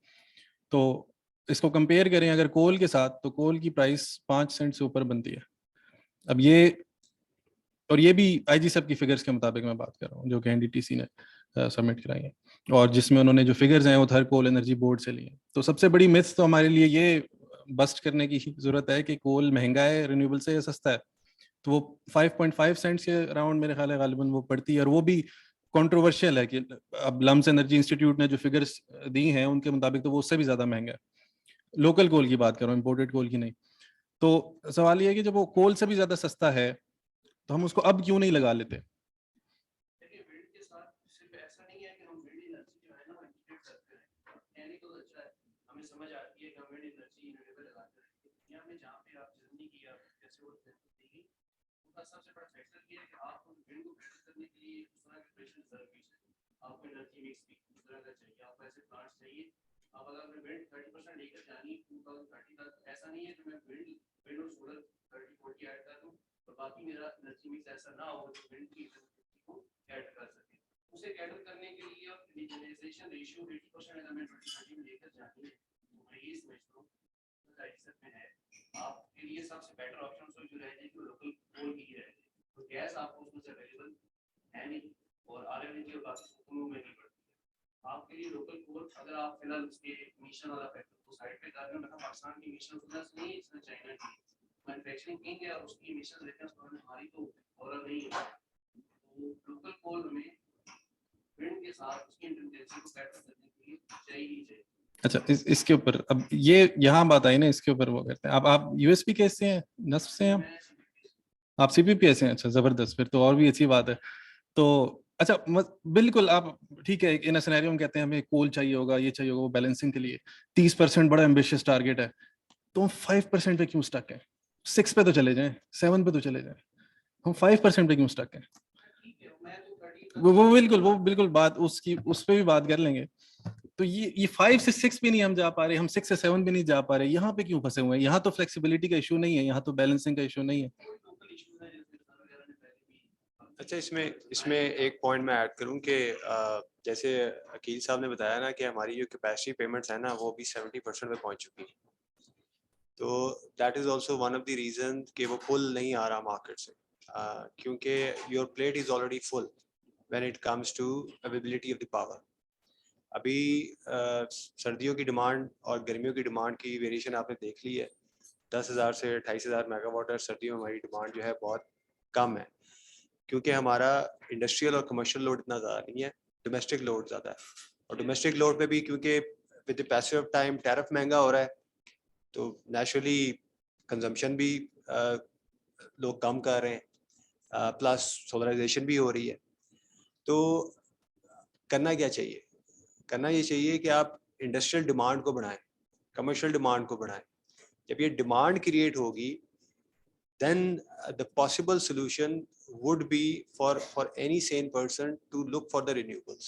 तो इसको कंपेयर करें अगर कोल के साथ, तो कोल की प्राइस 5 सेंट से ऊपर बनती है. अब ये भी आईजीसेप की फिगर्स के मुताबिक मैं बात कर रहा हूँ जो कि एनडीटीसी ने सबमिट कराई है और जिसमें उन्होंने जो फिगर्स हैं वो थर कोल एनर्जी बोर्ड से लिए. तो सबसे बड़ी मिथ तो हमारे लिए ये बस्ट करने की जरूरत है कि कोल महंगा है रिन्यूएबल से या सस्ता है. तो वो 5.5 सेंट्स के अराउंड मेरे ख्याल है गालिबन वो पड़ती है, और वो भी कंट्रोवर्शियल है कि अब लम्स एनर्जी इंस्टीट्यूट ने जो फिगर्स दी हैं उनके मुताबिक तो वो उससे भी ज्यादा महंगा है. लोकल कोल की बात कर रहा हूँ, इम्पोर्टेड कोल की नहीं. तो सवाल ये है कि जब वो कोल से भी ज्यादा सस्ता है तो हम उसको अब क्यों नहीं लगा लेते? सबसे बड़ा फैक्टर ये है कि आप उन विंड को बेहतर करने के लिए उस तरह के प्रेशर रिजर्व भी चाहिए, आपको एनर्जी मिक्स भी उस तरह का चाहिए, आपको ऐसे प्लांट्स चाहिए. अब अगर मैं विंड 30% लेकर जानी 2030 तक, ऐसा नहीं है कि मैं विंड और सोलर 30-40 ऐड कर दूं तो बाकी मेरा एनर्जी मिक्स ऐसा ना हो तो विंड की को ऐड कर सके. उसे कैटर करने के लिए अब रीजनरेशन रेशियो 80% अगर मैं 2030 में लेकर जानी है तो मैं ये समझता हूँ में है आपके लिए सबसे बेटर ऑप्शन जो रहेगी तो लोकल कोल की ही रहेगी. तो गैस आपको उसमें से अवेलेबल है नहीं और आरएनजी और बाकी सुकूनों में नहीं पड़ती है. आपके लिए लोकल कोल अगर आप फिलहाल उसके मिशन वाला फैक्टर को साइड पे कर रहे हो, मतलब पाकिस्तान की मिशन प्लस नहीं, इसमें चाइना की मैन्युफैक्चरिंग किंग है और उसकी मिशन लेते हैं तो हमारी तो और नहीं है. तो लोकल कोल में विंड के साथ उसकी इंटेंसिटी को बेटर करने के लिए चाहिए ही चाहिए. अच्छा, इसके ऊपर अब ये यहाँ बात आई ना, इसके ऊपर वो करते हैं. आप यूएसपी कैसे हैं, नस्फ से हैं आप सीपीपीएस हैं? अच्छा, जबरदस्त, फिर तो और भी अच्छी बात है. तो अच्छा, बिल्कुल आप ठीक है, इन सिनेरियो में कहते हैं हमें कोल चाहिए होगा, ये चाहिए होगा, वो बैलेंसिंग के लिए 30% बड़ा एम्बिशियस टारगेट है. तो हम 5% पे क्यों स्टक हैं? 6 पे तो चले जाएं, 7 पे तो चले जाएं, हम 5% पे क्यों स्टक हैं? वो बिल्कुल बात उसकी उस पे भी बात कर लेंगे. तो ये 5 से 6 भी नहीं हम जा पा रहे, हम 6 से 7 भी नहीं जा पा रहे, यहाँ पे क्यों फंसे हुए हैं? यहाँ तो फ्लेक्सिबिलिटी का इशू नहीं है, यहाँ तो बैलेंसिंग का इशू नहीं है. अच्छा, इसमें एक पॉइंट मैं ऐड करूं कि जैसे अकील साहब ने बताया ना कि हमारी जो कैपेसिटी पेमेंट्स है ना वो भी 70% पे पहुंच चुकी है. तो that is also one of the reason कि वो पुल नहीं आ रहा मार्केट से, क्योंकि your plate is already full when it comes to availability of the power. अभी सर्दियों की डिमांड और गर्मियों की डिमांड की वेरिएशन आपने देख ली है. 10,000 से 28,000 मेगावाट सर्दियों में हमारी डिमांड जो है बहुत कम है, क्योंकि हमारा इंडस्ट्रियल और कमर्शियल लोड इतना ज़्यादा नहीं है, डोमेस्टिक लोड ज़्यादा है. और डोमेस्टिक लोड पे भी क्योंकि with the passage of time tariff महंगा हो रहा है तो नेचुरली कंजम्पशन भी लोग कम कर रहे हैं, प्लस सोलराइजेशन भी हो रही है. तो करना क्या चाहिए? करना ये चाहिए कि आप इंडस्ट्रियल डिमांड को बढ़ाएं, कमर्शियल डिमांड को बढ़ाएं। जब ये डिमांड क्रिएट होगी, then the possible solution would be for any sane person to look for the renewables.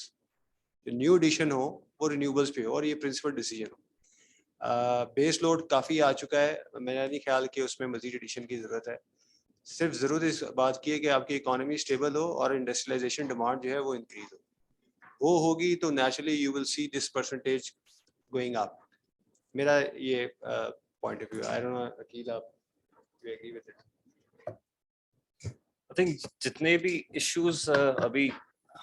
जो न्यू एडिशन हो वो रिन्यूएबल्स पे हो और ये प्रिंसिपल डिसीजन हो। बेस लोड काफ़ी आ चुका है, मेरा नहीं ख्याल कि उसमें मजीद एडिशन की ज़रूरत है। सिर्फ ज़रूरत इस बात की है कि आपकी इकोनॉमी स्टेबल हो और इंडस्ट्रियलाइजेशन डिमांड जो है वो इंक्रीज हो। वो होगी तो naturally you will see this percentage going up. मेरा ये point of view. I don't know Akeel, आप you agree with it? I think जितने भी इश्यूज अभी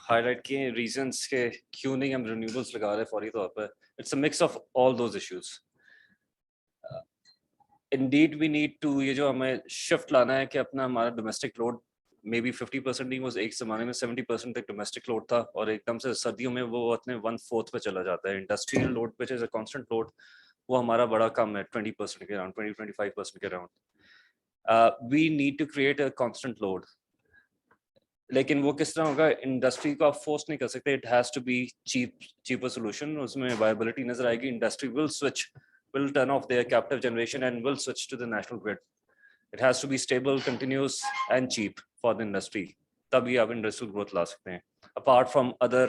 हाईलाइट किए रीजंस के क्यों नहीं हम रिन्यूएबल्स लगा रहे फौरी तौर पर, it's a mix of all those issues. Indeed we need to, ये जो हमें शिफ्ट लाना है कि अपना हमारा डोमेस्टिक लोड मे बी 50% नहीं, वो एक ज़माने में 70% तक डोमेस्टिक लोड था और एकदम से सर्दियों में वो अपने 1/4 पे चला जाता है। इंडस्ट्रियल लोड पे इज अ कांस्टेंट लोड, वो हमारा बड़ा कम है 20% के अराउंड, 20-25% के around. We need to create a constant load, लेकिन वो किस तरह होगा? इंडस्ट्री को आप फोर्स नहीं कर सकते। It has to be cheaper solution. उसमें वायबिलिटी नजर आएगी। Industry will turn off their captive generation and will switch to the national grid. It has to be stable, continuous and cheap for the industry. तभी आप industrial growth ला सकते हैं। Apart from other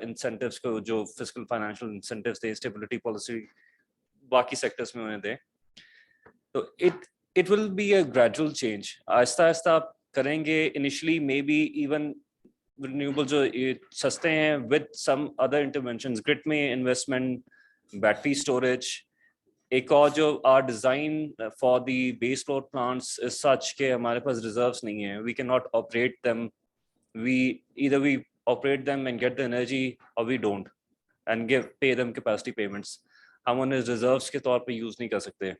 incentives को जो fiscal financial incentives दे, stability policy बाकी sectors में उन्हें दे, तो it will be a gradual change. Aahista Aahista आप करेंगे। Initially maybe even renewable जो सस्ते हैं with some other interventions, grid में investment, battery storage, एक और जो our design for the base load plants is such के हमारे पास reserves नहीं है, we cannot operate them. Either we operate them and get the energy or we don't and pay them capacity payments. हम उन्हें reserves के तौर पे use नहीं कर सकते,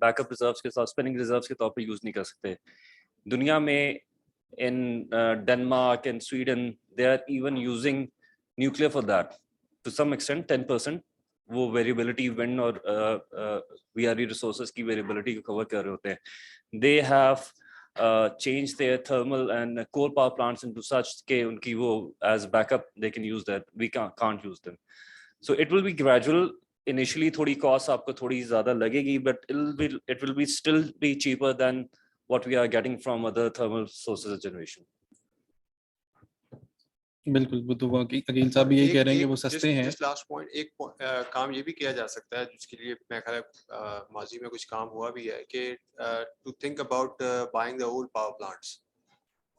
backup reserves के साथ spinning reserves के तौर पे use नहीं कर सकते। दुनिया में in Denmark and Sweden they are even using nuclear for that to some extent, 10%। वो वेरिएबिलिटी विंड और VRE रिसोर्सेज की वेरिएबिलिटी को कवर कर रहे होते हैं। They have changed their thermal and coal power plants into such के उनकी वो as backup they can use that, we can't use them. So it will be gradual. Initially थोड़ी कॉस्ट आपको थोड़ी ज्यादा लगेगी, but it will be still be cheaper than what we are getting from other thermal sources of generation. बिल्कुल, वो तो अकील साहब भी यही कह रहे हैं कि वो सस्ते हैं। जस्ट लास्ट पॉइंट, एक काम ये भी किया जा सकता है जिसके लिए मैं ख्याल माजी में कुछ काम हुआ भी है कि to think about buying the old power plants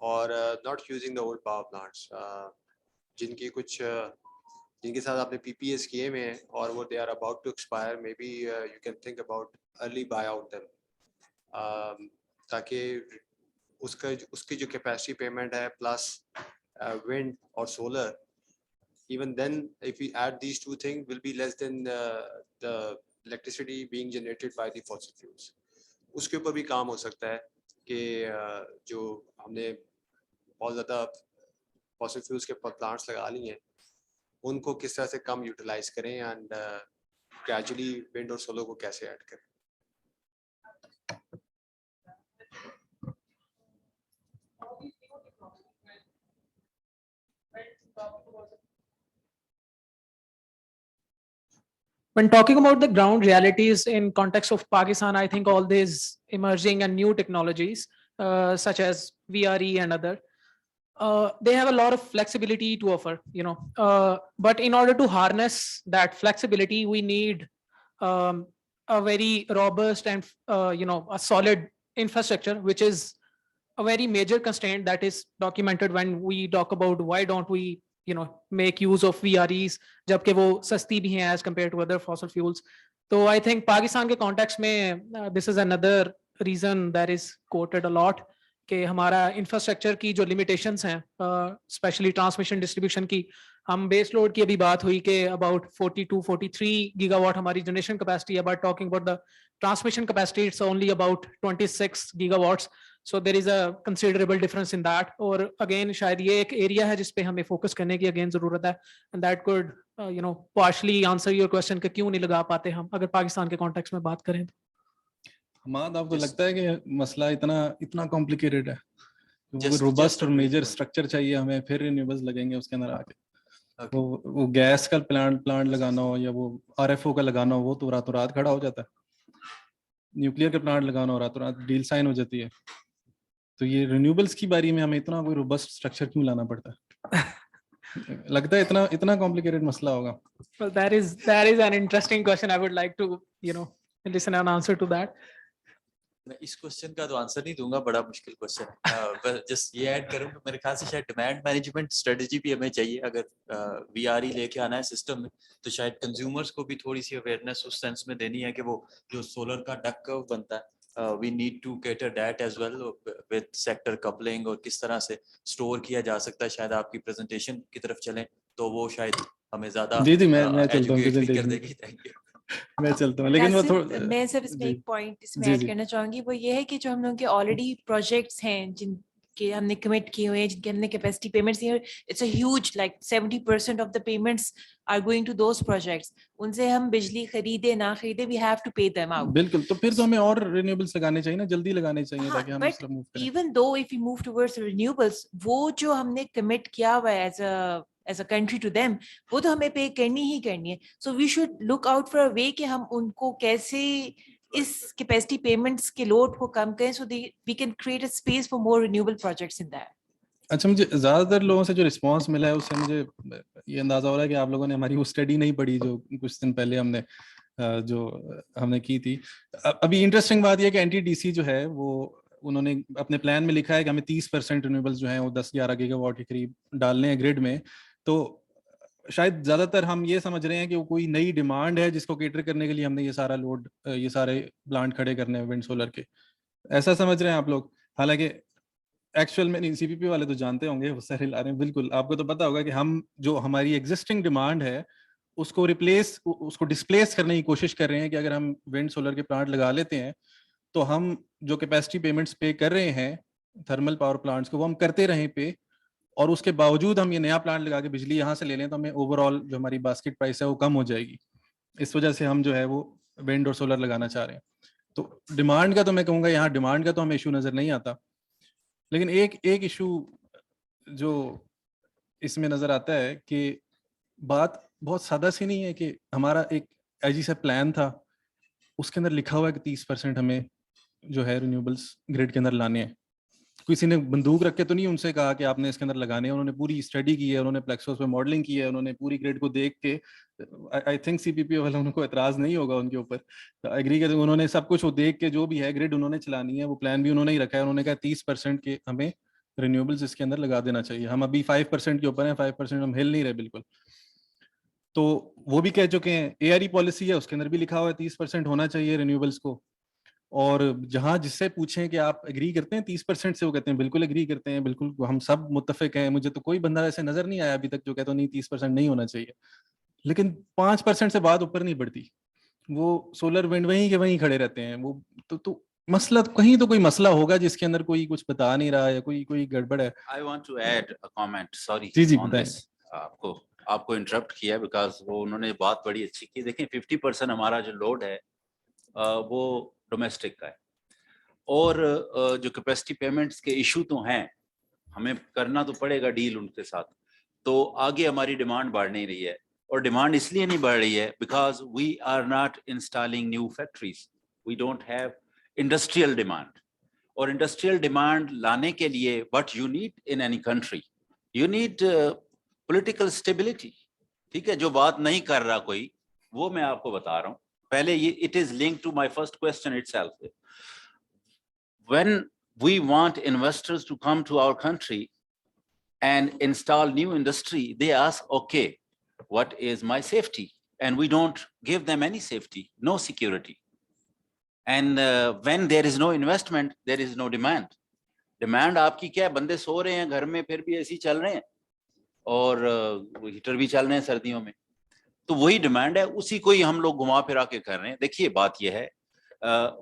और not using the old power plants जिनके साथ आपने PPAs किए हुए हैं और वो they are about to expire. Maybe you can think about early buy out them, ताकि उसकी जो कैपेसिटी पेमेंट है plus wind or solar, even then if we add these two things, will be less than the electricity being generated by the fossil fuels. उसके ऊपर भी काम हो सकता है कि जो हमने बहुत ज़्यादा fossil fuels के प्लांट्स लगा लिए हैं उनको किस तरह से कम यूटिलाइज करें एंड ग्रेजुअली विंड और सोलर को कैसे ऐड करें। When talking about the ground realities in context of Pakistan, I think all these emerging and new technologies, such as VRE and other, they have a lot of flexibility to offer, but in order to harness that flexibility, we need a very robust and, a solid infrastructure, which is a very major constraint that is documented when we talk about why don't we make use of VREs जबकि वो सस्ती भी हैं as compared to other fossil fuels. तो I think Pakistan के context में this is another reason that is quoted a lot कि हमारा infrastructure की जो limitations हैं, especially transmission distribution की, हम base load की अभी बात हुई कि about 42-43 gigawatt हमारी generation capacity है, but talking about the transmission capacity it's only about 26 gigawatts. So there is a considerable difference in that. और again शायद ये एक area है जिस पे हमें focus करने की again ज़रूरत है, and that could partially answer your question कि क्यों नहीं लगा पाते हम अगर पाकिस्तान के context में बात करें तो। हमाद, आपको लगता है कि मसला इतना कॉम्प्लिकेटेड है? रोबस्ट और मेजर स्ट्रक्चर चाहिए हमें, फिर रिन्यूएबल्स लगेंगे उसके अंदर आके? वो गैस का प्लांट लगाना हो या वो आरएफओ का लगाना हो, वो तो रातों रात खड़ा हो जाता है। न्यूक्लियर का प्लांट लगाना हो, रातों रात डील साइन हो जाती है। तो ये रिन्यूएबल्स की बारी में हमें इतना कोई रोबस्ट स्ट्रक्चर क्यों लाना पड़ता है? लगता है इतना कॉम्प्लिकेटेड मसला होगा। Well, that is an interesting question. I would like to, listen and answer to that. मैं इस क्वेश्चन का तो आंसर नहीं दूंगा, बड़ा मुश्किल क्वेश्चन है। जस्ट ये ऐड करूँ, मेरे ख्याल से शायद डिमांड मैनेजमेंट स्ट्रेटजी भी हमें चाहिए। अगर वीआरई लेके आना है सिस्टम में, तो शायद कंज्यूमर्स को भी थोड़ी सी अवेयरनेस उस सेंस में देनी है कि वो जो सोलर का डक कर्व बनता है, we need to cater that as well with sector coupling, और किस तरह से स्टोर किया जा सकता है। शायद आपकी प्रेजेंटेशन की तरफ चलें तो वो शायद हमें ज्यादा जी मैं चलता हूँ एजुकेट भी कर presentation। देगी। Thank you. मैं चलता हूँ, लेकिन वो थोड़ा मैं सिर्फ इसमें जी एक पॉइंट इसमें जी ऐड जी करना चाहूंगी, वो ये है कि जो हम लोगों के ऑलरेडी प्रोजेक्ट्स हैं जिनके हमने कमिट किए हुए हैं, जिनके हमने कैपेसिटी पेमेंट्स दिए, it's a huge, like 70% of the payments are going to those projects. उनसे हम बिजली खरीदे ना खरीदे, we have to pay them out. बिल्कुल। तो फिर तो हमें और रिन्यूएबल्स लगाने चाहिए ना, जल्दी लगाने चाहिए, हाँ, ताकि हम इस बट तरफ मूव करें। Even though if you move towards renewables, वो जो हमने कमिट किया हुआ है as a country to them, वो तो हमें पे करनी ही करनी है। So we should look out for a way कि हम उनको कैसे इस कैपेसिटी पेमेंट्स के लोड को कम करें, so we can create a space for more renewable projects in that. अच्छा, मुझे ज्यादातर लोगों से जो रिस्पांस मिला है उससे मुझे ये अंदाजा हो रहा है कि आप लोगों ने हमारी वो स्टडी नहीं पढ़ी जो कुछ दिन पहले हमने की थी। अभी इंटरेस्टिंग बात यह है कि एनटीडीसी जो है वो उन्होंने अपने प्लान में लिखा है कि हमें 30% रिन्यूएबल्स जो हैं वो 10-11 गीगावाट के करीब डालने हैं ग्रिड में। तो शायद ज्यादातर हम ये समझ रहे हैं कि वो कोई नई डिमांड है जिसको केटर करने के लिए हमने ये सारे प्लांट खड़े करने हैं विंड सोलर के, ऐसा समझ रहे हैं आप लोग। हालांकि एक्चुअल में सीपीपी वाले तो जानते होंगे वो सारे ला रहे हैं। बिल्कुल, आपको तो पता होगा कि हम जो हमारी एग्जिस्टिंग डिमांड है उसको डिस्प्लेस करने की कोशिश कर रहे हैं कि अगर हम विंड सोलर के प्लांट लगा लेते हैं तो हम जो कैपेसिटी पेमेंट्स पे कर रहे हैं थर्मल पावर प्लांट्स को, वो हम करते रहें पे, और उसके बावजूद हम ये नया प्लांट लगा के बिजली यहाँ से ले लें तो हमें ओवरऑल जो हमारी बास्केट प्राइस है वो कम हो जाएगी। इस वजह से हम जो है वो विंड और सोलर लगाना चाह रहे हैं। तो डिमांड का तो मैं कहूँगा यहाँ डिमांड का तो हमें इशू नजर नहीं आता, लेकिन एक इशू जो इसमें नजर आता है कि बात बहुत सादा सी नहीं है कि हमारा एक ऐसी सा प्लान था, उसके अंदर लिखा हुआ है कि 30% हमें जो है रिन्यूएबल्स ग्रिड के अंदर लाने हैं। किसी ने बंदूक रख के तो नहीं उनसे कहा कि आपने इसके अंदर लगाने हैं। उन्होंने पूरी स्टडी की है, उन्होंने प्लेक्सोस पे मॉडलिंग की है, उन्होंने पूरी ग्रिड को देख के, आई थिंक सीपीपी वाला उनको एतराज नहीं होगा उनके ऊपर, एग्री कर, उन्होंने सब कुछ वो देख के जो भी है ग्रिड उन्होंने चलानी है, वो प्लान भी उन्होंने ही रखा है। उन्होंने कहा 30% के हमें रिन्यूएबल्स इसके अंदर लगा देना चाहिए। हम अभी 5% के ऊपर हैं, 5% हम हिल नहीं रहे बिल्कुल। तो वो भी कह चुके हैं, एआरई पॉलिसी है उसके अंदर भी लिखा हुआ है 30% होना चाहिए रिन्यूएबल्स को। और जहां जिससे पूछें कि आप एग्री करते हैं 30% से, वो कहते हैं बिल्कुल एग्री करते हैं, बिल्कुल हम सब मुत्तफिक हैं। मुझे तो कोई बंदा ऐसे नजर नहीं आया अभी तक जो कहता नहीं 30% नहीं होना चाहिए। लेकिन 5% से बात ऊपर नहीं बढ़ती, वो सोलर विंड वहीं के वहीं खड़े रहते हैं। वो तो मसला कहीं तो कोई मसला होगा जिसके अंदर कोई कुछ बता नहीं रहा है, कोई गड़बड़ है। I want to add a comment, sorry, जी जी on बताएं। this. आपको इंटरप्ट किया बिकॉज वो उन्होंने बात बड़ी अच्छी की। देखें 50% हमारा जो लोड है वो डोमेस्टिक का है, और जो कैपेसिटी पेमेंट्स के इशू तो हैं, हमें करना तो पड़ेगा डील उनके साथ। तो आगे हमारी डिमांड बढ़ नहीं रही है, और डिमांड इसलिए नहीं बढ़ रही है because we are not installing new factories, we don't have industrial demand. और इंडस्ट्रियल डिमांड लाने के लिए what you need in any country, you need political stability. ठीक है, जो बात नहीं कर रहा कोई, वो मैं आपको बता रहा हूँ। पहले ये it is linked to my first question itself. When we want investors to come to our country and install new industry, they ask, okay, what is my safety? And we don't give them any safety, no security. And when there is no investment, there is no demand. Demand आपकी क्या है? बंदे सो रहे हैं घर में, फिर भी ऐसे ही चल रहे हैं, और हीटर भी चल रहे हैं सर्दियों में। तो वही डिमांड है, उसी को ही हम लोग घुमा फिरा के कर रहे हैं। देखिए बात यह है,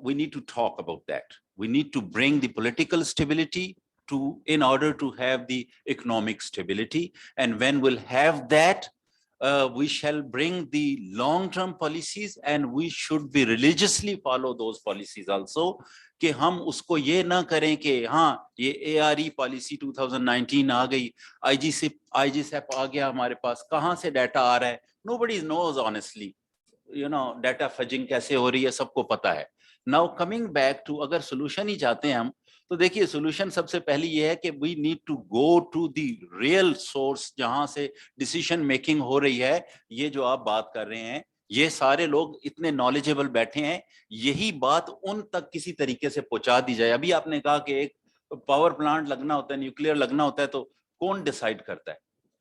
we need to talk about that. We need to bring the political stability in order to have the economic stability. And when we'll have that, we shall bring the long-term policies and we should be religiously follow those policies also. कि हम उसको ये ना करें कि हाँ ये ARE policy 2019 आ गई, IGSAP आ गया हमारे पास, कहाँ से डाटा आ रहा है, nobody knows honestly, you know, data fudging कैसे हो रही है सबको पता है. Now coming back to अगर solution ही चाहते हैं हम, तो देखिए solution सबसे पहली ये है कि we need to go to the real source जहाँ से decision making हो रही है. ये जो आप बात कर रहे हैं, ये सारे लोग इतने knowledgeable बैठे हैं, यही बात उन तक किसी तरीके से पहुंचा दी जाए. अभी आपने कहा कि एक पावर प्लांट लगना होता है, न्यूक्लियर लगना होता है, तो कौन डिसाइड करता है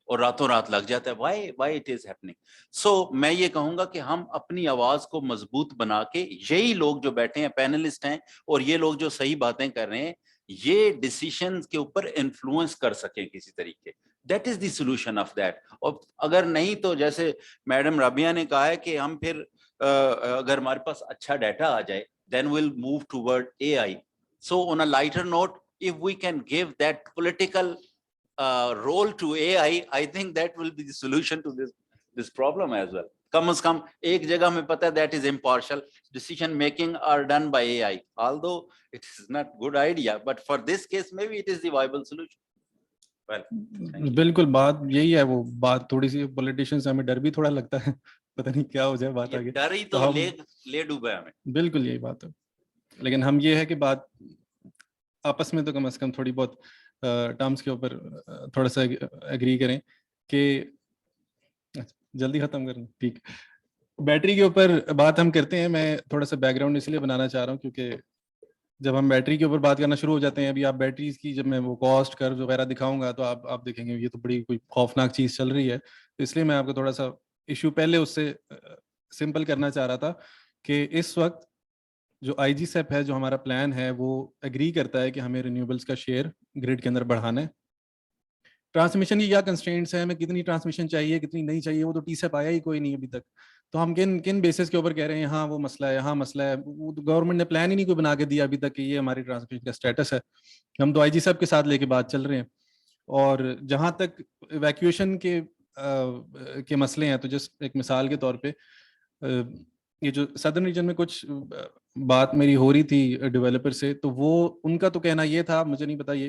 और रातों रात लग जाता है. Why it is happening. So मैं ये कहूंगा कि हम अपनी आवाज को मजबूत बना के, यही लोग जो बैठे हैं पैनलिस्ट हैं और ये लोग जो सही बातें कर रहे हैं, ये डिसीजन के ऊपर इन्फ्लुएंस कर सकें किसी तरीके. That is the solution of that. और अगर नहीं तो जैसे मैडम राबिया ने कहा है कि हम फिर अगर हमारे पास अच्छा डाटा आ जाए, then we'll move toward AI. So on a lighter note, if we can give that political role to AI, I think that will be the solution to this problem as well. कम से कम एक जगह में पता है that is impartial decision making are done by AI. Although it is not good idea, but for this case maybe it is the viable solution. Well, बिल्कुल बात यही है. वो बात थोड़ी सी पॉलिटिशियन से हमें डर भी थोड़ा लगता है, पता नहीं क्या हो जाए बात आगे. डर ही तो ले डूबा है हमें. बिल्कुल यही बात है. लेकिन हम ये है कि बात आपस में तो कम से कम थोड़ी बहुत टर्म्स के ऊपर थोड़ा सा एग्री करें कि जल्दी खत्म करें. ठीक, बैटरी के ऊपर बात हम करते हैं. मैं थोड़ा सा बैकग्राउंड इसलिए बनाना चाह रहा हूँ क्योंकि जब हम बैटरी के ऊपर बात करना शुरू हो जाते हैं, अभी आप बैटरीज की जब मैं वो कॉस्ट कर्व वगैरह दिखाऊंगा तो आप देखेंगे ये तो बड़ी कोई खौफनाक चीज चल रही है. तो इसलिए मैं आपको थोड़ा सा इशू पहले उससे सिंपल करना चाह रहा था कि इस वक्त जो IGSAP है, जो हमारा प्लान है, वो एग्री करता है कि हमें रिन्यूएबल्स का शेयर ग्रिड के अंदर बढ़ाना है. ट्रांसमिशन की क्या कंस्ट्रेंट्स है, हमें कितनी ट्रांसमिशन चाहिए कितनी नहीं चाहिए, वो तो TSAP आया ही कोई नहीं अभी तक. तो हम किन बेसिस के ऊपर कह रहे हैं यहाँ वो मसला है यहाँ मसला है. वो तो गवर्नमेंट ने प्लान ही नहीं कोई बना के दिया अभी तक कि ये हमारी ट्रांसमिशन का स्टेटस है. हम तो IGSAP के साथ लेके बात चल रहे हैं. और जहाँ तक इवैक्यूएशन के मसले हैं, तो जस्ट एक मिसाल के तौर पे ये जो सदर्न रीजन में कुछ बात मेरी हो रही थी डेवलपर से, तो वो उनका तो कहना ये था, मुझे नहीं पता ये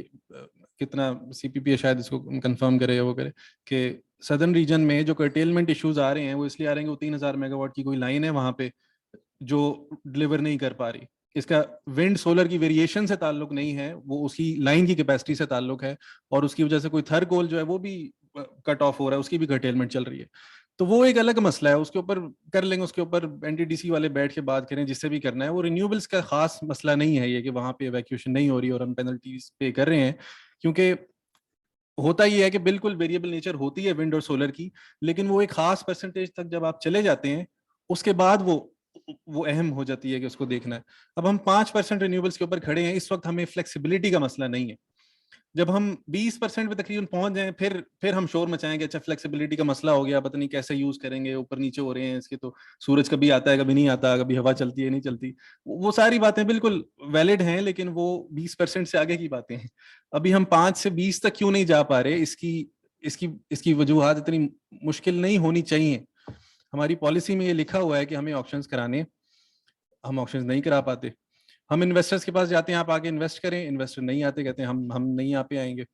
कितना CPP है, शायद इसको कंफर्म करे या वो करे, कि सदर्न रीजन में जो कर्टेलमेंट इश्यूज आ रहे हैं वो इसलिए आ रहे हैं कि वो 3000 मेगावाट की कोई लाइन है वहां पे जो डिलीवर नहीं कर पा रही. इसका विंड सोलर की वेरिएशन से ताल्लुक नहीं है, वो उसकी लाइन की कैपेसिटी से ताल्लुक है. और उसकी वजह से कोई थर कोल जो है वो भी कट ऑफ हो रहा है, उसकी भी कर्टेलमेंट चल रही है. तो वो एक अलग मसला है, उसके ऊपर कर लेंगे, उसके ऊपर NTDC वाले बैठ के बात करें, जिससे भी करना है. वो रिन्यूएबल्स का खास मसला नहीं है ये कि वहां पे इवैक्यूएशन नहीं हो रही और हम पेनल्टीज पे कर रहे हैं. क्योंकि होता ही है कि बिल्कुल वेरिएबल नेचर होती है विंड और सोलर की, लेकिन वो एक खास परसेंटेज तक जब आप चले जाते हैं उसके बाद वो अहम हो जाती है कि उसको देखना है. अब हम 5% रिन्यूएबल्स के ऊपर खड़े हैं इस वक्त, हमें फ्लेक्सिबिलिटी का मसला नहीं है. जब हम 20% पे तकरीबन पहुंच जाएं फिर हम शोर मचाएंगे, अच्छा फ्लेक्सिबिलिटी का मसला हो गया, पता नहीं कैसे यूज करेंगे, ऊपर नीचे हो रहे हैं इसके, तो सूरज कभी आता है कभी नहीं आता, कभी हवा चलती है नहीं चलती. वो सारी बातें बिल्कुल वैलिड हैं, लेकिन वो 20% से आगे की बातें हैं. अभी हम 5 से 20 तक क्यों नहीं जा पा रहे, इसकी वजूहात इतनी मुश्किल नहीं होनी चाहिए. हमारी पॉलिसी में ये लिखा हुआ है कि हमें ऑप्शंस कराने, हम ऑप्शंस नहीं करा पाते. हम इन्वेस्टर्स के पास जाते हैं, आप आगे इन्वेस्ट करें, इन्वेस्टर नहीं आते, कहते हैं हम नहीं यहाँ पे आएंगे.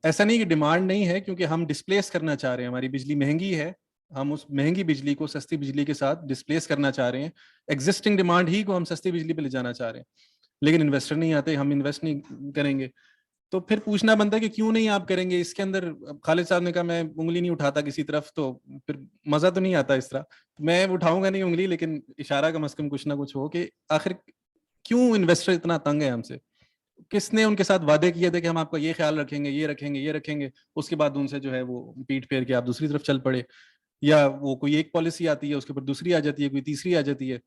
ऐसा नहीं कि डिमांड नहीं है, क्योंकि हम डिस्प्लेस करना चाह रहे हैं. हमारी बिजली महंगी है, हम उस महंगी बिजली को सस्ती बिजली के साथ डिस्प्लेस करना चाह रहे हैं. एग्जिस्टिंग डिमांड ही को हम सस्ती बिजली पे ले जाना चाह रहे हैं, लेकिन इन्वेस्टर नहीं आते, हम इन्वेस्ट नहीं करेंगे. तो फिर पूछना बनता है कि क्यों नहीं आप करेंगे. इसके अंदर खालिद साहब ने कहा मैं उंगली नहीं उठाता किसी तरफ, तो फिर मजा तो नहीं आता इस तरह. मैं उठाऊंगा नहीं उंगली, लेकिन इशारा कम से कम कुछ ना कुछ हो कि आखिर क्यों इन्वेस्टर इतना तंग है हमसे. किसने उनके साथ वादे किए थे कि हम आपका ये ख्याल रखेंगे, ये रखेंगे, ये रखेंगे, उसके बाद उनसे जो है वो पीठ फेर के आप दूसरी तरफ चल पड़े. या वो कोई एक पॉलिसी आती है, उसके ऊपर दूसरी आ जाती है, कोई तीसरी आ जाती है.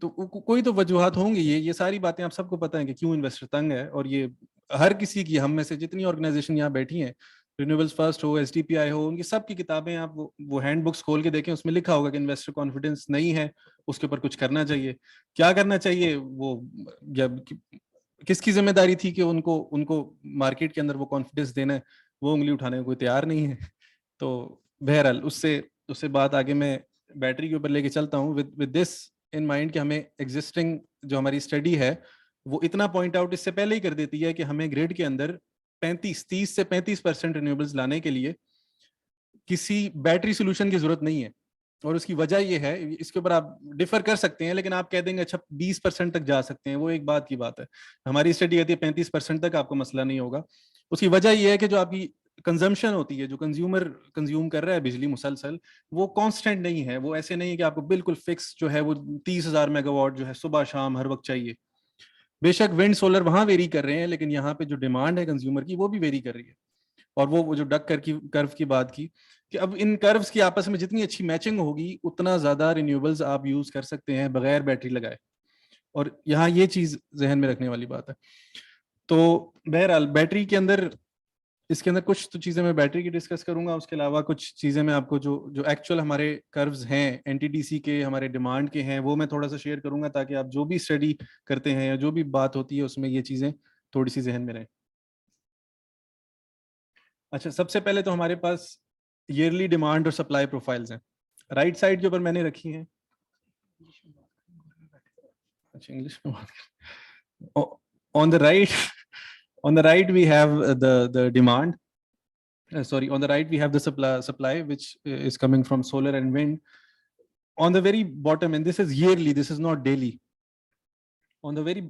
तो कोई तो वजूहात होंगी. ये सारी बातें आप सबको पता है कि क्यों इन्वेस्टर तंग है. और ये हर किसी की, हम में से जितनी ऑर्गेनाइजेशन यहाँ बैठी हैं, रिन्यूएबल्स फर्स्ट हो, SDPI हो, उनकी सबकी किताबें आप वो हैंड बुक्स खोल के देखें, उसमें लिखा होगा कि इन्वेस्टर कॉन्फिडेंस नहीं है, उसके ऊपर कुछ करना चाहिए. क्या करना चाहिए, वो जब किसकी जिम्मेदारी थी कि उनको मार्केट के अंदर वो कॉन्फिडेंस देना है, वो उंगली उठाने को कोई तैयार नहीं है. तो बहरहाल उससे उससे बात आगे मैं बैटरी के ऊपर लेके चलता हूँ विद दिस इन माइंड कि हमें एग्जिस्टिंग जो हमारी स्टडी है वो इतना पॉइंट आउट इससे पहले ही कर देती है कि हमें ग्रिड के अंदर 30 से 35% रिन्यूएबल्स लाने के लिए किसी बैटरी सोल्यूशन की जरूरत नहीं है। और उसकी वजह ये है, इसके ऊपर आप डिफर कर सकते हैं, लेकिन आप कह देंगे अच्छा 20% तक जा सकते हैं, वो एक बात की बात है। हमारी स्टडी कहती है 35% तक आपको मसला नहीं होगा। उसकी वजह ये है कि जो आपकी कंजम्पशन होती है, जो कंज्यूमर कंज्यूम कर रहा है बिजली मुसलसल, वो कांस्टेंट नहीं है। वो ऐसे नहीं है कि आपको बिल्कुल फिक्स जो है वो 30,000 मेगावाट जो है सुबह शाम हर वक्त चाहिए। बेशक विंड सोलर वहां वेरी कर रहे हैं, लेकिन यहाँ पे जो डिमांड है कंज्यूमर की वो भी वेरी कर रही है। और वो जो डक कर्व की बात की कि अब इन कर्व्स की आपस में जितनी अच्छी मैचिंग होगी उतना ज्यादा रिन्यूएबल्स आप यूज कर सकते हैं बगैर बैटरी लगाए। और यहाँ ये चीज जहन में रखने वाली बात है। तो बहरहाल बैटरी के अंदर, इसके अंदर कुछ तो चीजें मैं बैटरी की डिस्कस करूंगा, उसके अलावा कुछ चीजें मैं आपको जो जो एक्चुअल हमारे कर्व्स हैं एनटीडीसी के, हमारे डिमांड के हैं, वो मैं थोड़ा सा शेयर करूंगा ताकि आप जो भी स्टडी करते हैं या जो भी बात होती है उसमें ये चीजें थोड़ी सी जहन में रहें। अच्छा, सबसे पहले तो हमारे पास ईयरली डिमांड और सप्लाई प्रोफाइल्स हैं। राइट साइड के ऊपर मैंने रखी हैं। अच्छा, इंग्लिश में on the right we have the demand, sorry, on the right we have the supply which is coming from solar and wind. On the very bottom, and this is yearly, this is not daily, on the very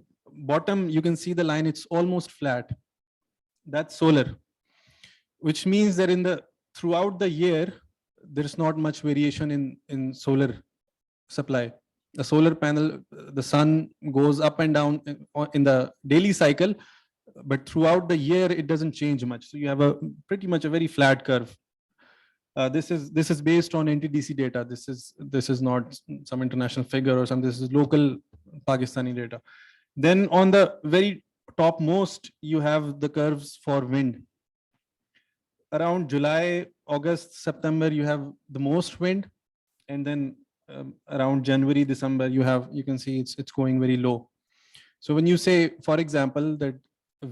bottom you can see the line, it's almost flat. That's solar, which means that throughout the year there's not much variation in solar supply. The solar panel, the sun goes up and down in the daily cycle, but throughout the year it doesn't change much. So you have a pretty much a very flat curve. This is based on NTDC data. This is not some international figure or something. This is local Pakistani data. Then on the very topmost you have the curves for wind. Around July, August, September you have the most wind, and then around January, December you can see it's going very low. So when you say, for example, that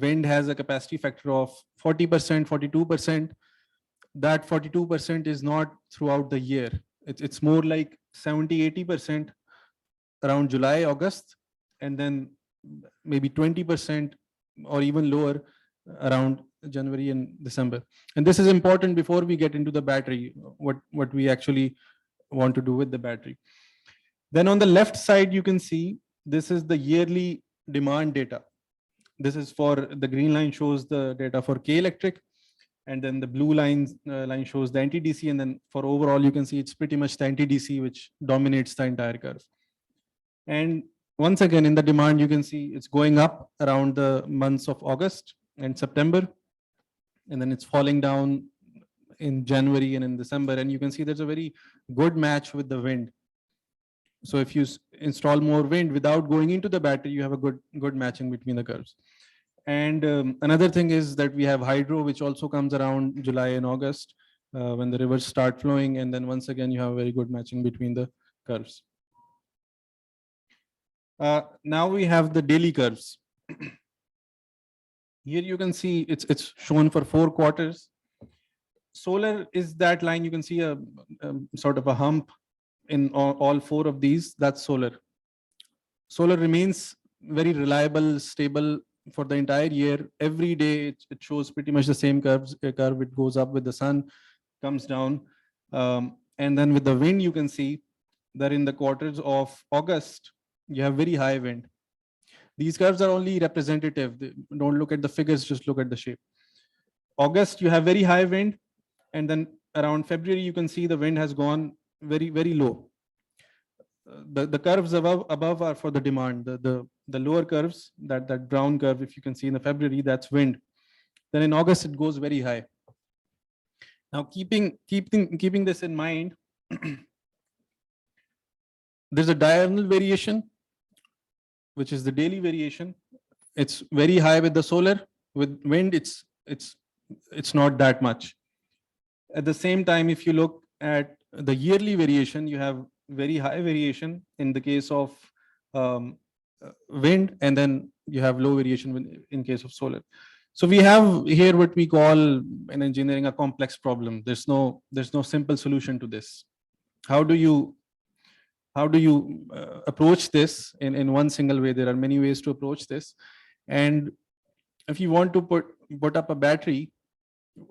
wind has a capacity factor of 40%, 42%, that 42% is not throughout the year. It's more like 70, 80% around July, August, and then maybe 20% or even lower around January and December. And this is important before we get into the battery, what we actually want to do with the battery. Then on the left side, you can see this is the yearly demand data. This is for the green line shows the data for K electric, and then the blue line shows the NTDC, and then for overall you can see it's pretty much the NTDC which dominates the entire curve. And once again in the demand you can see it's going up around the months of August and September, and then it's falling down in January and in December, and you can see there's a very good match with the wind. So if you install more wind without going into the battery, you have a good matching between the curves. And another thing is that we have hydro, which also comes around July and August when the rivers start flowing, and then once again you have a very good matching between the curves. Now we have the daily curves. Here you can see it's shown for 4 quarters. Solar is that line, you can see a sort of a hump in all 4 of these. That's solar. Solar remains very reliable, stable for the entire year. Every day it shows pretty much the same curve. It goes up with the sun, comes down. And then with the wind, you can see that in the quarters of August, you have very high wind. These curves are only representative. Don't look at the figures, just look at the shape. August, you have very high wind. And then around February, you can see the wind has gone very, very low. The curves above are for the demand. The lower curves, that brown curve, if you can see in the February, that's wind. Then in August, it goes very high. Now, keeping this in mind, there's a diurnal variation, which is the daily variation. It's very high with the solar. With wind, it's not that much. At the same time, if you look at the yearly variation, you have very high variation in the case of wind, and then you have low variation in case of solar. So we have here what we call in engineering a complex problem. There's no simple solution to this. how do you approach this in one single way? There are many ways to approach this. And if you want to put up a battery,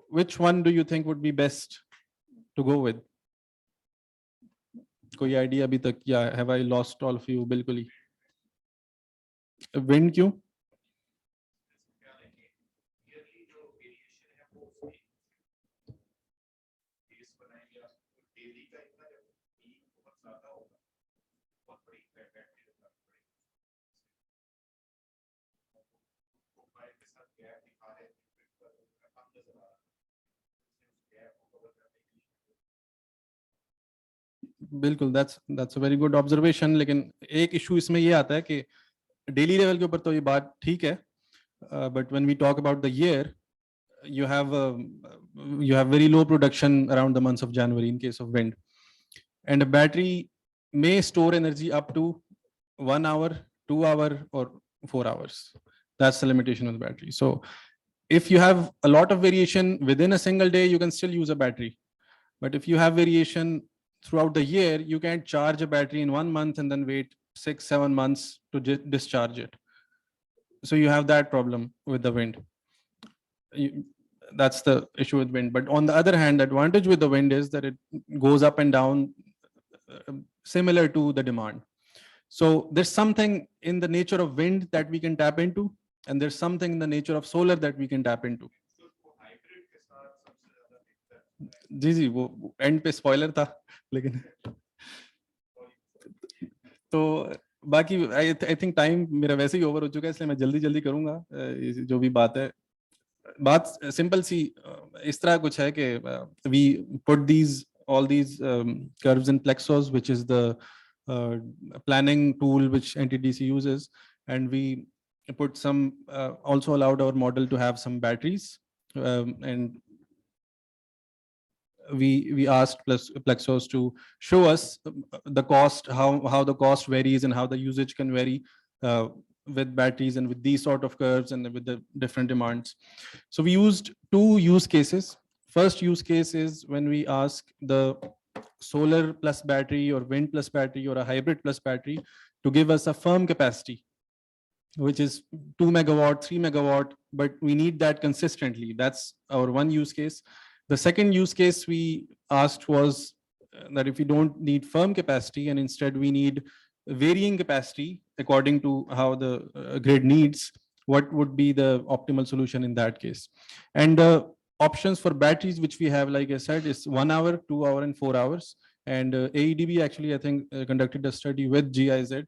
which one do you think would be best to go with? कोई idea अभी तक? Yeah, have I lost all of you? बिल्कुल ही. Wind क्यों? बिल्कुल, that's a very good observation. लेकिन एक issue इसमें ये आता है कि daily level के ऊपर तो ये बात ठीक है, but when we talk about the year, you have very low production around the months of January in case of wind, and a battery may store energy up to 1 hour, 2 hour, or 4 hours. That's the limitation of the battery. So if you have a lot of variation within a single day, you can still use a battery. But if you have variation throughout the year, you can't charge a battery in 1 month and then wait 6-7 months to discharge it. So you have that problem with the wind. That's the issue with wind. But on the other hand, the advantage with the wind is that it goes up and down similar to the demand. So there's something in the nature of wind that we can tap into, and there's something in the nature of solar that we can tap into. जी वो and पे spoiler था, लेकिन तो बाकी I think time मेरा वैसे ही over हो चुका है, इसलिए मैं जल्दी करूंगा। जो भी बात है, बात सिंपल सी इस तरह कुछ है कि we put all these curves in Plexos, which is the planning tool which NTDC uses, and we put some also allowed our model to have some batteries, and we asked Plexos to show us the cost, how the cost varies and how the usage can vary with batteries and with these sort of curves and with the different demands. So we used 2 use cases. First use case is when we ask the solar plus battery or wind plus battery or a hybrid plus battery to give us a firm capacity, which is 2 megawatt, 3 megawatt, but we need that consistently. That's our one use case. The second use case we asked was that if we don't need firm capacity and instead we need varying capacity according to how the grid needs, what would be the optimal solution in that case? And the options for batteries which we have, like I said, is 1 hour, 2 hour, and 4 hours. And AEDB actually, I think, conducted a study with GIZ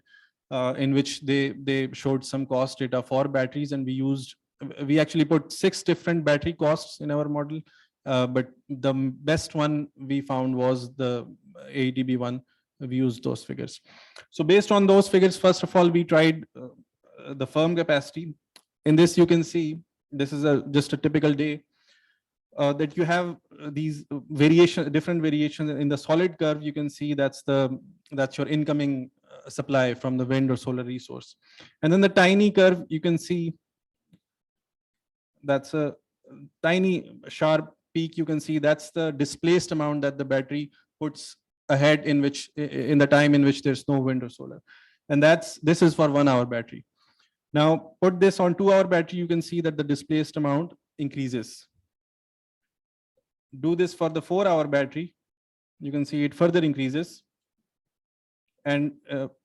in which they showed some cost data for batteries, and we actually put 6 different battery costs in our model. But the best one we found was the AEDB one. We used those figures. So based on those figures, first of all, we tried the firm capacity. In this, you can see this is just a typical day that you have these different variations in the solid curve. You can see that's your incoming supply from the wind or solar resource. And then the tiny curve, you can see that's a tiny sharp peak. You can see that's the displaced amount that the battery puts ahead in the time in which there's no wind or solar. And this is for 1 hour battery. Now put this on 2 hour battery, you can see that the displaced amount increases. Do this for the 4 hour battery, you can see it further increases. And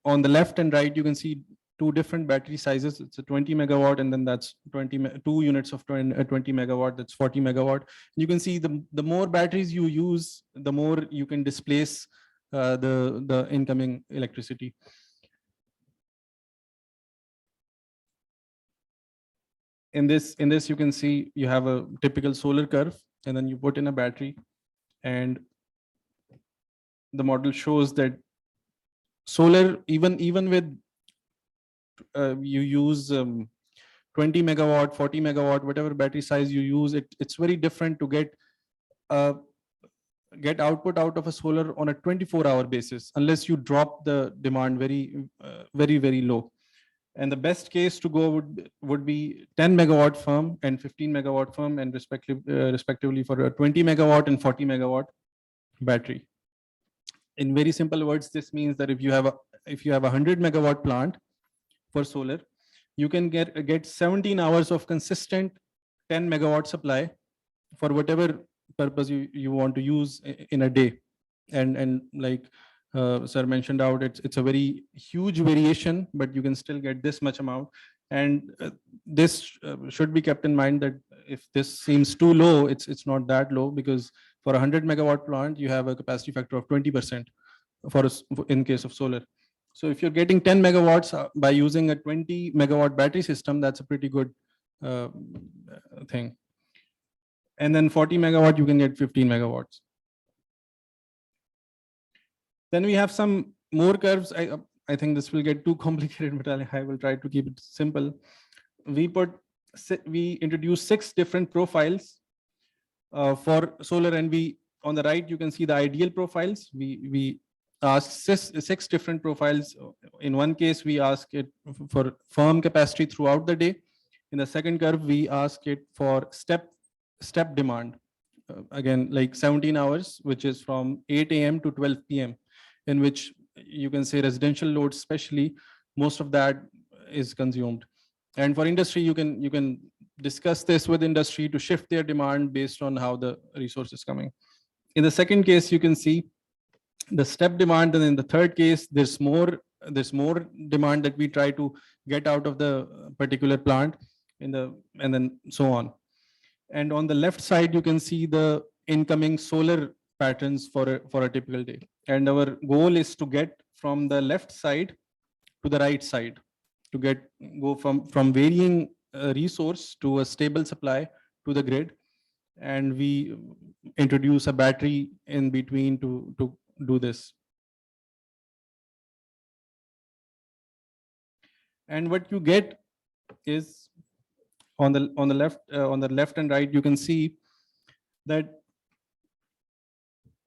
on the left and right, you can see 2 different battery sizes. It's a 20 megawatt, and then that's 2 units of 20 megawatt, that's 40 megawatt. You can see the more batteries you use, the more you can displace the incoming electricity. In this, you can see you have a typical solar curve, and then you put in a battery, and the model shows that solar, even with you use 20 megawatt, 40 megawatt, whatever battery size you use, it's very different to get output out of a solar on a 24-hour basis unless you drop the demand very low. And the best case to go would be 10 megawatt firm and 15 megawatt firm, and respectively for a 20 megawatt and 40 megawatt battery. In very simple words, this means that if you have a 100 megawatt plant for solar, you can get 17 hours of consistent 10 megawatt supply for whatever purpose you want to use in a day. And like sir mentioned out, it's a very huge variation, but you can still get this much amount. And this should be kept in mind that if this seems too low, it's not that low, because for a 100 megawatt plant, you have a capacity factor of 20% in case of solar. So if you're getting 10 megawatts by using a 20 megawatt battery system, that's a pretty good thing. And then 40 megawatt, you can get 15 megawatts. Then we have some more curves. I think this will get too complicated, but I will try to keep it simple. We introduced 6 different profiles for solar, and on the right, you can see the ideal profiles. We asked 6 different profiles. In one case, we ask it for firm capacity throughout the day. In the second curve, we ask it for step demand. Again, like 17 hours, which is from 8 a.m. to 12 p.m., in which you can say residential loads, especially, most of that is consumed. And for industry, you can discuss this with industry to shift their demand based on how the resource is coming. In the second case, you can see the step demand, and in the third case, there's more demand that we try to get out of the particular plant, and then so on. And on the left side, you can see the incoming solar patterns for a typical day. And our goal is to get from the left side to the right side, to go from varying resource to a stable supply to the grid. And we introduce a battery in between to do this. And what you get is on the left and right, you can see that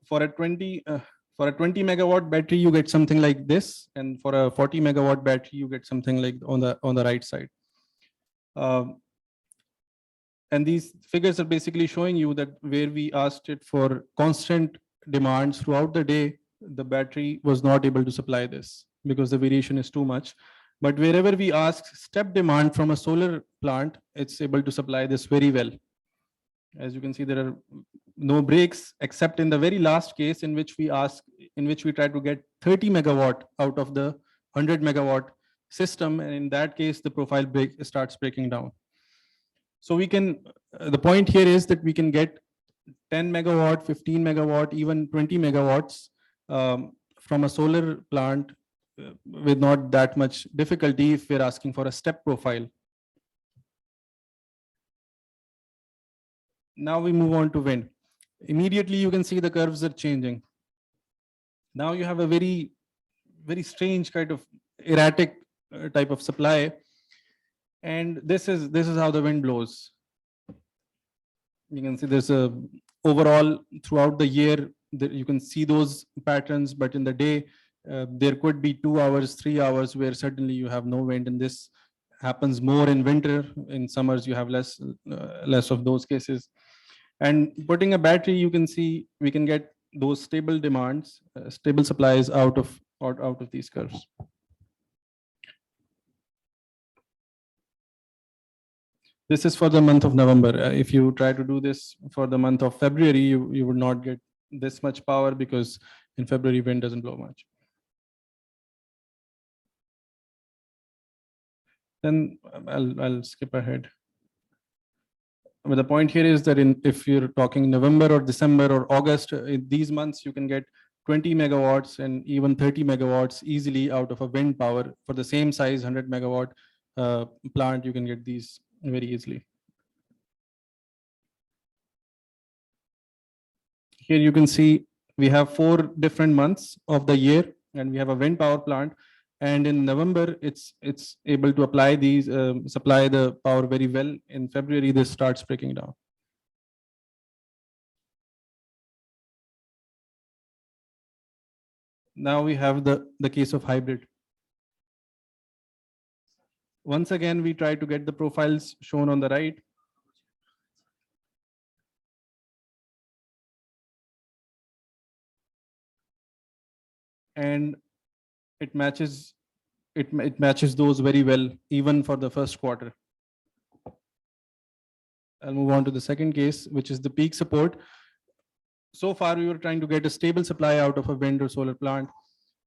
for a 20 megawatt battery, you get something like this, and for a 40 megawatt battery, you get something like on the right side. And these figures are basically showing you that where we asked it for constant demands throughout the day, the battery was not able to supply this because the variation is too much. But wherever we ask step demand from a solar plant, it's able to supply this very well. As you can see, there are no breaks except in the very last case, in which we try to get 30 megawatt out of the 100 megawatt system. And in that case, the profile starts breaking down. So we can, the point here is that we can get 10 megawatt, 15 megawatt, even 20 megawatts from a solar plant with not that much difficulty if we're asking for a step profile. Now we move on to wind. Immediately you can see the curves are changing. Now you have a very, very strange kind of erratic type of supply. And this is how the wind blows. You can see there's a overall throughout the year, you can see those patterns, but in the day, there could be 2 hours, 3 hours where certainly you have no wind, and this happens more in winter. In summers, you have less of those cases. And putting a battery, you can see we can get those stable demands, stable supplies out of these curves. This is for the month of November. If you try to do this for the month of February, you would not get this much power because in February, wind doesn't blow much. Then I'll skip ahead. But the point here is that if you're talking November or December or August, in these months, you can get 20 megawatts and even 30 megawatts easily out of a wind power. For the same size 100 megawatt plant, you can get these very easily. Here you can see we have 4 different months of the year, and we have a wind power plant. And in November, it's able to apply these, supply the power very well. In February, this starts breaking down. Now we have the case of hybrid. Once again, we try to get the profiles shown on the right. and it matches it matches those very well even for the first quarter. I'll move on to the second case, which is the peak support. So far, we were trying to get a stable supply out of a wind or solar plant.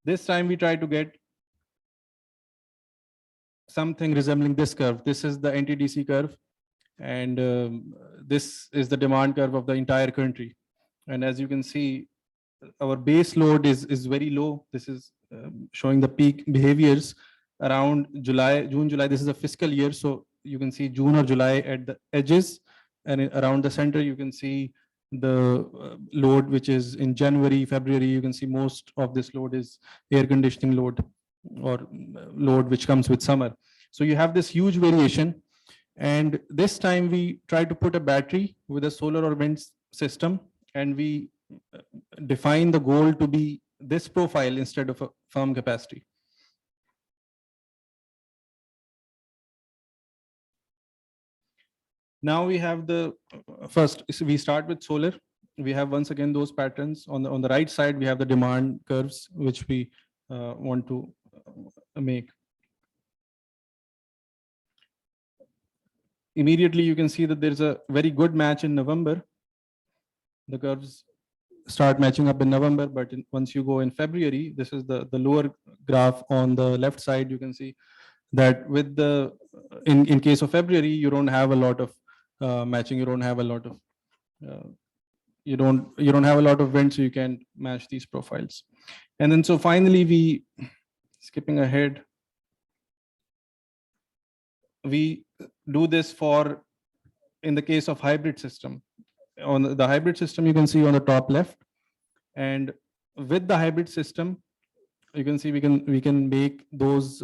This time, we tried to get something resembling this curve. This is the NTDC curve, and this is the demand curve of the entire country. And as you can see, our base load is very low. This is showing the peak behaviors around June, July. This is a fiscal year, so you can see June or July at the edges, and around the center you can see the load, which is in January, February. You can see most of this load is air conditioning load or load which comes with summer. So you have this huge variation, and this time we try to put a battery with a solar or wind system, and we define the goal to be this profile instead of a firm capacity. Now we have the first, we start with solar. We have once again those patterns. On the right side, we have the demand curves, which we want to make. Immediately, you can see that there's a very good match in November. The curves start matching up in November, but once you go in February, this is the lower graph on the left side. You can see that with the in case of February, you don't have a lot of matching. You don't have a lot of you don't have a lot of wind, so you can match these profiles. And then so finally, we skipping ahead, we do this for in the case of hybrid system. On the hybrid system, you can see on the top left, and with the hybrid system, you can see we can make those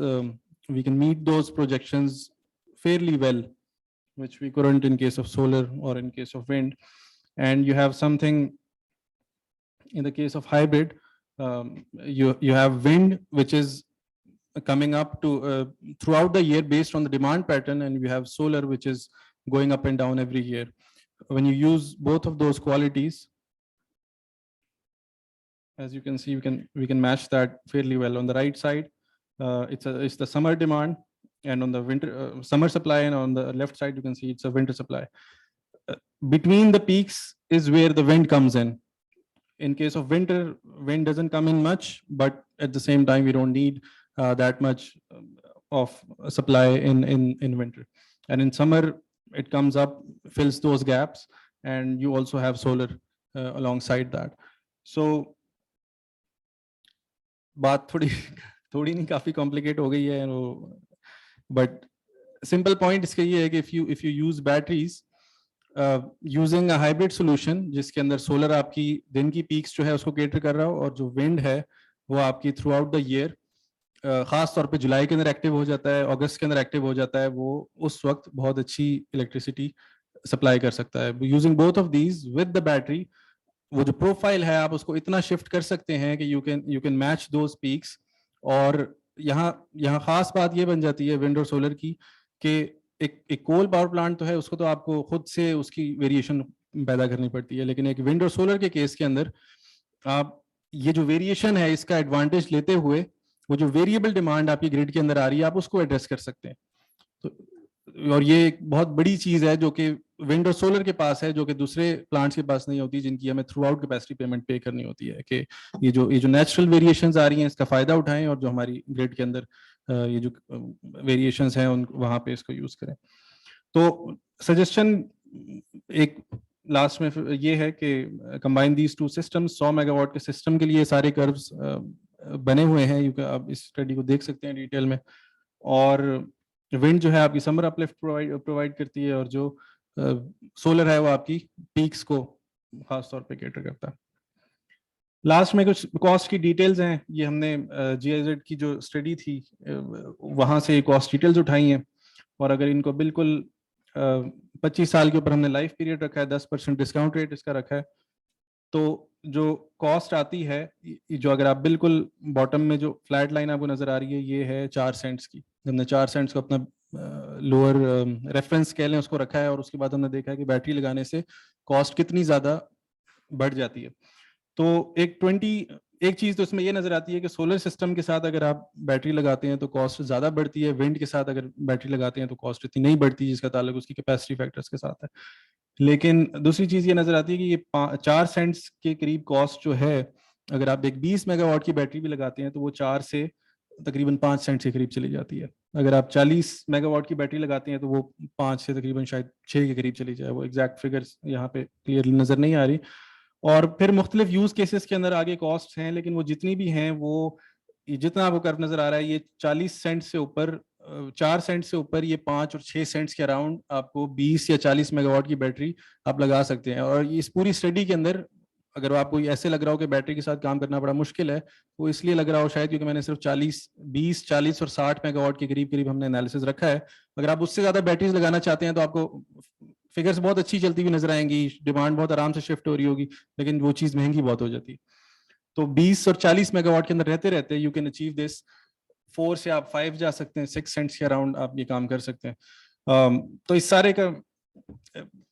we can meet those projections fairly well, which we couldn't in case of solar or in case of wind. And you have something in the case of hybrid, you have wind which is coming up to throughout the year based on the demand pattern, and you have solar which is going up and down every year. When you use both of those qualities, as you can see, we can match that fairly well. On the right side, it's the summer demand, and on the winter summer supply, and on the left side you can see it's a winter supply. Between the peaks is where the wind comes in. In case of winter, wind doesn't come in much, but at the same time we don't need that much of supply in winter. And in summer it comes up, fills those gaps, and you also have solar alongside that. So बात थोड़ी नहीं काफी complicate हो गई है वो, but simple point इसका ये है कि if you use batteries using a hybrid solution जिसके अंदर solar आपकी दिन की peaks जो है उसको cater कर रहा हो, और जो wind है वो आपकी throughout the year खास तौर पे जुलाई के अंदर एक्टिव हो जाता है, अगस्त के अंदर एक्टिव हो जाता है, वो उस वक्त बहुत अच्छी इलेक्ट्रिसिटी सप्लाई कर सकता है. Using both of these with the battery, वो जो प्रोफाइल है आप उसको इतना शिफ्ट कर सकते हैं कि you can match those peaks. और यहाँ खास बात ये बन जाती है विंड और सोलर की कि एक कोल पावर प्लांट तो है, उसको तो आपको खुद से उसकी वेरिएशन पैदा करनी पड़ती है, लेकिन एक विंड और सोलर के केस के अंदर आप ये जो वेरिएशन है इसका एडवांटेज लेते हुए वो जो वेरिएबल डिमांड आपकी ग्रिड के अंदर आ रही है आप उसको एड्रेस कर सकते हैं. तो और ये एक बहुत बड़ी चीज है जो कि विंड और सोलर के पास है, जो कि दूसरे प्लांट्स के पास नहीं होती, जिनकी हमें थ्रू आउट कैपेसिटी पेमेंट पे करनी होती है, कि ये जो नेचुरल वेरिएशंस आ रही हैं इसका फायदा उठाएं, और जो हमारी ग्रिड के अंदर ये जो वेरिएशंस हैं उन वहां पे इसको यूज करें. तो सजेशन एक लास्ट में ये है कि combine these two systems. 100 megawatt के सिस्टम के लिए सारे कर्व्स बने हुए हैं, आप इस स्टडी को देख सकते हैं डिटेल में. और विंड जो है आपकी समर अपलिफ्ट प्रोवाइड करती है, और जो सोलर है वो आपकी पीक्स को खास तौर पे कैटर करता है. लास्ट में कुछ कॉस्ट की डिटेल्स हैं, ये हमने GIZ की जो स्टडी थी वहां से कॉस्ट डिटेल्स उठाई हैं, और अगर इनको बिल्कुल 25 साल के ऊपर हमने लाइफ पीरियड रखा है, 10% डिस्काउंट रेट इसका रखा है, तो जो कॉस्ट आती है, जो अगर आप बिल्कुल बॉटम में जो फ्लैट लाइन आपको नजर आ रही है ये है 4 सेंट्स की. हमने 4 सेंट्स को अपना लोअर रेफरेंस स्केल है उसको रखा है, और उसके बाद हमने देखा है कि बैटरी लगाने से कॉस्ट कितनी ज्यादा बढ़ जाती है. तो एक चीज तो इसमें ये नजर आती है कि सोलर सिस्टम के साथ अगर आप बैटरी लगाते हैं तो कॉस्ट ज्यादा बढ़ती है, विंड के साथ अगर बैटरी लगाते हैं तो कॉस्ट इतनी नहीं बढ़ती, जिसका ताल्लुक उसकी कैपेसिटी फैक्टर्स के साथ है। लेकिन दूसरी चीज ये नजर आती है कि ये 4 सेंट्स के करीब कॉस्ट जो है, अगर आप एक 20 मेगावाट की बैटरी भी लगाते हैं तो वो 4 से तकरीबन 5 सेंट के करीब चली जाती है। अगर आप 40 मेगावाट की बैटरी लगाते हैं तो वो 5 से तकरीबन शायद 6 के करीब चली जाए। वो एग्जैक्ट फिगर्स यहाँ पे क्लियरली नजर नहीं आ रही। और फिर मुख्तलिफ यूज केसेस के अंदर आगे कॉस्ट हैं, लेकिन वो जितनी भी हैं वो जितना आपको कर्व नजर आ रहा है, ये 40 सेंट से ऊपर 4 सेंट से ऊपर ये 5 और 6 सेंट्स के अराउंड आपको 20 या 40 मेगावाट की बैटरी आप लगा सकते हैं। और इस पूरी स्टडी के अंदर अगर आपको ऐसे लग रहा हो कि बैटरी के साथ काम करना बड़ा मुश्किल है, वो इसलिए लग रहा हो शायद क्योंकि मैंने सिर्फ 20, 40 और 60 मेगावाट के करीब करीब हमने एनालिसिस रखा है। अगर आप उससे ज्यादा बैटरीज लगाना चाहते हैं तो आपको फिगर्स बहुत अच्छी चलती हुई नजर आएंगी, डिमांड बहुत आराम से शिफ्ट हो रही होगी, लेकिन वो चीज महंगी बहुत हो जाती है। तो 20 और 40 मेगावाट के अंदर रहते रहते यू कैन अचीव दिस। 4 से आप 5 जा सकते हैं, 6 सेंट्स के अराउंड आप ये काम कर सकते हैं। तो इस सारे का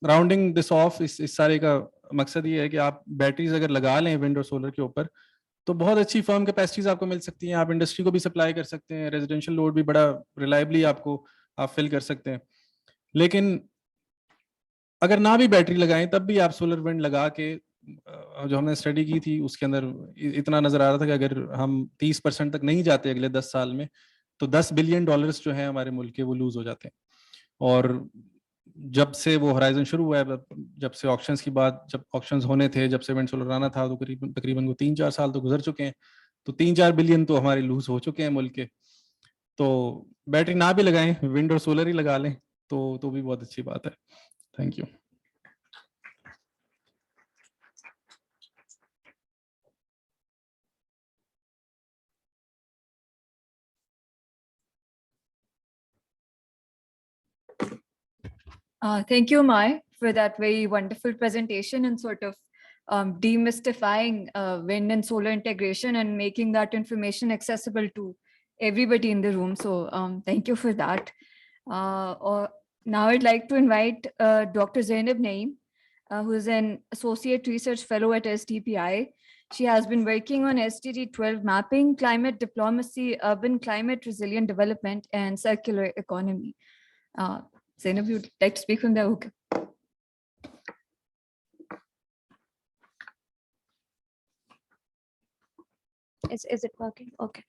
राउंडिंग दिस ऑफ, इस सारे का मकसद ये है कि आप बैटरीज अगर लगा लें विंड और सोलर के ऊपर तो बहुत अच्छी फर्म कैपेसिटीज आपको मिल सकती हैं। आप इंडस्ट्री को भी सप्लाई कर सकते हैं, रेजिडेंशियल लोड भी बड़ा रिलायबली आपको आप फिल कर सकते हैं। लेकिन अगर ना भी बैटरी लगाएं तब भी आप सोलर विंड लगा के, जो हमने स्टडी की थी उसके अंदर इतना नजर आ रहा था कि अगर हम 30% तक नहीं जाते अगले 10 साल में तो $10 बिलियन जो है हमारे मुल्क के वो लूज हो जाते हैं। और जब से वो होराइजन शुरू हुआ है, जब से ऑक्शंस की बात, जब ऑक्शंस होने थे, जब से विंड सोलर आना था, तो तकरीबन वो 3-4 साल तो गुजर चुके हैं। तो 3-4 बिलियन तो हमारे लूज हो चुके हैं मुल्क के। तो बैटरी ना भी लगाएं, विंड और सोलर ही लगा लें तो भी बहुत अच्छी बात है। Thank you. Thank you, Mai, for that very wonderful presentation and sort of demystifying wind and solar integration and making that information accessible to everybody in the room. So thank you for that. Now I'd like to invite Dr. Zainab Naeem, who is an Associate Research Fellow at SDPI. She has been working on SDG 12 mapping, climate diplomacy, urban climate resilient development, and circular economy. Zainab, you'd like to speak from there? Okay. Is it working? Okay.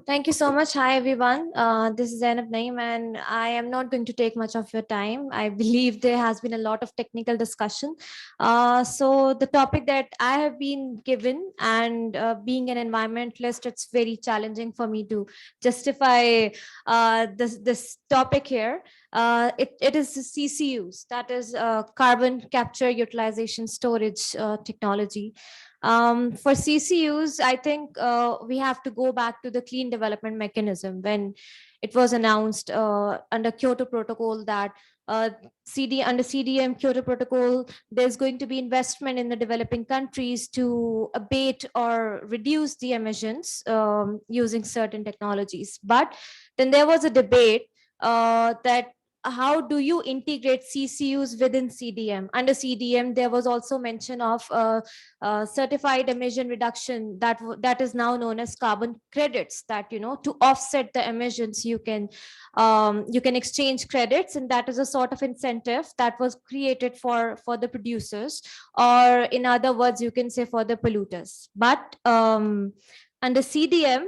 Thank you so much. Hi, everyone. This is Zainab Naeem, and I am not going to take much of your time. I believe there has been a lot of technical discussion. So the topic that I have been given, and being an environmentalist, it's very challenging for me to justify this topic here. It is CCUs, that is carbon capture utilization storage technology. For CCUs, I think we have to go back to the clean development mechanism when it was announced under Kyoto Protocol that under CDM Kyoto Protocol, there's going to be investment in the developing countries to abate or reduce the emissions using certain technologies. But then there was a debate that how do you integrate CCUs within CDM? Under CDM, there was also mention of certified emission reduction that is now known as carbon credits, that, you know, to offset the emissions, you can exchange credits, and that is a sort of incentive that was created for the producers, or in other words, you can say for the polluters. But under CDM,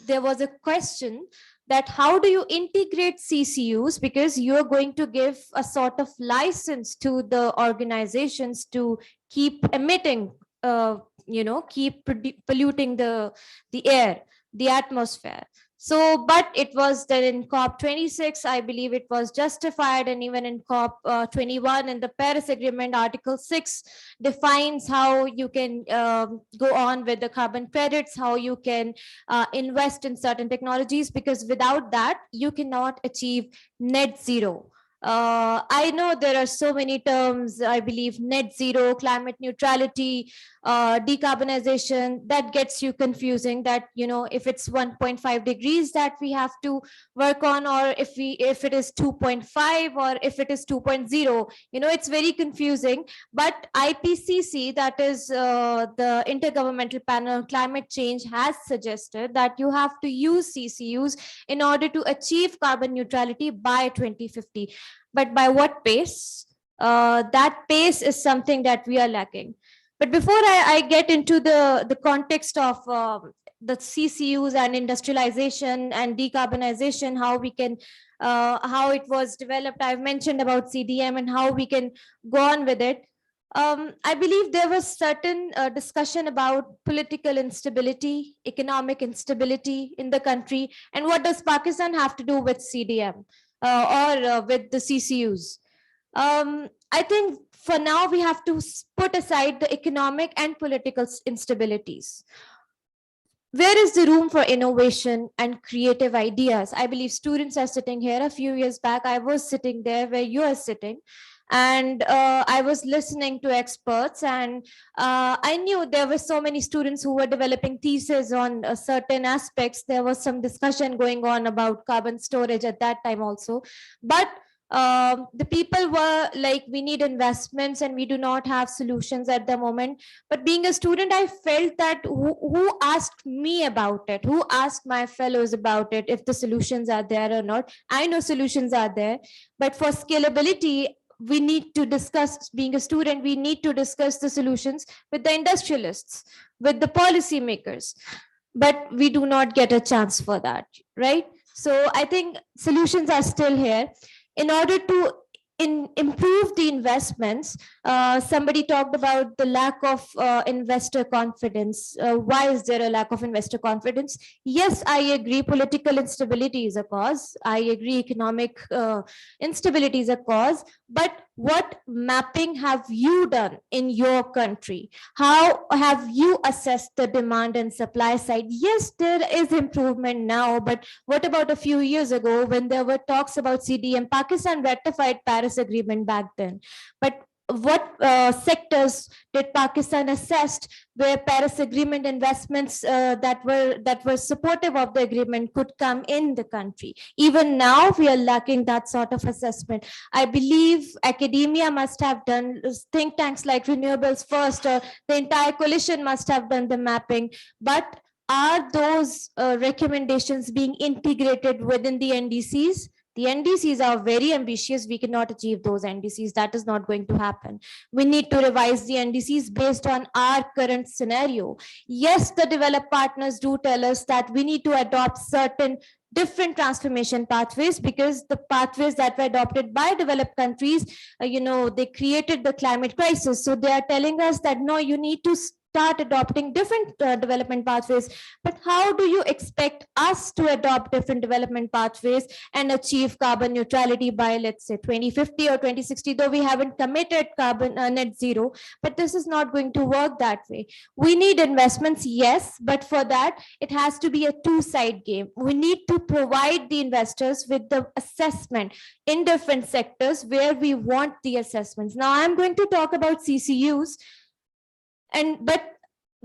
there was a question that how do you integrate CCUs, because you're going to give a sort of license to the organizations to keep emitting, keep polluting the air, the atmosphere. So, but it was then in COP26, I believe it was justified, and even in COP21 in the Paris Agreement, Article 6 defines how you can go on with the carbon credits, how you can invest in certain technologies, because without that, you cannot achieve net zero. I know there are so many terms, I believe net zero, climate neutrality, decarbonization, that gets you confusing, that, you know, if it's 1.5 degrees that we have to work on, or if it is 2.5, or if it is 2.0, you know, it's very confusing. But IPCC, that is the Intergovernmental Panel on Climate Change, has suggested that you have to use CCUs in order to achieve carbon neutrality by 2050. But by what pace? That pace is something that we are lacking. But before I get into the context of the CCUs and industrialization and decarbonization, how we can, how it was developed, I've mentioned about CDM and how we can go on with it. I believe there was certain discussion about political instability, economic instability in the country, and what does Pakistan have to do with CDM or with the CCUs? I think for now we have to put aside the economic and political instabilities. Where is the room for innovation and creative ideas? I believe students are sitting here. A few years back, I was sitting there where you are sitting, and I was listening to experts, and I knew there were so many students who were developing theses on certain aspects. There was some discussion going on about carbon storage at that time also, but the people were like, we need investments and we do not have solutions at the moment. But being a student, I felt that who asked me about it, who asked my fellows about it, if the solutions are there or not. I know solutions are there, but for scalability, we need to discuss, being a student, we need to discuss the solutions with the industrialists, with the policymakers, but we do not get a chance for that, right? So I think solutions are still here. In order to improve the investments, somebody talked about the lack of investor confidence. Why is there a lack of investor confidence? Yes, I agree, political instability is a cause. I agree, economic instability is a cause. But what mapping have you done in your country? How have you assessed the demand and supply side? Yes, there is improvement now, but what about a few years ago when there were talks about CDM? Pakistan ratified Paris Agreement back then, but what sectors did Pakistan assessed where Paris Agreement investments that were supportive of the agreement could come in the country? Even now, we are lacking that sort of assessment. I believe academia must have done, think tanks like Renewables First, or the entire coalition must have done the mapping, but are those recommendations being integrated within the NDCs? The NDCs are very ambitious. We cannot achieve those NDCs. That is not going to happen. We need to revise the NDCs based on our current scenario. Yes, the developed partners do tell us that we need to adopt certain different transformation pathways, because the pathways that were adopted by developed countries, they created the climate crisis. So they are telling us that, no, you need to start adopting different development pathways. But how do you expect us to adopt different development pathways and achieve carbon neutrality by, let's say, 2050 or 2060, though we haven't committed carbon net zero, but this is not going to work that way. We need investments, yes, but for that, it has to be a two-side game. We need to provide the investors with the assessment in different sectors where we want the assessments. Now, I'm going to talk about CCUs, but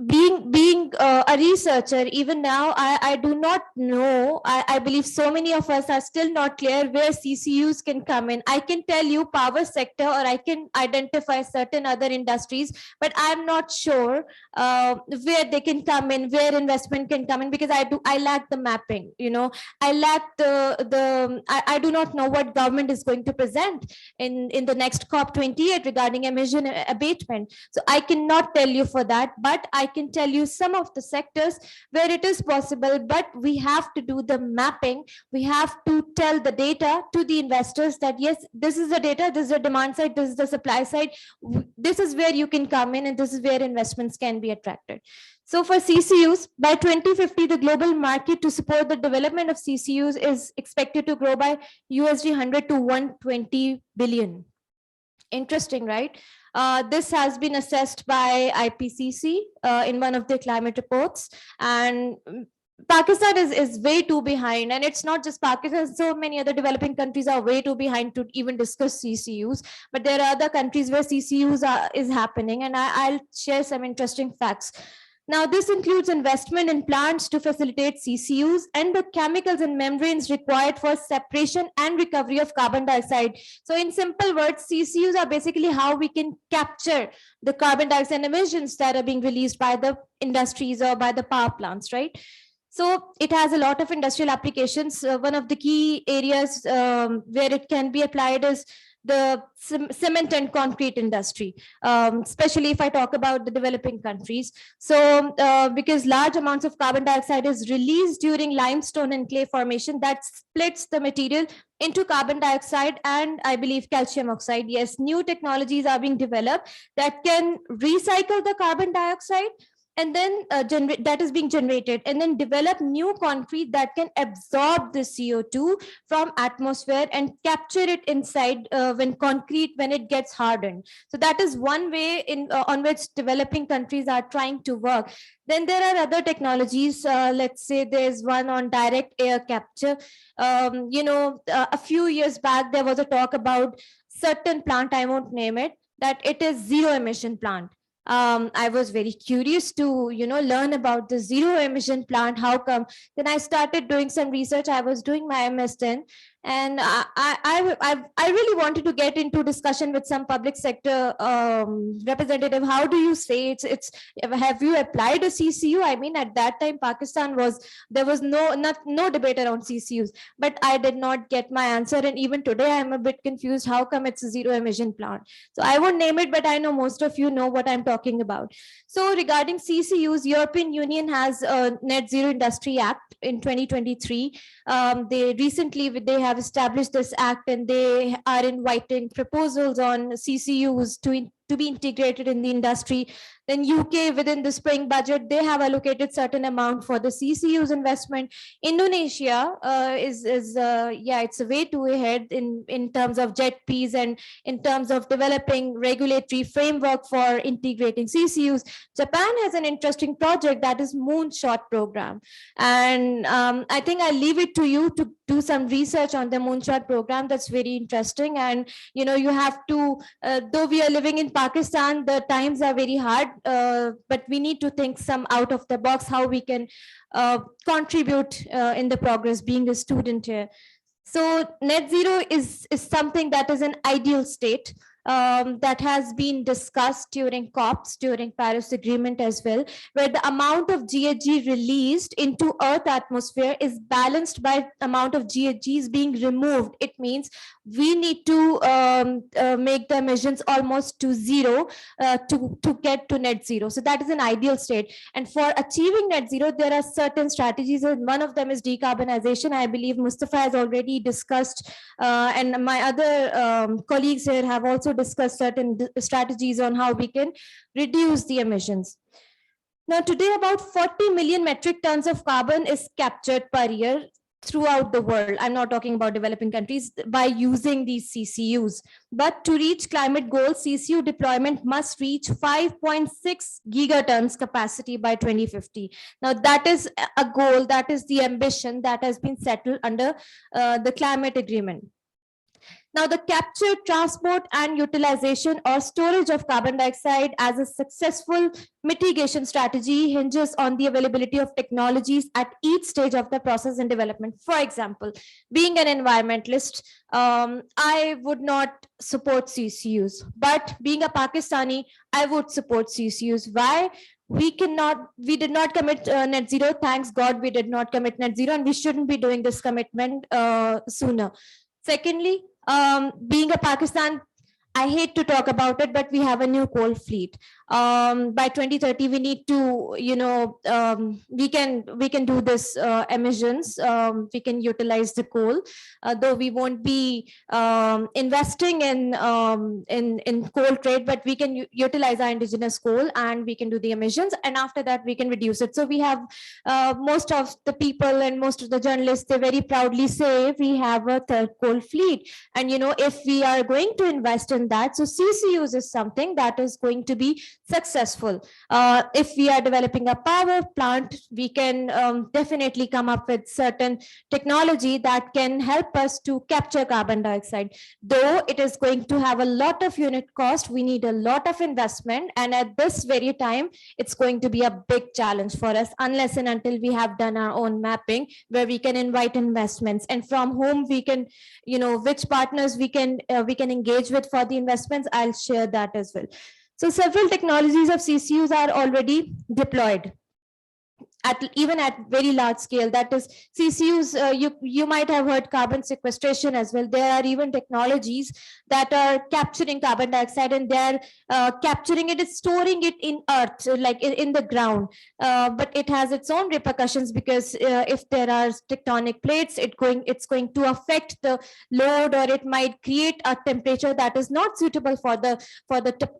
being a researcher, even now, I do not know. I believe so many of us are still not clear where CCUs can come in. I can tell you power sector, or I can identify certain other industries, but I'm not sure where they can come in, where investment can come in, because I lack the mapping. I lack I do not know what government is going to present in the next COP28 regarding emission abatement. So I cannot tell you for that, but I can tell you some of the sectors where it is possible, but we have to do the mapping. We have to tell the data to the investors that, yes, this is the data, this is the demand side, this is the supply side. This is where you can come in, and this is where investments can be attracted. So for CCUs, by 2050, the global market to support the development of CCUs is expected to grow by $100 to 120 billion. Interesting, right? This has been assessed by IPCC in one of their climate reports. And Pakistan is way too behind, and it's not just Pakistan. So many other developing countries are way too behind to even discuss CCUs. But there are other countries where CCUs is happening, and I'll share some interesting facts. Now, this includes investment in plants to facilitate CCUs and the chemicals and membranes required for separation and recovery of carbon dioxide. So in simple words, CCUs are basically how we can capture the carbon dioxide emissions that are being released by the industries or by the power plants, right? So it has a lot of industrial applications. One of the key areas where it can be applied is the cement and concrete industry, especially if I talk about the developing countries. So because large amounts of carbon dioxide is released during limestone and clay formation that splits the material into carbon dioxide and I believe calcium oxide. Yes, new technologies are being developed that can recycle the carbon dioxide and then that is being generated, and then develop new concrete that can absorb the CO2 from atmosphere and capture it inside when it gets hardened. So that is one way on which developing countries are trying to work. Then there are other technologies. Let's say there's one on direct air capture. A few years back there was a talk about certain plant, I won't name it, that it is zero emission plant. I was very curious to learn about the zero emission plant. How come? Then I started doing some research. I was doing my MS10, and I really wanted to get into discussion with some public sector representative. How do you say it's have you applied a CCU? I mean, at that time Pakistan there was no debate around CCUs, but I did not get my answer, and even today I'm a bit confused. How come it's a zero emission plant? So I won't name it, but I know most of you know what I'm talking about. So regarding CCUs, European Union has a Net Zero Industry Act in 2023. They have established this act, and they are inviting proposals on CCUs to be integrated in the industry. Then UK, within the spring budget, they have allocated certain amount for the CCUs investment. Indonesia it's a way too ahead in terms of JETPs and in terms of developing regulatory framework for integrating CCUs. Japan has an interesting project, that is Moonshot program. And I think I'll leave it to you to do some research on the Moonshot program. That's very interesting. And you have to, though we are living in Pakistan, the times are very hard, but we need to think some out of the box, how we can contribute in the progress, being a student here. So net zero is something that is an ideal state that has been discussed during COPs, during Paris Agreement as well, where the amount of GHG released into Earth atmosphere is balanced by amount of GHGs being removed. It means we need to make the emissions almost to zero to get to net zero. So that is an ideal state. And for achieving net zero, there are certain strategies, and one of them is decarbonization. I believe Mustafa has already discussed, and my other colleagues here have also discussed certain strategies on how we can reduce the emissions. Now, today, about 40 million metric tons of carbon is captured per year throughout the world. I'm not talking about developing countries, by using these CCUs. But to reach climate goals, CCU deployment must reach 5.6 gigatons capacity by 2050. Now, that is a goal, that is the ambition that has been settled under the climate agreement. Now, the capture, transport, and utilization or storage of carbon dioxide as a successful mitigation strategy hinges on the availability of technologies at each stage of the process and development. For example, being an environmentalist, I would not support CCUs, but being a Pakistani, I would support CCUs. Why? We did not commit net zero. Thanks God, we did not commit net zero, and we shouldn't be doing this commitment sooner. Secondly, being a Pakistan, I hate to talk about it, but we have a new coal fleet. By 2030, we need to, we can do this emissions. We can utilize the coal, though we won't be investing in coal trade, but we can utilize our indigenous coal and we can do the emissions. And after that, we can reduce it. So we have most of the people and most of the journalists, they very proudly say we have a third coal fleet. And, if we are going to invest in that, so CCUs is something that is going to be successful. If we are developing a power plant, we can definitely come up with certain technology that can help us to capture carbon dioxide. Though it is going to have a lot of unit cost, we need a lot of investment, and at this very time, it's going to be a big challenge for us unless and until we have done our own mapping where we can invite investments and from whom we can, which partners we can engage with for the investments. I'll share that as well. So several technologies of CCUs are already deployed even at very large scale. That is CCUs, you might have heard carbon sequestration as well. There are even technologies that are capturing carbon dioxide, and they're capturing it, storing it in earth, like in the ground. But it has its own repercussions, because if there are tectonic plates, it's going to affect the load, or it might create a temperature that is not suitable for the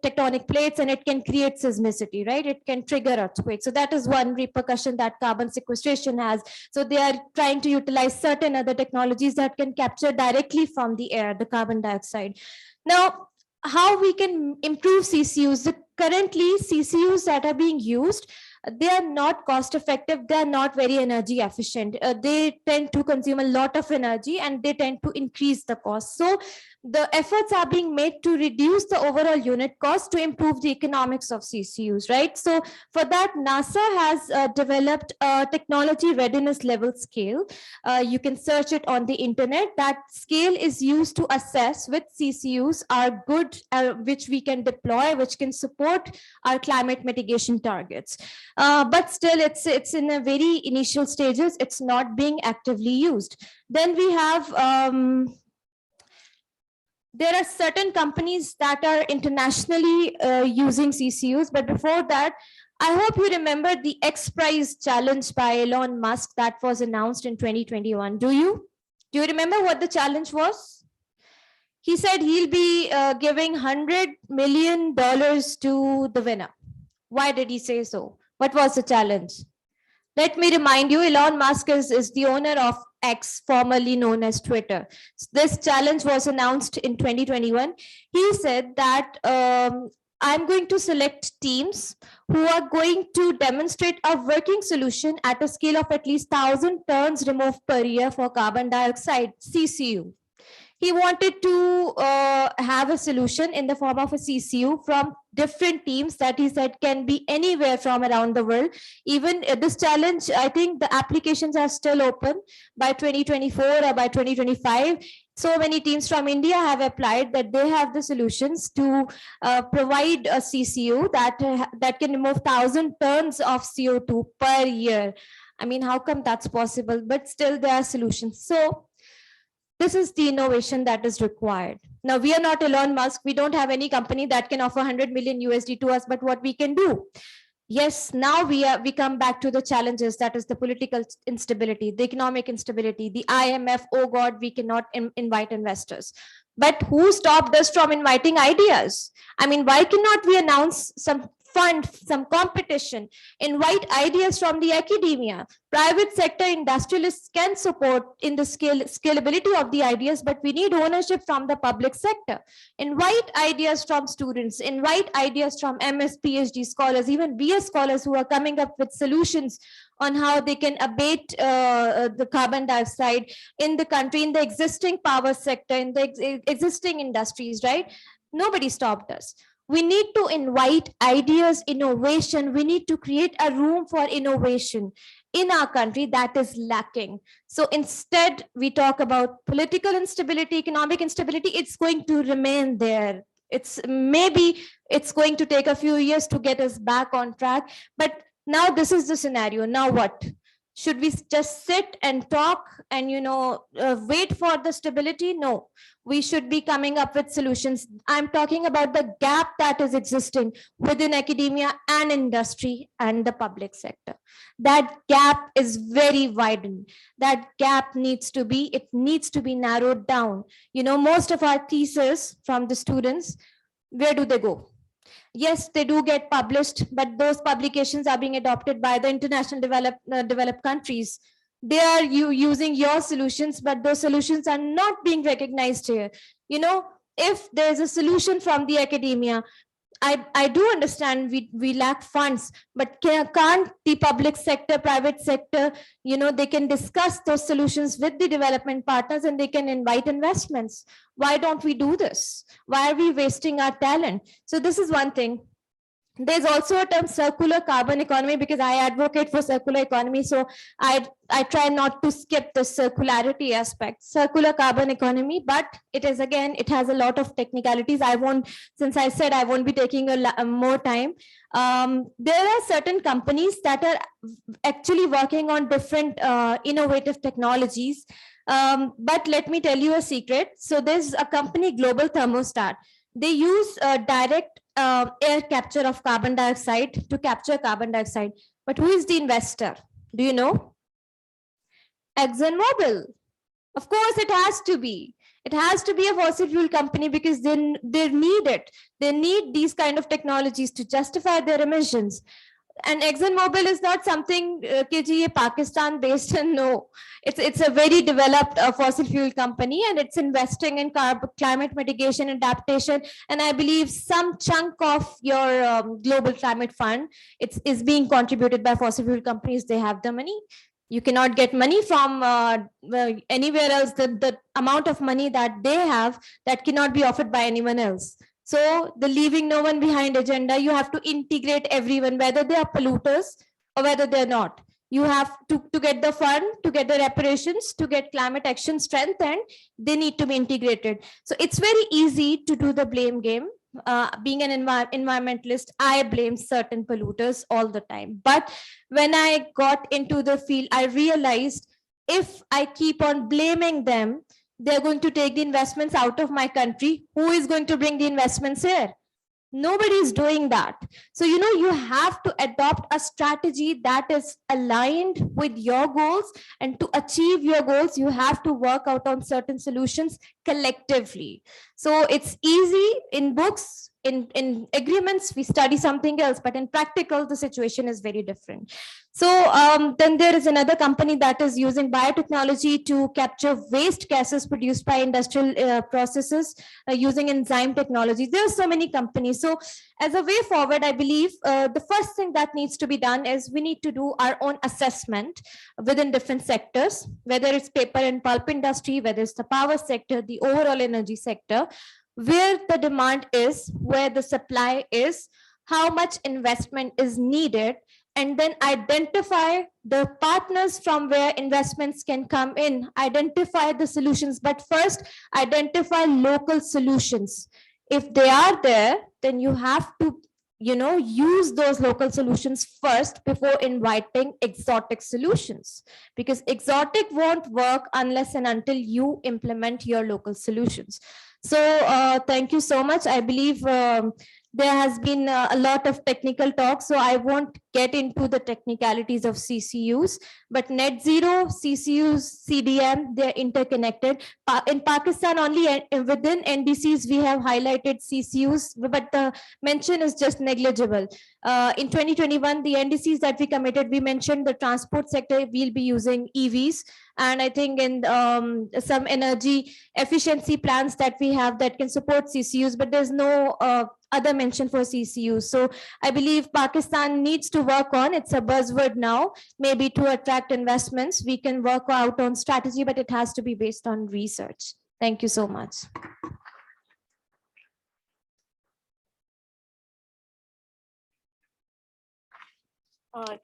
tectonic plates, and it can create seismicity, right? It can trigger earthquakes. So that is one repercussion that carbon sequestration has. So they are trying to utilize certain other technologies that can capture directly from the air the carbon dioxide. Now, how we can improve CCUs? Currently, CCUs that are being used, they are not cost effective, they are not very energy efficient. They tend to consume a lot of energy, and they tend to increase the cost. So the efforts are being made to reduce the overall unit cost to improve the economics of CCUs, right? So for that, NASA has developed a technology readiness level scale. You can search it on the internet. That scale is used to assess which CCUs are good, which we can deploy, which can support our climate mitigation targets. But still, it's in a very initial stages. It's not being actively used. Then we have there are certain companies that are internationally using CCUs, but before that, I hope you remember the X Prize challenge by Elon Musk that was announced in 2021. Do you remember what the challenge was? He said he'll be giving $100 million to the winner. Why did he say so? What was the challenge? Let me remind you, Elon Musk is the owner of X, formerly known as Twitter. This challenge was announced in 2021. He said that I'm going to select teams who are going to demonstrate a working solution at a scale of at least 1,000 tons removed per year for carbon dioxide, CCU. He wanted to have a solution in the form of a CCU from different teams that he said can be anywhere from around the world. Even this challenge, I think the applications are still open by 2024 or by 2025. So many teams from India have applied that they have the solutions to provide a CCU that can remove 1,000 tons of CO2 per year. I mean, how come that's possible? But still there are solutions. So this is the innovation that is required. Now, we are not Elon Musk. We don't have any company that can offer 100 million USD to us, but what we can do? Yes, now we come back to the challenges, that is the political instability, the economic instability, the IMF, oh God, we cannot invite investors. But who stopped us from inviting ideas? I mean, why cannot we announce some fund, some competition, invite ideas from the academia? Private sector industrialists can support in the scalability of the ideas, but we need ownership from the public sector. Invite ideas from students, invite ideas from MS, PhD scholars, even BS scholars who are coming up with solutions on how they can abate the carbon dioxide in the country, in the existing power sector, in the existing industries, right? Nobody stopped us. We need to invite ideas, innovation. We need to create a room for innovation in our country that is lacking. So instead, we talk about political instability, economic instability. It's going to remain there. Maybe it's going to take a few years to get us back on track. But now this is the scenario. Now what? Should we just sit and talk and wait for the stability? No, we should be coming up with solutions. I'm talking about the gap that is existing within academia and industry and the public sector. That gap is very widened. That gap needs to be narrowed down. Most of our thesis from the students, where do they go? Yes, they do get published, but those publications are being adopted by the international developed countries. They are using your solutions, but those solutions are not being recognized here. If there's a solution from the academia, I do understand we lack funds, but can't the public sector, private sector, they can discuss those solutions with the development partners and they can invite investments. Why don't we do this? Why are we wasting our talent? So this is one thing. There's also a term circular carbon economy, because I advocate for circular economy. So I try not to skip the circularity aspect, circular carbon economy, but it has a lot of technicalities. Since I said I won't be taking more time. There are certain companies that are actually working on different innovative technologies. But let me tell you a secret. So there's a company, Global Thermostat. They use direct air capture of carbon dioxide to capture carbon dioxide. But who is the investor? Do you know? ExxonMobil. Of course, it has to be. It has to be a fossil fuel company because they need it. They need these kind of technologies to justify their emissions. And ExxonMobil is not something Pakistan based, and no, it's a very developed fossil fuel company, and it's investing in climate mitigation, adaptation, and I believe some chunk of your global climate fund is being contributed by fossil fuel companies. They have the money. You cannot get money from anywhere else. The amount of money that they have, that cannot be offered by anyone else. So the leaving no one behind agenda, you have to integrate everyone, whether they are polluters or whether they're not. You have to get the fund, to get the reparations, to get climate action strengthened, they need to be integrated. So it's very easy to do the blame game. Being an environmentalist, I blame certain polluters all the time. But when I got into the field, I realized if I keep on blaming them, they're going to take the investments out of my country. Who is going to bring the investments here? Nobody is doing that. So, you have to adopt a strategy that is aligned with your goals. And to achieve your goals, you have to work out on certain solutions collectively. So it's easy in books. In agreements, we study something else, but in practical, the situation is very different. So then there is another company that is using biotechnology to capture waste gases produced by industrial processes using enzyme technology. There are so many companies. So as a way forward, I believe the first thing that needs to be done is we need to do our own assessment within different sectors, whether it's paper and pulp industry, whether it's the power sector, the overall energy sector, where the demand is, where the supply is, how much investment is needed, and then identify the partners from where investments can come in, identify the solutions, but first identify local solutions. If they are there, then you have to use those local solutions first before inviting exotic solutions, because exotic won't work unless and until you implement your local solutions. So thank you so much. I believe there has been a lot of technical talk, so I won't get into the technicalities of CCUs, but net zero, CCUs, CDM, they're interconnected. In Pakistan, only within NDCs, we have highlighted CCUs, but the mention is just negligible. In 2021, the NDCs that we committed, we mentioned the transport sector will be using EVs. And I think in some energy efficiency plans that we have that can support CCUs, but there's no other mention for CCUs. So I believe Pakistan needs to work on, it's a buzzword now, maybe to attract investments. We can work out on strategy, but it has to be based on research. Thank you so much.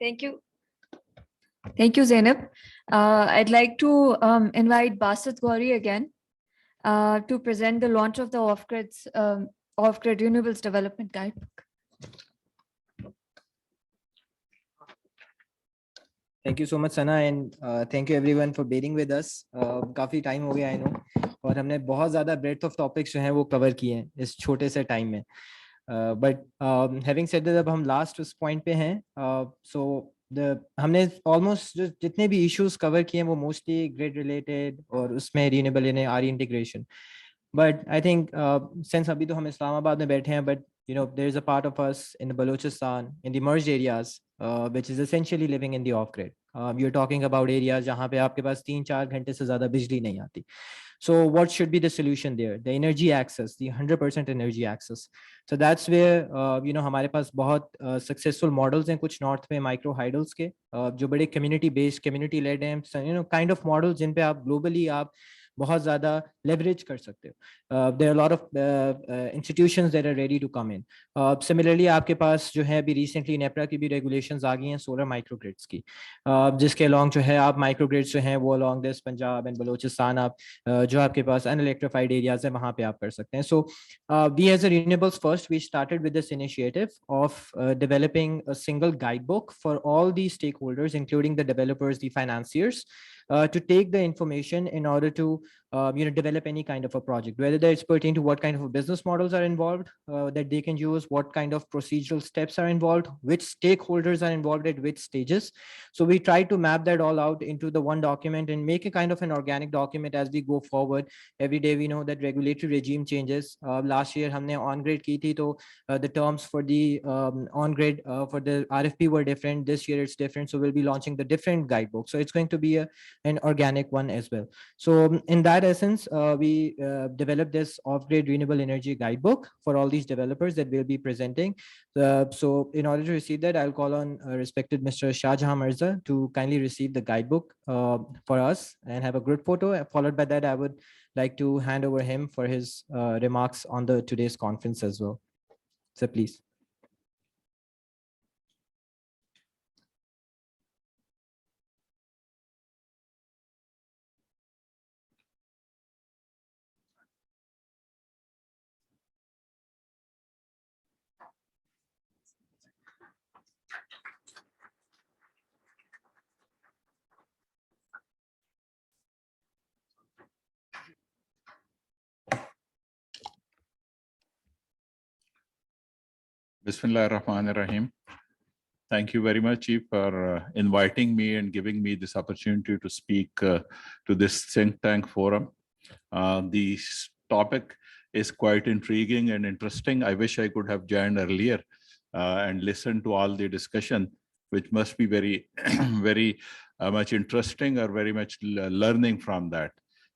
Thank you. Thank you, Zainab. I'd like to invite Basit Gauri again to present the launch of the off-grid renewables development guidebook. Thank you so much, Sana, and thank you everyone for bearing with us. काफी time हो गया, I know, और हमने बहुत ज़्यादा breadth of topics जो हैं वो cover किए हैं इस छोटे से time में. But having said that, अब हम last उस point पे हैं. So हमने almost जितने भी issues cover किए हैं वो mostly grid related और उसमें renewable यानी RE integration. But I think since अभी तो हम इस्लामाबाद में बैठे हैं, but there is a part of us in the Balochistan, in the merged areas, which is essentially living in the off-grid. you're talking about areas जहाँ पे आपके पास 3-4 घंटे से ज़्यादा बिजली नहीं आती. So what should be the solution there? The energy access, the 100% energy access. So that's where हमारे पास बहुत successful models हैं कुछ north में micro hydels के जो बड़े community based, community led हैं, kind of models जिन पे आप globally आप बहुत ज़्यादा leverage कर सकते हो. There are a lot of institutions that are ready to come in. Similarly आपके पास जो है अभी recently NEPRA की भी regulations आ गई हैं solar microgrids की, जिसके along जो है आप microgrids जो हैं वो along this Punjab and Balochistan आप जो आपके पास unelectrified areas है वहाँ पे आप कर सकते हैं. So we as a Renewables First, we started with this initiative of developing a single guidebook for all these stakeholders, including the developers, the financiers, to take the information in order to develop any kind of a project, whether it's pertaining to what kind of business models are involved that they can use, what kind of procedural steps are involved, which stakeholders are involved at which stages. So we try to map that all out into the one document and make a kind of an organic document as we go forward. Every day we know that regulatory regime changes. Last year हमने on grid की थी, तो the terms for the on grid for the RFP were different. This year it's different, so we'll be launching the different guidebook. So it's going to be an organic one as well. So in that essence, we developed this off-grid renewable energy guidebook for all these developers that we'll be presenting. So in order to receive that, I'll call on respected Mr. Shah Jahan Mirza to kindly receive the guidebook for us and have a group photo. Followed by that, I would like to hand over him for his remarks on the today's conference as well. So please. Bismillahirrahmanirrahim. Thank you very much, Chief, for inviting me and giving me this opportunity to speak to this think tank forum. The topic is quite intriguing and interesting. I wish I could have joined earlier and listened to all the discussion, which must be very, very much interesting or very much learning from that.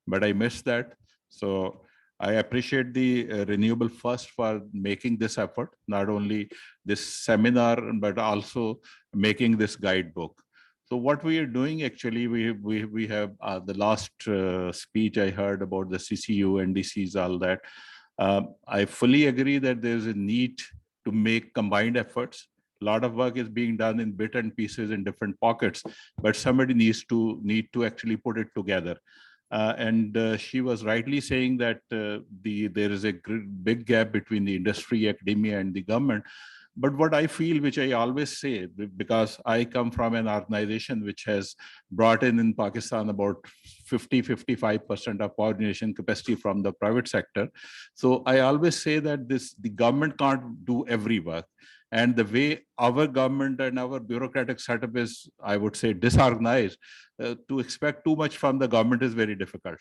But I missed that. So I appreciate the Renewable First for making this effort, not only this seminar, but also making this guidebook. So what we are doing actually, we have the last speech I heard about the CCU, NDCs, all that. I fully agree that there's a need to make combined efforts. A lot of work is being done in bit and pieces in different pockets, but somebody needs to actually put it together. And she was rightly saying that there is a big gap between the industry, academia, and the government. But what I feel, which I always say, because I come from an organization which has brought in Pakistan about 50-55% of power generation capacity from the private sector. So I always say that the government can't do every work. And the way our government and our bureaucratic setup is, I would say, disorganized, to expect too much from the government is very difficult.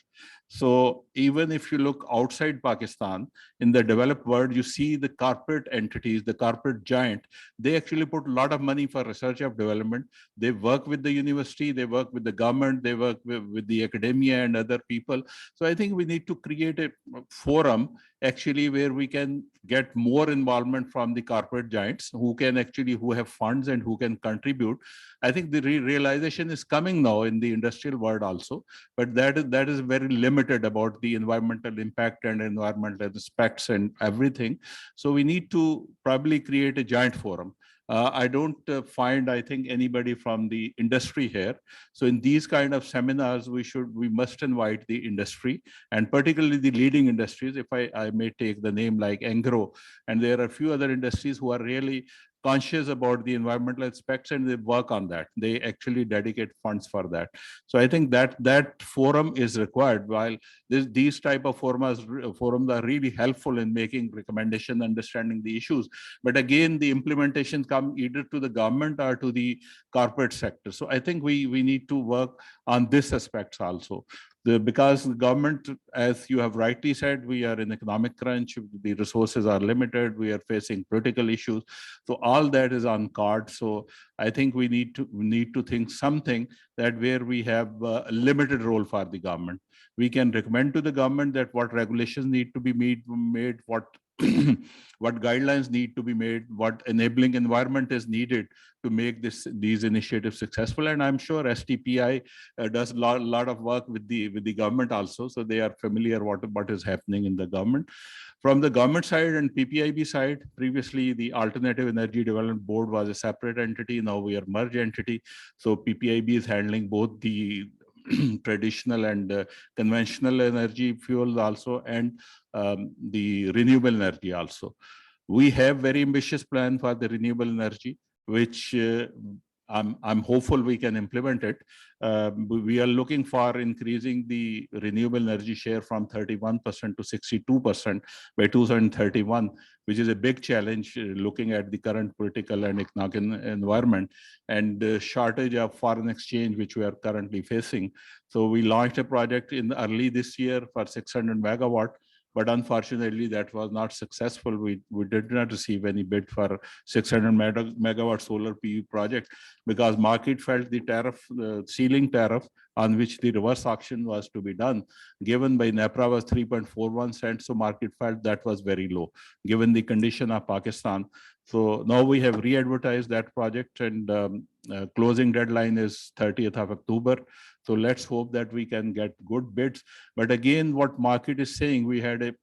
So even if you look outside Pakistan, in the developed world, you see the corporate entities, the corporate giant, they actually put a lot of money for research and development. They work with the university, they work with the government, they work with the academia and other people. So I think we need to create a forum actually where we can get more involvement from the corporate giants who have funds and who can contribute. I think the realization is coming now in the industrial world also, but that is very limited about the environmental impact and environmental aspects and everything. So we need to probably create a giant forum. I don't find, I think, anybody from the industry here. So in these kind of seminars, we must invite the industry, and particularly the leading industries. If I may take the name like Engro, and there are a few other industries who are really conscious about the environmental aspects, and they work on that. They actually dedicate funds for that. So I think that forum is required. While these type of forums are really helpful in making recommendation, understanding the issues, but again, the implementation come either to the government or to the corporate sector. So I think we need to work on this aspects also. Because the government, as you have rightly said, we are in economic crunch, the resources are limited, we are facing political issues. So all that is on card. So I think we need to think something that where we have a limited role for the government. We can recommend to the government that what regulations need to be made, what what guidelines need to be made, what enabling environment is needed to make these initiatives successful. And I'm sure STPI does a lot of work with the government also, so they are familiar what is happening in the government. From the government side and PPIB side, previously the Alternative Energy Development Board was a separate entity. Now we are merged entity. So PPIB is handling both the traditional and conventional energy fuels also, and the renewable energy also. We have very ambitious plan for the renewable energy, which I'm hopeful we can implement it. We are looking for increasing the renewable energy share from 31% to 62% by 2031, which is a big challenge looking at the current political and economic environment and the shortage of foreign exchange, which we are currently facing. So we launched a project in early this year for 600 megawatt. But unfortunately, that was not successful. We did not receive any bid for 600 megawatt solar PV project because market felt the tariff, the ceiling tariff on which the reverse auction was to be done, given by NEPRA was 3.41 cents. So market felt that was very low, given the condition of Pakistan. So now we have re-advertised that project, and closing deadline is 30th of October. So let's hope that we can get good bids. But again, what market is saying, we had a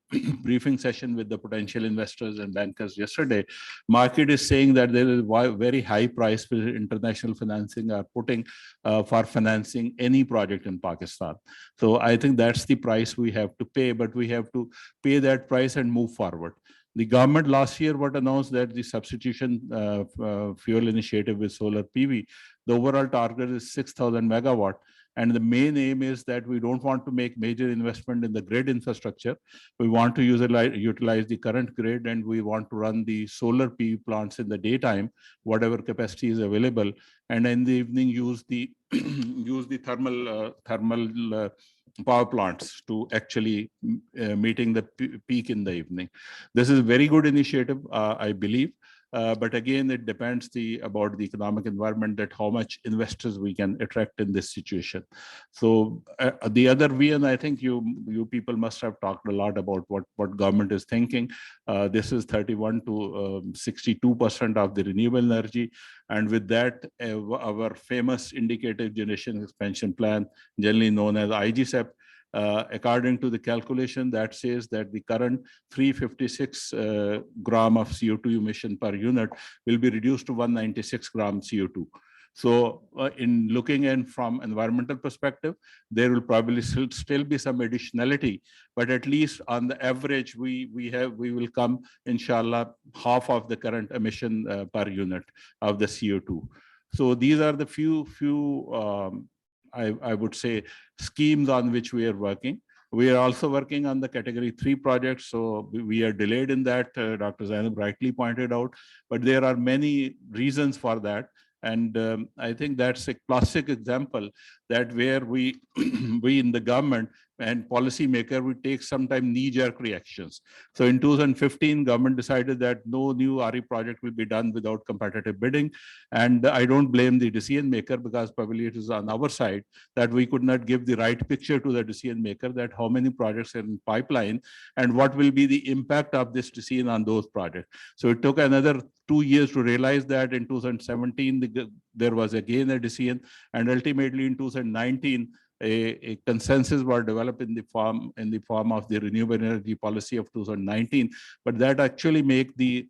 briefing session with the potential investors and bankers yesterday. Market is saying that there is very high price for international financing are putting for financing any project in Pakistan. So I think that's the price we have to pay, but we have to pay that price and move forward. The government last year announced that the substitution fuel initiative with solar PV, the overall target is 6,000 megawatt. And the main aim is that we don't want to make major investment in the grid infrastructure. We want to utilize the current grid, and we want to run the solar PV plants in the daytime, whatever capacity is available, and in the evening use the thermal power plants to actually meeting the peak in the evening. This is a very good initiative, I believe. But again, it depends about the economic environment, that how much investors we can attract in this situation. So the other way, and I think you people must have talked a lot about what government is thinking. This is 31 to 62% of the renewable energy. And with that, our famous indicative generation expansion plan, generally known as IGCEP, according to the calculation that says that the current 356 gram of CO2 emission per unit will be reduced to 196 gram CO2. So in looking in from environmental perspective, there will probably still be some additionality, but at least on the average, we will come, inshallah, half of the current emission per unit of the CO2. So these are the few I would say schemes on which we are working. We are also working on the category 3 projects. So we are delayed in that, Dr. Zainab rightly pointed out, but there are many reasons for that. And I think that's a classic example that where we in the government and policymaker, we take sometimes knee-jerk reactions. So in 2015, government decided that no new RE project will be done without competitive bidding. And I don't blame the decision maker, because probably it is on our side that we could not give the right picture to the decision maker that how many projects are in pipeline and what will be the impact of this decision on those projects. So it took another 2 years to realize that. In 2017, there was again a decision, and ultimately in 2019, a consensus was developed in the form of the renewable energy policy of 2019, but that actually make the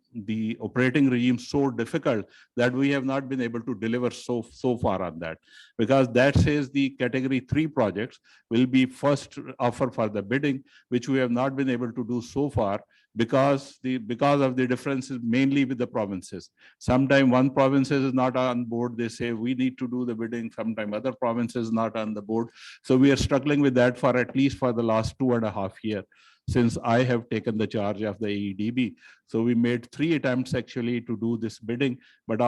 operating regime so difficult that we have not been able to deliver so far on that, because that says the category 3 projects will be first offer for the bidding, which we have not been able to do so far because of the differences mainly with the provinces. Sometimes one province is not on board, they say we need to do the bidding, sometimes other provinces not on the board. So we are struggling with that for at least for the last 2.5 years. since I have taken the charge of the AEDB. So we made 3 attempts actually to do this bidding, but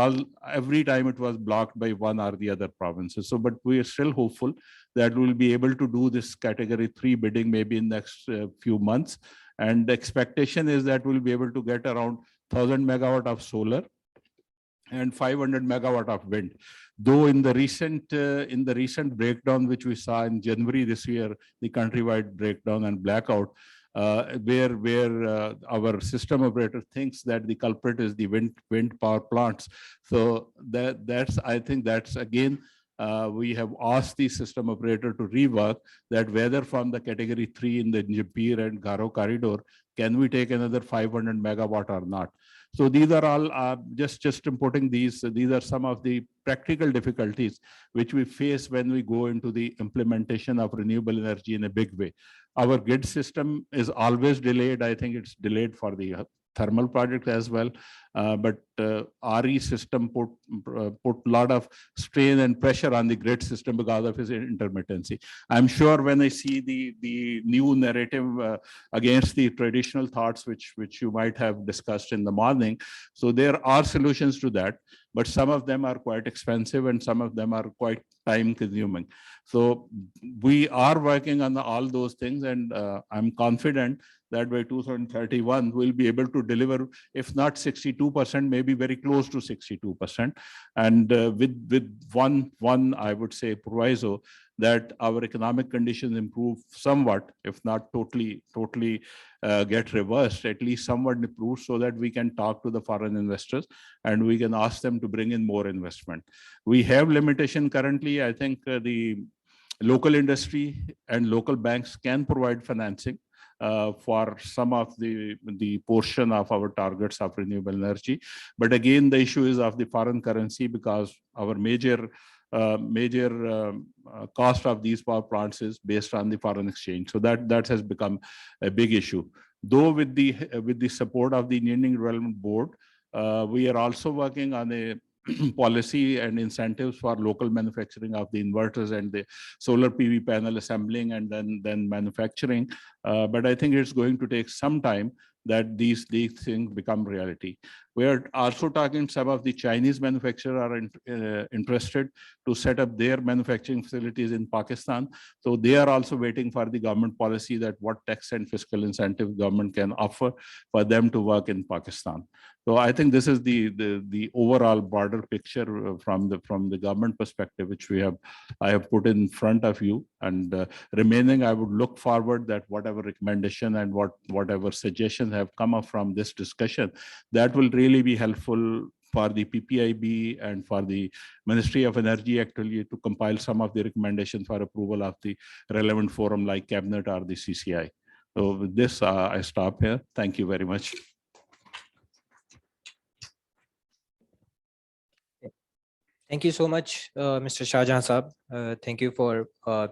every time it was blocked by one or the other provinces. So, but we are still hopeful that we'll be able to do this category 3 bidding maybe in next few months. And the expectation is that we'll be able to get around 1,000 megawatt of solar and 500 megawatt of wind. Though in the recent breakdown which we saw in January this year, the countrywide breakdown and blackout, where our system operator thinks that the culprit is the wind power plants. So I think that's again, we have asked the system operator to rework that whether from the category 3 in the Jaipur and Garo corridor, can we take another 500 megawatt or not? So these are all just importing these are some of the practical difficulties which we face when we go into the implementation of renewable energy in a big way. Our grid system is always delayed. I think it's delayed for the thermal project as well. But RE system put a lot of strain and pressure on the grid system because of its intermittency. I'm sure when I see the new narrative against the traditional thoughts which you might have discussed in the morning, so there are solutions to that, but some of them are quite expensive and some of them are quite time consuming. So we are working on all those things, and I'm confident that by 2031 we'll be able to deliver, if not 62%, maybe very close to 62%. And with one I would say proviso, that our economic conditions improve somewhat, if not totally get reversed, at least somewhat improve, so that we can talk to the foreign investors and we can ask them to bring in more investment. We have limitation currently. I think the local industry and local banks can provide financing for some of the portion of our targets of renewable energy. But again, the issue is of the foreign currency, because our major cost of these power plants is based on the foreign exchange. So that has become a big issue. Though with the support of the Indian Development Board, we are also working on a policy and incentives for local manufacturing of the inverters and the solar PV panel assembling and then manufacturing. But I think it's going to take some time that these things become reality. We are also talking, some of the Chinese manufacturers are interested to set up their manufacturing facilities in Pakistan. So they are also waiting for the government policy that what tax and fiscal incentive government can offer for them to work in Pakistan. So I think this is the overall broader picture from the government perspective, which I have put in front of you. And remaining, I would look forward that whatever recommendation and whatever suggestions have come up from this discussion, that will really be helpful for the PPIB and for the Ministry of Energy actually to compile some of the recommendations for approval of the relevant forum like Cabinet or the CCI. So with this, I stop here. Thank you very much. Thank you so much, Mr. Shahjahan Saab. Thank you for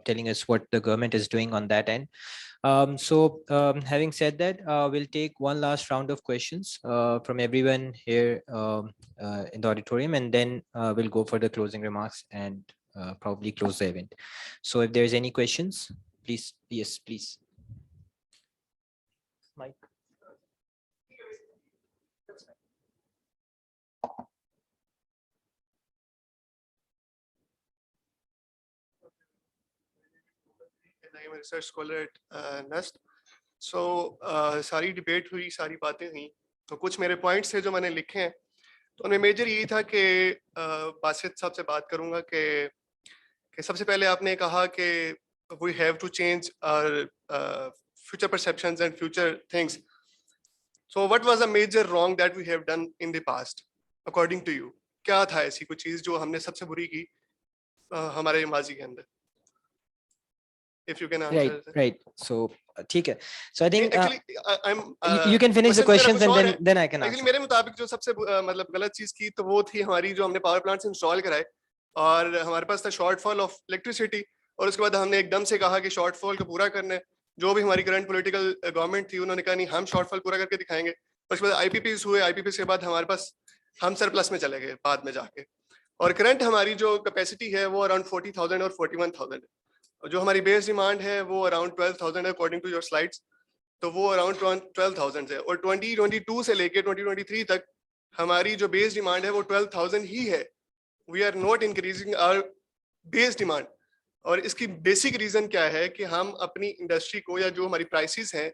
telling us what the government is doing on that end. Having said that, we'll take one last round of questions from everyone here in the auditorium, and then we'll go for the closing remarks and probably close the event. So if there's any questions, please, yes, please. Mike. I'm a research scholar at NEST. So सारी debate हुई, सारी बातें हुई, तो कुछ मेरे points थे जो मैंने लिखे हैं। तो उनमें मेजर यही था कि बासित साहब से बात करूंगा कि सबसे पहले आपने कहा कि we have to change our future perceptions and future things. So what was a major wrong that we have done in the past according to you? क्या था ऐसी कुछ चीज जो हमने सबसे बुरी की हमारे माजी के अंदर? If you can answer. Right. So, ठीक. So I think actually you can finish the questions and then I can answer. Actually, मेरे मुताबिक जो सबसे मतलब गलत चीज की तो वो थी हमारी जो हमने पावर प्लांट्स इंस्टॉल कराए और हमारे पास था शॉर्टफॉल ऑफ इलेक्ट्रिसिटी, और उसके बाद हमने एकदम से कहा कि शॉर्टफॉल को पूरा करना है। जो भी हमारी करंट पॉलिटिकल गवर्नमेंट थी उन्होंने कहा नहीं, हम शॉर्टफॉल पूरा करके दिखाएंगे। उसके बाद आईपीपीस हुए, आईपीपीस के बाद हमारे पास हम सरप्लस में चले गए बाद में जाके, और करंट हमारी जो कैपेसिटी है वो अराउंड 40,000 और 41,000 है। जो हमारी बेस डिमांड है वो अराउंड 12,000 है अकॉर्डिंग टू योर स्लाइड्स। तो वो अराउंड 12,000 है, और 2022 से लेके 2023 तक हमारी जो बेस डिमांड है वो 12,000 ही है. We are not increasing our base demand. और इसकी बेसिक रीजन क्या है कि हम अपनी इंडस्ट्री को, या जो हमारी प्राइसेस हैं,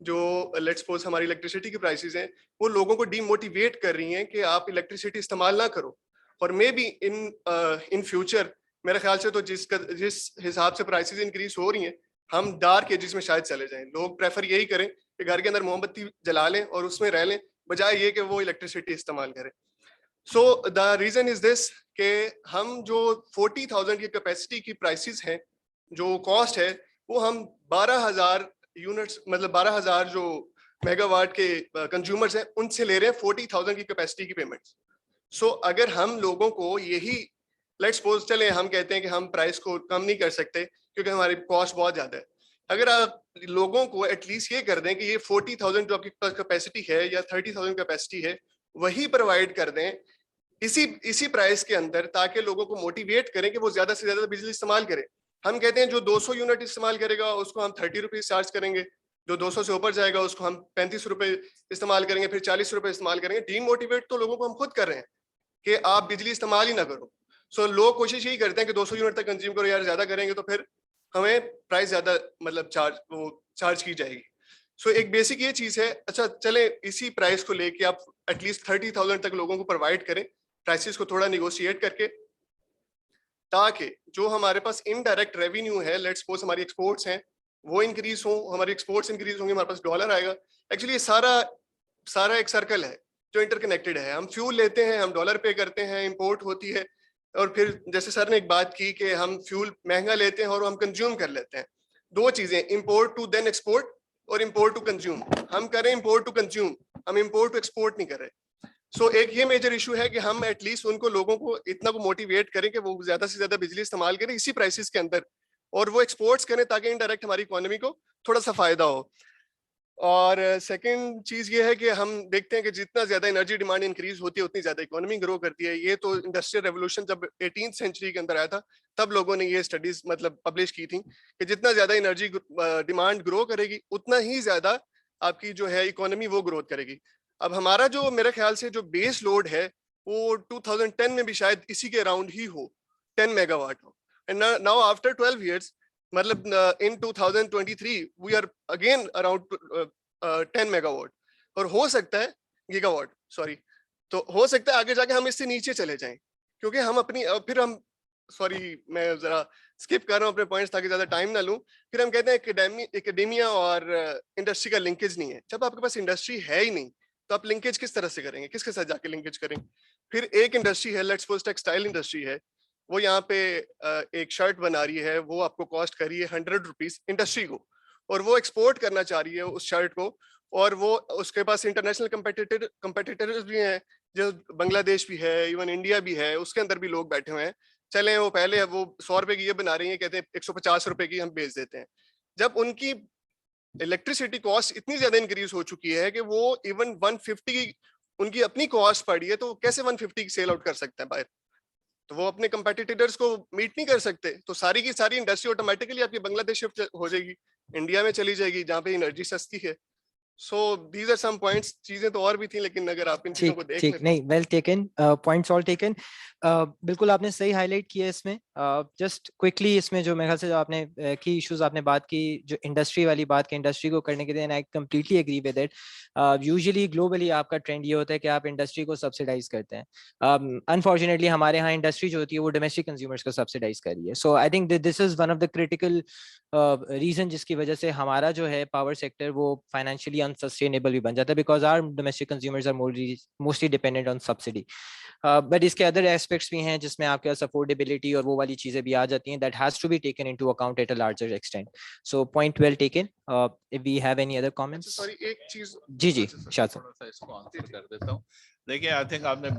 जो लेट्स सपोज हमारी इलेक्ट्रिसिटी की प्राइसेस हैं, वो लोगों को डीमोटिवेट कर रही हैं कि आप इलेक्ट्रिसिटी इस्तेमाल ना करो. और मे बी इन फ्यूचर मेरे ख्याल से तो जिस हिसाब से प्राइसेस इंक्रीज हो रही हैं, हम डार्क एजेस में शायद चले जाएं. लोग प्रेफर यही करें कि घर के अंदर मोमबत्ती जला लें और उसमें रह लें, बजाय ये कि वो इलेक्ट्रिसिटी इस्तेमाल करें. So the reason is this कि हम जो 40,000 की कैपेसिटी की प्राइसेस हैं, जो कॉस्ट है, वो हम 12,000 यूनिट्स, मतलब 12,000 जो मेगावाट के कंज्यूमर्स हैं उनसे ले रहे हैं 40,000 की कैपेसिटी की पेमेंट्स. सो अगर हम लोगों को यही, लेट्स सपोज चले हम कहते हैं कि हम प्राइस को कम नहीं कर सकते क्योंकि हमारी कॉस्ट बहुत ज्यादा है. अगर आप लोगों को एटलीस्ट ये कर दें कि ये 40,000 जो आपकी कैपेसिटी है या 30,000 कैपेसिटी है वही प्रोवाइड कर दें इसी प्राइस के अंदर, ताकि लोगों को मोटिवेट करें कि वो ज्यादा से ज्यादा बिजली इस्तेमाल करें. हम कहते हैं जो 200 यूनिट इस्तेमाल करेगा उसको हम 30 रुपीज चार्ज करेंगे, जो 200 से ऊपर जाएगा उसको हम 35 रुपए इस्तेमाल करेंगे, फिर 40 रुपए इस्तेमाल करेंगे. डीमोटिवेट तो लोगों को हम खुद कर रहे हैं कि आप बिजली इस्तेमाल ही ना करो. सो लोग कोशिश यही करते हैं कि 200 यूनिट तक कंज्यूम करो, यार ज्यादा करेंगे तो फिर हमें प्राइस ज्यादा मतलब चार्ज की जाएगी. सो एक बेसिक ये चीज है. अच्छा चले इसी प्राइस को लेके आप एटलीस्ट 30,000 तक लोगों को प्रोवाइड करें, प्राइसेस को थोड़ा निगोशिएट करके, ताकि जो हमारे पास इनडायरेक्ट रेवेन्यू है, लेट्स सपोज हमारी एक्सपोर्ट्स हैं वो इंक्रीज हो, हमारी एक्सपोर्ट्स इंक्रीज होंगे, हमारे पास डॉलर आएगा. एक्चुअली ये सारा एक सर्कल है जो इंटरकनेक्टेड है. हम फ्यूल लेते हैं, हम डॉलर पे करते हैं, इंपोर्ट होती है, और फिर जैसे सर ने एक बात की कि हम फ्यूल महंगा लेते हैं और हम कंज्यूम कर लेते हैं. दो चीजें, इंपोर्ट टू देन एक्सपोर्ट और इंपोर्ट टू कंज्यूम. हम कर रहे हैं इंपोर्ट टू कंज्यूम, हम इंपोर्ट टू एक्सपोर्ट नहीं कर रहे. सो एक ये मेजर इशू है कि हम एटलीस्ट उनको लोगों को इतना को मोटिवेट करें कि वो ज्यादा से ज्यादा बिजली इस्तेमाल करें इसी प्राइसेस के अंदर, और वो एक्सपोर्ट्स करें ताकि इनडायरेक्ट हमारी इकोनॉमी को थोड़ा सा फायदा हो. और सेकंड चीज ये है कि हम देखते हैं कि जितना ज्यादा एनर्जी डिमांड इंक्रीज होती है उतनी ज्यादा इकोनॉमी ग्रो करती है. ये तो इंडस्ट्रियल रेवोल्यूशन जब 18th सेंचुरी के अंदर आया था तब लोगों ने ये स्टडीज मतलब पब्लिश की थी कि जितना ज्यादा एनर्जी डिमांड ग्रो करेगी उतना ही ज्यादा आपकी जो है इकोनॉमी वो ग्रोथ करेगी. अब हमारा जो मेरे ख्याल से जो बेस लोड है वो 2010 में भी शायद इसी के अराउंड ही हो, 10 मेगावाट हो. एंड नाउ आफ्टर 12 years, मतलब in 2023 we are again around 10 megawatt, और हो सकता है गीगावाट, सॉरी, तो हो सकता है आगे जाके हम इससे नीचे चले जाएं, क्योंकि हम अपनी फिर हम, सॉरी मैं जरा स्किप कर रहा हूँ अपने पॉइंट्स ताकि ज्यादा टाइम ना लूं. फिर हम कहते हैं एकेडेमिया और इंडस्ट्री का लिंकेज नहीं है. जब आपके पास इंडस्ट्री है ही नहीं तो आप लिंकेज किस तरह से करेंगे, किसके साथ जाके लिंकेज करेंगे. फिर एक इंडस्ट्री है, लेट्स सपोज टेक्सटाइल इंडस्ट्री है, वो यहाँ पे एक शर्ट बना रही है, वो आपको कॉस्ट कर रही है 100 रुपीज इंडस्ट्री को, और वो एक्सपोर्ट करना चाह रही है उस शर्ट को, और वो उसके पास इंटरनेशनल कंपेटिटर्स भी हैं, जो बांग्लादेश भी है, इवन इंडिया भी है, उसके अंदर भी लोग बैठे हुए हैं. चले वो पहले वो 100 रुपए की ये बना रही है, कहते हैं 150 रुपए की हम बेच देते हैं. जब उनकी इलेक्ट्रिसिटी कॉस्ट इतनी ज्यादा इंक्रीज हो चुकी है कि वो इवन 150 की उनकी अपनी कॉस्ट पड़ी है, तो वो कैसे 150 की सेल आउट कर सकते हैं बाहर, तो वो अपने कंपेटिटर्स को मीट नहीं कर सकते. तो सारी की सारी इंडस्ट्री ऑटोमेटिकली आपकी बांग्लादेश शिफ्ट हो जाएगी, इंडिया में चली जाएगी जहाँ पे एनर्जी सस्ती है. So these are some points. चीजें तो और भी थी लेकिन अगर आप इन चीजों को देख ठीक, नहीं, well taken, points all taken. बिल्कुल आपने सही हाईलाइट किया इसमें. जस्ट क्विकली इसमें जो मेरे ख्याल से जो आपने की इश्यूज आपने बात की, जो इंडस्ट्री वाली बात की, इंडस्ट्री को करने के लिए, I completely agree with it. Usually globally आपका ट्रेंड ये होता है कि आप इंडस्ट्री को सब्सिडाइज करते हैं. अनफॉर्चुनेटली हमारे यहाँ इंडस्ट्री जो होती है वो डोमेस्टिक कंज्यूमर्स को सब्सिडाइज कर रही है. So I think this is one of the critical reason जिसकी वजह से हमारा जो है पावर सेक्टर वो फाइनेंशियली अनसस्टेनेबल भी बन जाता है, because our domestic consumers are mostly dependent on subsidy. But इसके अदर एस्पेक्ट्स भी हैं जिसमें आपके पास अफोर्डेबिलिटी और वो वाली चीजें भी आ जाती हैं, that has to be taken into account at a larger extent. So point well taken. If we have any other comments. Sorry एक चीज, जी शायद थोड़ा सा इसको आंसर कर देता हूँ. देखिए, आई थिंक आपने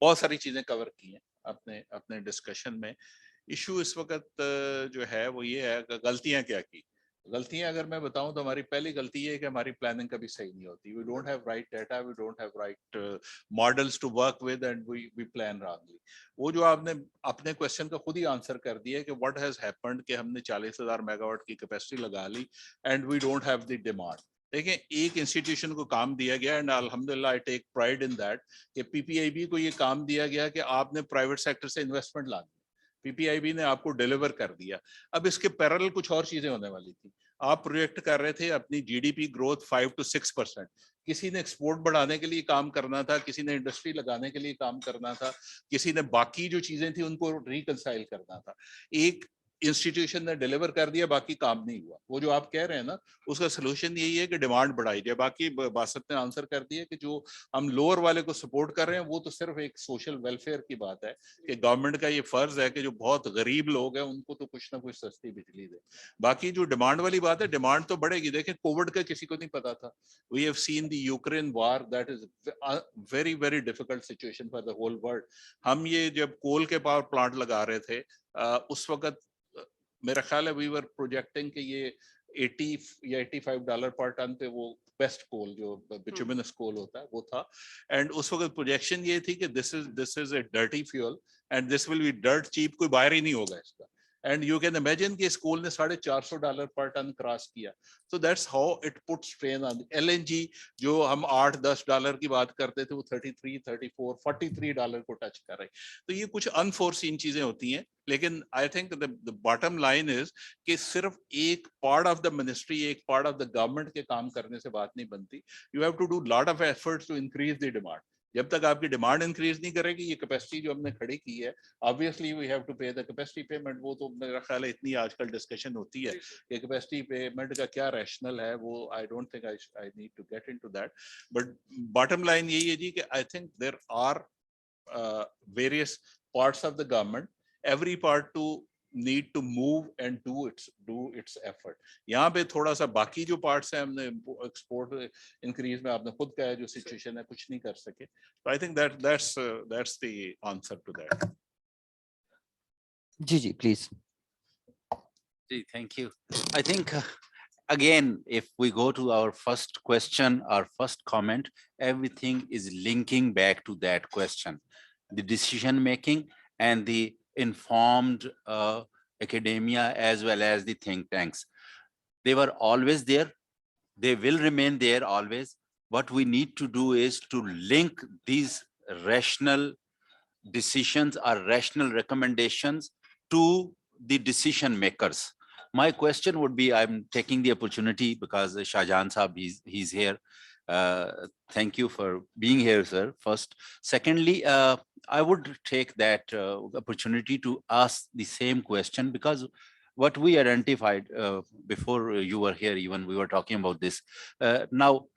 बहुत सारी चीजें कवर की हैं अपने डिस्कशन में. इशू इस वक्त जो है वो ये है कि गलतियां क्या की. गलतियां अगर मैं बताऊं तो हमारी पहली गलती ये है कि हमारी प्लानिंग कभी सही नहीं होती. We don't have right data, we don't have right models to work with and we plan wrongly. वो जो आपने अपने क्वेश्चन का खुद ही आंसर कर दिया है कि व्हाट हैज हैपेंड कि हमने 40,000 मेगावाट की कैपेसिटी लगा ली and we don't have the demand. देखें, एक इंस्टीट्यूशन को काम दिया गया एंड अल्हम्दुलिल्लाह I take pride in that कि पीपीआईबी को ये काम दिया गया कि आपने प्राइवेट सेक्टर से इन्वेस्टमेंट लानी. पीपीआईबी ने आपको डिलीवर कर दिया. अब इसके पैरेलल कुछ और चीजें होने वाली थी. आप प्रोजेक्ट कर रहे थे अपनी जीडीपी ग्रोथ 5 to 6%. किसी ने एक्सपोर्ट बढ़ाने के लिए काम करना था, किसी ने इंडस्ट्री लगाने के लिए काम करना था, किसी ने बाकी जो चीजें थी उनको रिकंसाइल करना था. एक इंस्टीट्यूशन ने डिलीवर कर दिया, बाकी काम नहीं हुआ. वो जो आप कह रहे हैं ना, उसका सोल्यूशन यही है कि डिमांड बढ़ाई जाए. बाकी बासत ने आंसर कर दिया कि जो हम लोअर वाले को सपोर्ट कर रहे हैं वो तो सिर्फ एक सोशल वेलफेयर की बात है कि गवर्नमेंट का ये फर्ज है कि जो बहुत गरीब लोग हैं उनको तो कुछ ना कुछ सस्ती बिजली दे. बाकी जो डिमांड वाली बात है, डिमांड तो बढ़ेगी. देखें, कोविड का किसी को नहीं पता था. We have seen the Ukraine war, that is very very difficult situation for the whole world. हम ये जब कोल के पावर प्लांट लगा रहे थे उस वक्त मेरा ख्याल है वी वर प्रोजेक्टिंग कि ये 80 या $85 पर टन पे वो बेस्ट कोल जो बिटुमिनस कोल होता है वो था. एंड उस वक्त प्रोजेक्शन ये थी कि this is a dirty fuel and this will be dirt cheap, कोई बाहर ही नहीं होगा इसका. एंड यू कैन इमेजिन कि इस कोल ने $450 पर टन क्रॉस किया. So that's how it put strain on LNG. जो हम $8-10 की बात करते थे वो 33, 34, $43 को टच कर रहे. तो ये कुछ अनफोर्सीन चीजें होती हैं. लेकिन I think the bottom line is कि सिर्फ एक पार्ट ऑफ द मिनिस्ट्री, एक पार्ट ऑफ द गवर्नमेंट के काम करने से बात नहीं बनती. You have to do lot of efforts to increase the demand. जब तक आपकी डिमांड इंक्रीज नहीं करेगी, ये कैपेसिटी जो हमने खड़ी की है, ऑब्वियसली वी हैव टू पे द कैपेसिटी पेमेंट. वो तो मेरा ख्याल है इतनी आजकल डिस्कशन होती है कि कैपेसिटी पेमेंट का क्या रैशनल है, वो I don't think I need to get into that. But bottom line यही है जी कि I think there are various parts of the government, every part to need to move and do its effort. यहाँ पे थोड़ा सा बाकी जो पार्ट्स हैं हमने एक्सपोर्ट इंक्रीज में आपने खुद कहा है जो सिचुएशन है कुछ नहीं कर सके. तो I think that's the answer to that. जी please. Thank you. I think again, if we go to our first question, our first comment, everything is linking back to that question. The decision making and the informed academia as well as the think tanks. They were always there. They will remain there always. What we need to do is to link these rational decisions or rational recommendations to the decision makers. My question would be, I'm taking the opportunity because Shahjahan Saab, he's here. Thank you for being here, sir, first. Secondly, I would take that opportunity to ask the same question because what we identified before you were here, even we were talking about this. Now,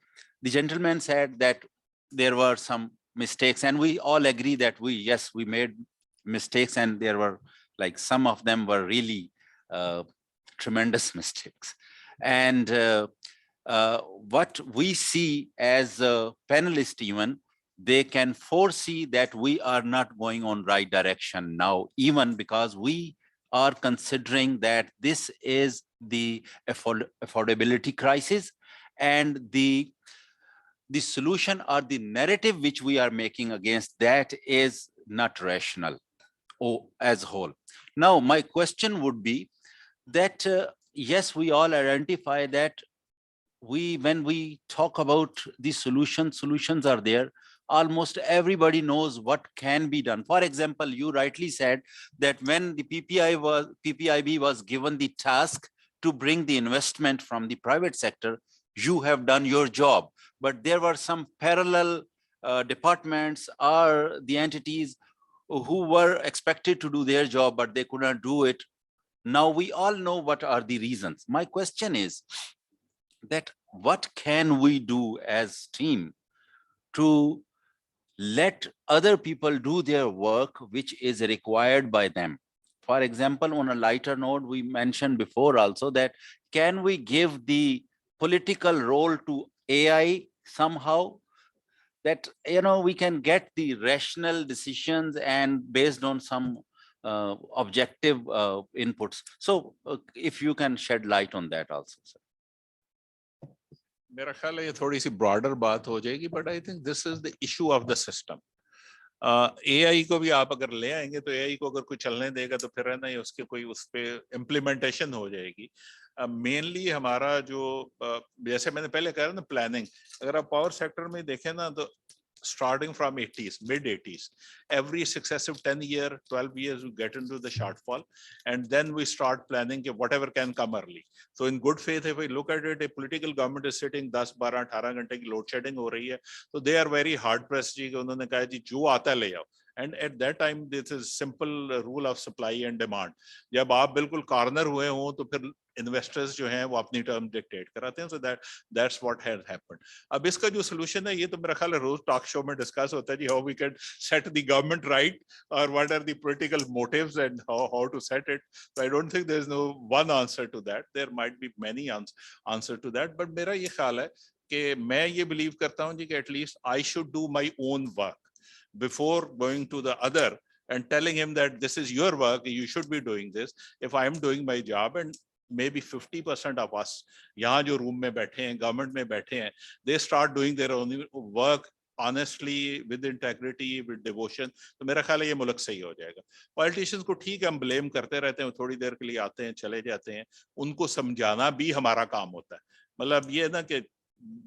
the gentleman said that there were some mistakes and we all agree that yes, we made mistakes and there were like some of them were really tremendous mistakes. And what we see as a panelist even, they can foresee that we are not going on right direction now, even because we are considering that this is the affordability crisis and the solution or the narrative which we are making against that is not rational as a whole. Now, my question would be that, yes, we all identify that when we talk about the solutions are there. Almost everybody knows what can be done. For example, you rightly said that when the PPIB was given the task to bring the investment from the private sector, you have done your job. But there were some parallel departments or the entities who were expected to do their job, but they could not do it. Now we all know what are the reasons. My question is that what can we do as team to let other people do their work which is required by them? For example, on a lighter note, we mentioned before also that can we give the political role to AI somehow, that we can get the rational decisions and based on some objective inputs. So if you can shed light on that also, sir. मेरा ख्याल है ये थोड़ी सी broader बात हो जाएगी, but I think this is the issue of the system. AI को भी आप अगर ले आएंगे तो एआई को अगर कोई चलने देगा तो फिर है ना उसके कोई उस पे इम्प्लीमेंटेशन हो जाएगी. मेनली हमारा जो जैसे मैंने पहले कहा ना प्लानिंग, अगर आप पावर सेक्टर में देखें ना तो starting from 80s, mid 80s, every successive 10 year, 12 years, we get into the shortfall, and then we start planning whatever can come early. So in good faith, if we look at it, a political government is sitting 10, 12, 18 घंटे की load shedding हो रही है, so they are very hard pressed जी, उन्होंने कहा जी जो आता है ले आओ. And at that time, this is simple rule of supply and demand. जब आप बिल्कुल कॉर्नर हुए हों तो फिर इन्वेस्टर्स जो हैं वो अपनी टर्म डिक्टेट कराते हैं. So that's what has happened. अब इसका जो सोल्यूशन है ये तो मेरा ख्याल है रोज टॉक शो में डिस्कस होता है जी, how we can set the government right और what are the political motives and how to set it. So I don't think there is no one answer to that. There might be many answer to that, but मेरा ये ख्याल है कि मैं ये believe करता हूँ जी कि at least I should do my own work before going to the other and telling him that this is your work, you should be doing this. If I am doing my job, and maybe 50% of us यहाँ जो room में बैठे हैं, government में बैठे हैं, they start doing their own work honestly, with integrity, with devotion, तो मेरा ख्याल है ये मुल्क सही हो जाएगा. पॉलिटिशियंस को ठीक है हम ब्लेम करते रहते हैं, थोड़ी देर के लिए आते हैं चले जाते हैं, उनको समझाना भी हमारा काम होता है. मतलब ये ना कि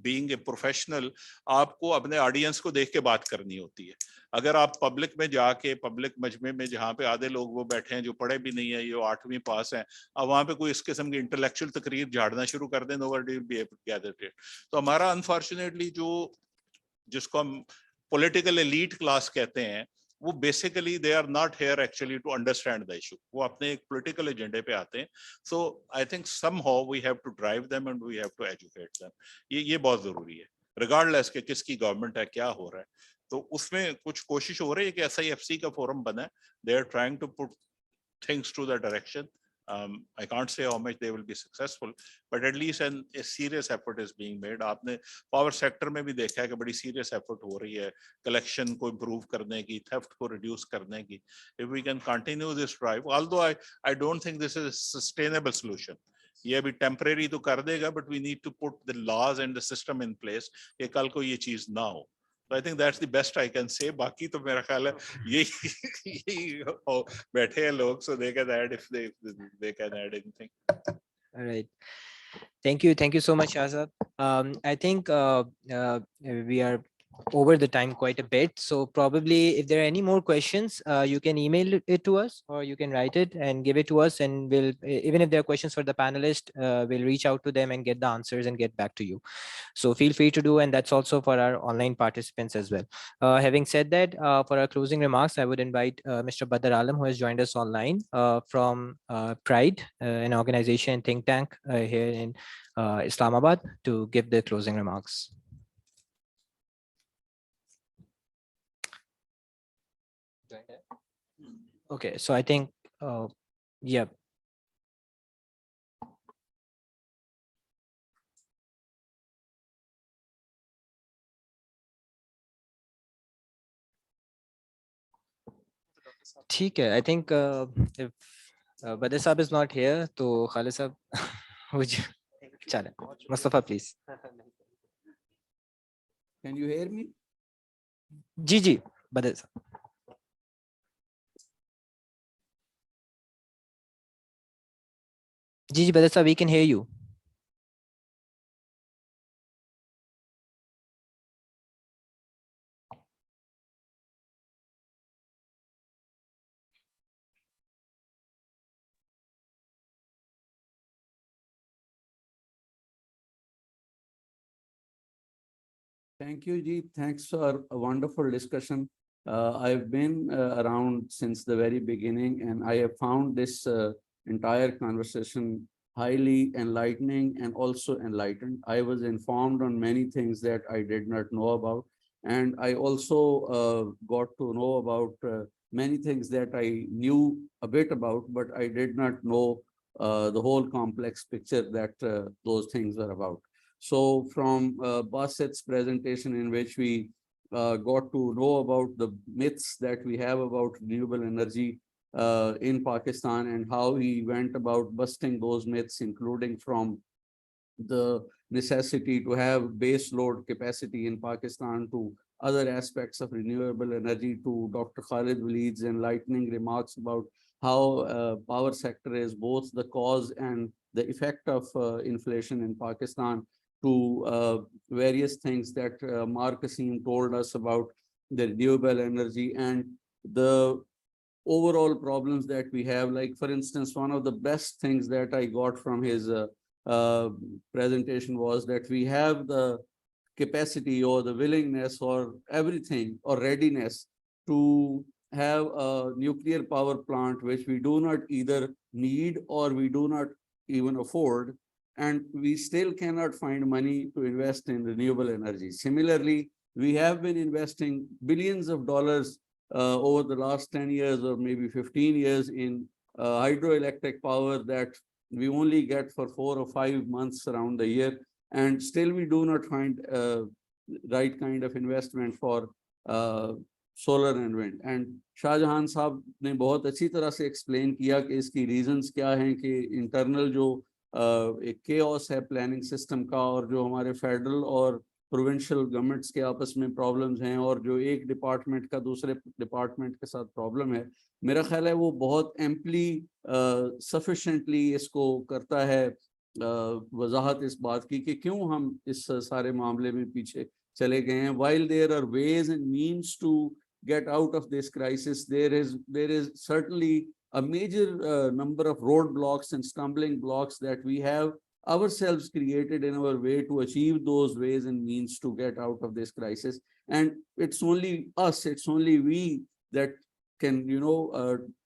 बीइंग ए प्रोफेशनल आपको अपने ऑडियंस को देख के बात करनी होती है. अगर आप पब्लिक में जाके पब्लिक मजमे में जहाँ पे आधे लोग वो बैठे हैं जो पढ़े भी नहीं है, ये 8वीं पास हैं, अब वहाँ पे कोई इस किस्म की इंटेलेक्चुअल तकरीर झाड़ना शुरू कर दें, nobody will be able to gather it. तो हमारा अनफॉर्चुनेटली जो जिसको हम पॉलिटिकल एलीट क्लास कहते हैं, वो basically they are not here actually to understand the issue. वो अपने एक पॉलिटिकल एजेंडे पे आते हैं. So I think somehow we have to drive them and we have to educate them. ये बहुत जरूरी है, रिगार्डलेस के किसकी गवर्नमेंट है, क्या हो रहा है. तो उसमें कुछ कोशिश हो रही है कि SIFC का फोरम बना है. They are trying to put things to the direction. I can't say how much they will be successful, but at least a serious effort is being made. आपने पावर सेक्टर में भी देखा है कि बड़ी सीरियस एफर्ट हो रही है कलेक्शन को इम्प्रूव करने की, थेफ्ट को रिड्यूस करने की. If we can continue this drive, although I don't think this is a sustainable solution. ये अभी टेम्परेरी तो कर देगा, but we need to put the laws and the system in place कि कल को ये चीज ना हो. So I think that's the best I can say. बाकी तो मेरा ख्याल है यही बैठे हैं लोग, so they can add if they can add anything. All right. Thank you so much, Azad. I think we are over the time quite a bit, so probably if there are any more questions, you can email it to us or you can write it and give it to us, and we'll, even if there are questions for the panelists, we'll reach out to them and get the answers and get back to you. So feel free to do, and that's also for our online participants as well. Having said that, for our closing remarks, I would invite Mr. Badr Alam, who has joined us online from Pride, an organization and think tank here in Islamabad, to give the closing remarks. Okay, so I think, yeah. ठीक है, I think if Badr Saab is not here, तो Khalid Saab, would you? चलें, Mustafa, please. Can you hear me? Ji, Badr Saab. Ji, Badr Saab, we can hear you. Thank you, Jeet. Thanks for a wonderful discussion. I've been around since the very beginning, and I have found this entire conversation highly enlightening and also enlightened. I was informed on many things that I did not know about, and I also got to know about many things that I knew a bit about, but I did not know the whole complex picture that those things are about. So from Baset's presentation, in which we got to know about the myths that we have about renewable energy, in Pakistan and how he went about busting those myths, including from the necessity to have base load capacity in Pakistan to other aspects of renewable energy, to Dr. Khalid Waleed's enlightening remarks about how power sector is both the cause and the effect of inflation in Pakistan, to various things that Mark Asim told us about the renewable energy and the overall problems that we have. Like, for instance, one of the best things that I got from his presentation was that we have the capacity or the willingness or everything or readiness to have a nuclear power plant which we do not either need or we do not even afford, and we still cannot find money to invest in renewable energy. Similarly, we have been investing billions of dollars over the last 10 years or maybe 15 years in hydroelectric power that we only get for 4 or 5 months around the year, and still we do not find right kind of investment for solar and wind. And Shahjahan साहब ने बहुत अच्छी तरह से explain किया कि इसकी reasons क्या हैं, कि internal जो एक chaos है planning system का, और जो हमारे federal और provincial governments के आपस में problems हैं, और जो एक department का दूसरे department के साथ problem है, मेरा ख्याल है वो बहुत amply sufficiently इसको करता है वजाहत इस बात की कि क्यों हम इस सारे मामले में पीछे चले गए हैं. While there are ways and means to get out of this crisis, there is certainly a major number of roadblocks and stumbling blocks that we have ourselves created in our way to achieve those ways and means to get out of this crisis. And it's only us, it's only we that can,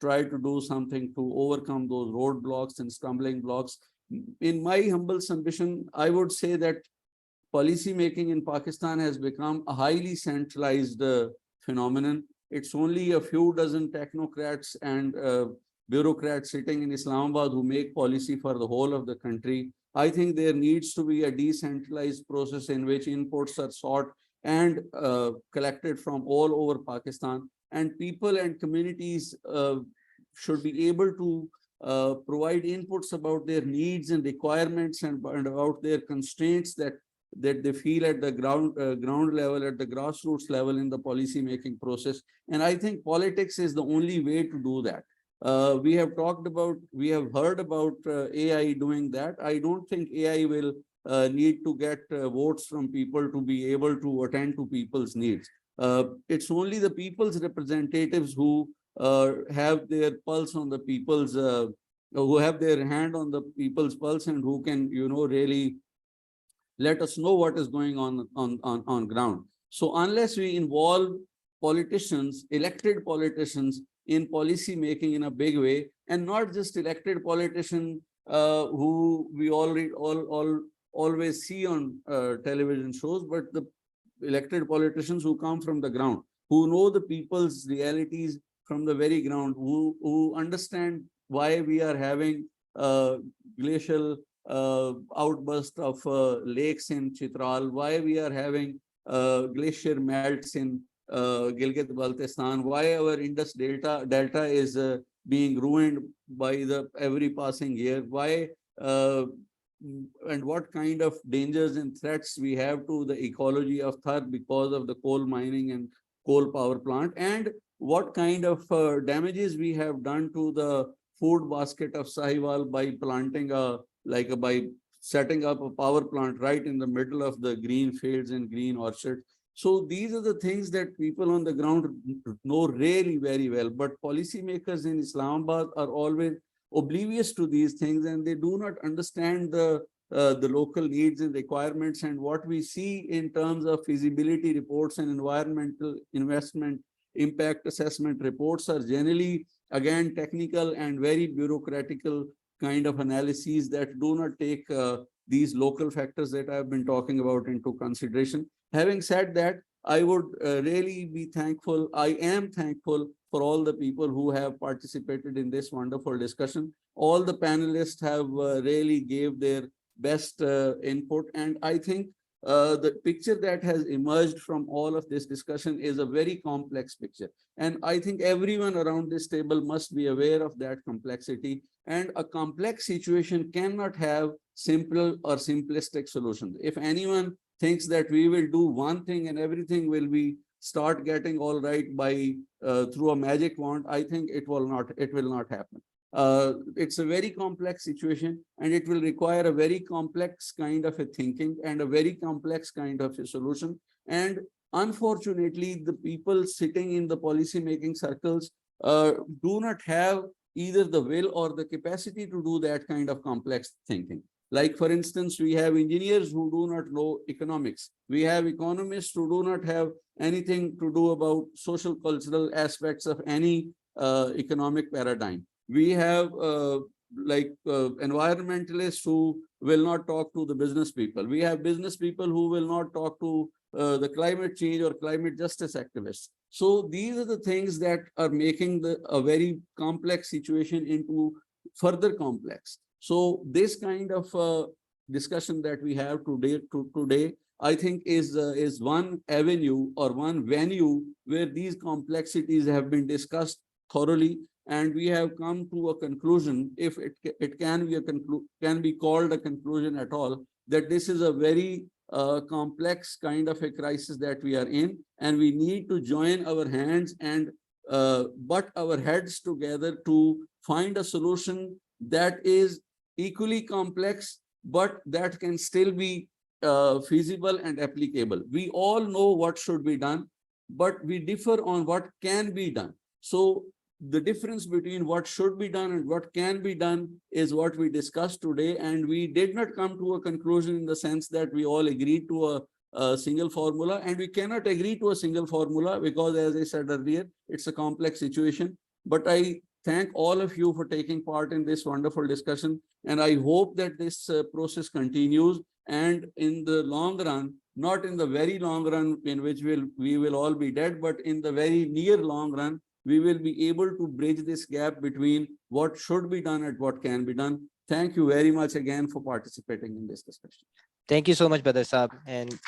try to do something to overcome those roadblocks and stumbling blocks. In my humble submission, I would say that policy making in Pakistan has become a highly centralized phenomenon. It's only a few dozen technocrats and bureaucrats sitting in Islamabad who make policy for the whole of the country. I think there needs to be a decentralized process in which inputs are sought and collected from all over Pakistan, and people and communities should be able to provide inputs about their needs and requirements and about their constraints that they feel at the ground level, at the grassroots level in the policy making process. And I think politics is the only way to do that. We have heard about AI doing that. I don't think AI will need to get votes from people to be able to attend to people's needs. It's only the people's representatives who have their pulse on the people's, who have their hand on the people's pulse, and who can, really let us know what is going on ground. So unless we involve politicians, elected politicians, in policy making in a big way, and not just elected politicians who we always see on television shows, but the elected politicians who come from the ground, who know the people's realities from the very ground, who understand why we are having glacial outburst of lakes in Chitral, why we are having glacier melts in Gilgit-Baltistan, why our Indus Delta is being ruined by every passing year, why and what kind of dangers and threats we have to the ecology of Thar because of the coal mining and coal power plant, and what kind of damages we have done to the food basket of Sahiwal by planting by setting up a power plant right in the middle of the green fields and green orchards. So these are the things that people on the ground know really very well, but policymakers in Islamabad are always oblivious to these things, and they do not understand the local needs and requirements. And what we see in terms of feasibility reports and environmental investment impact assessment reports are generally, again, technical and very bureaucratical kind of analyses that do not take these local factors that I've been talking about into consideration. Having said that, I would really be thankful. I am thankful for all the people who have participated in this wonderful discussion. All the panelists have really gave their best input, and I think the picture that has emerged from all of this discussion is a very complex picture. And I think everyone around this table must be aware of that complexity. And a complex situation cannot have simple or simplistic solutions. If anyone thinks that we will do one thing and everything will be start getting all right by through a magic wand, I think it will not happen. It's a very complex situation, and it will require a very complex kind of a thinking and a very complex kind of a solution. And unfortunately, the people sitting in the policy making circles do not have either the will or the capacity to do that kind of complex thinking. Like, for instance, we have engineers who do not know economics. We have economists who do not have anything to do about social cultural aspects of any economic paradigm. We have environmentalists who will not talk to the business people. We have business people who will not talk to the climate change or climate justice activists. So these are the things that are making a very complex situation into further complex. So this kind of discussion that we have today, I think is one avenue or one venue where these complexities have been discussed thoroughly, and we have come to a conclusion, if it can be called a conclusion at all, that this is a very complex kind of a crisis that we are in, and we need to join our hands and butt our heads together to find a solution that is equally complex, but that can still be feasible and applicable. We all know what should be done, but we differ on what can be done. So the difference between what should be done and what can be done is what we discussed today. And we did not come to a conclusion in the sense that we all agreed to a single formula, and we cannot agree to a single formula because, as I said earlier, it's a complex situation. But I thank all of you for taking part in this wonderful discussion. And I hope that this process continues. And in the long run, not in the very long run in which we will all be dead, but in the very near long run, we will be able to bridge this gap between what should be done and what can be done. Thank you very much again for participating in this discussion. Thank you so much, Badar Saab. And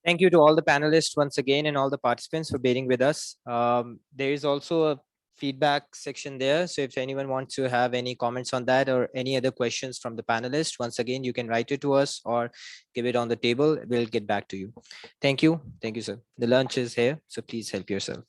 thank you to all the panelists once again and all the participants for bearing with us. There is also a feedback section there. So if anyone wants to have any comments on that or any other questions from the panelists, once again, you can write it to us or give it on the table. We'll get back to you. Thank you. Thank you, sir. The lunch is here, so please help yourself.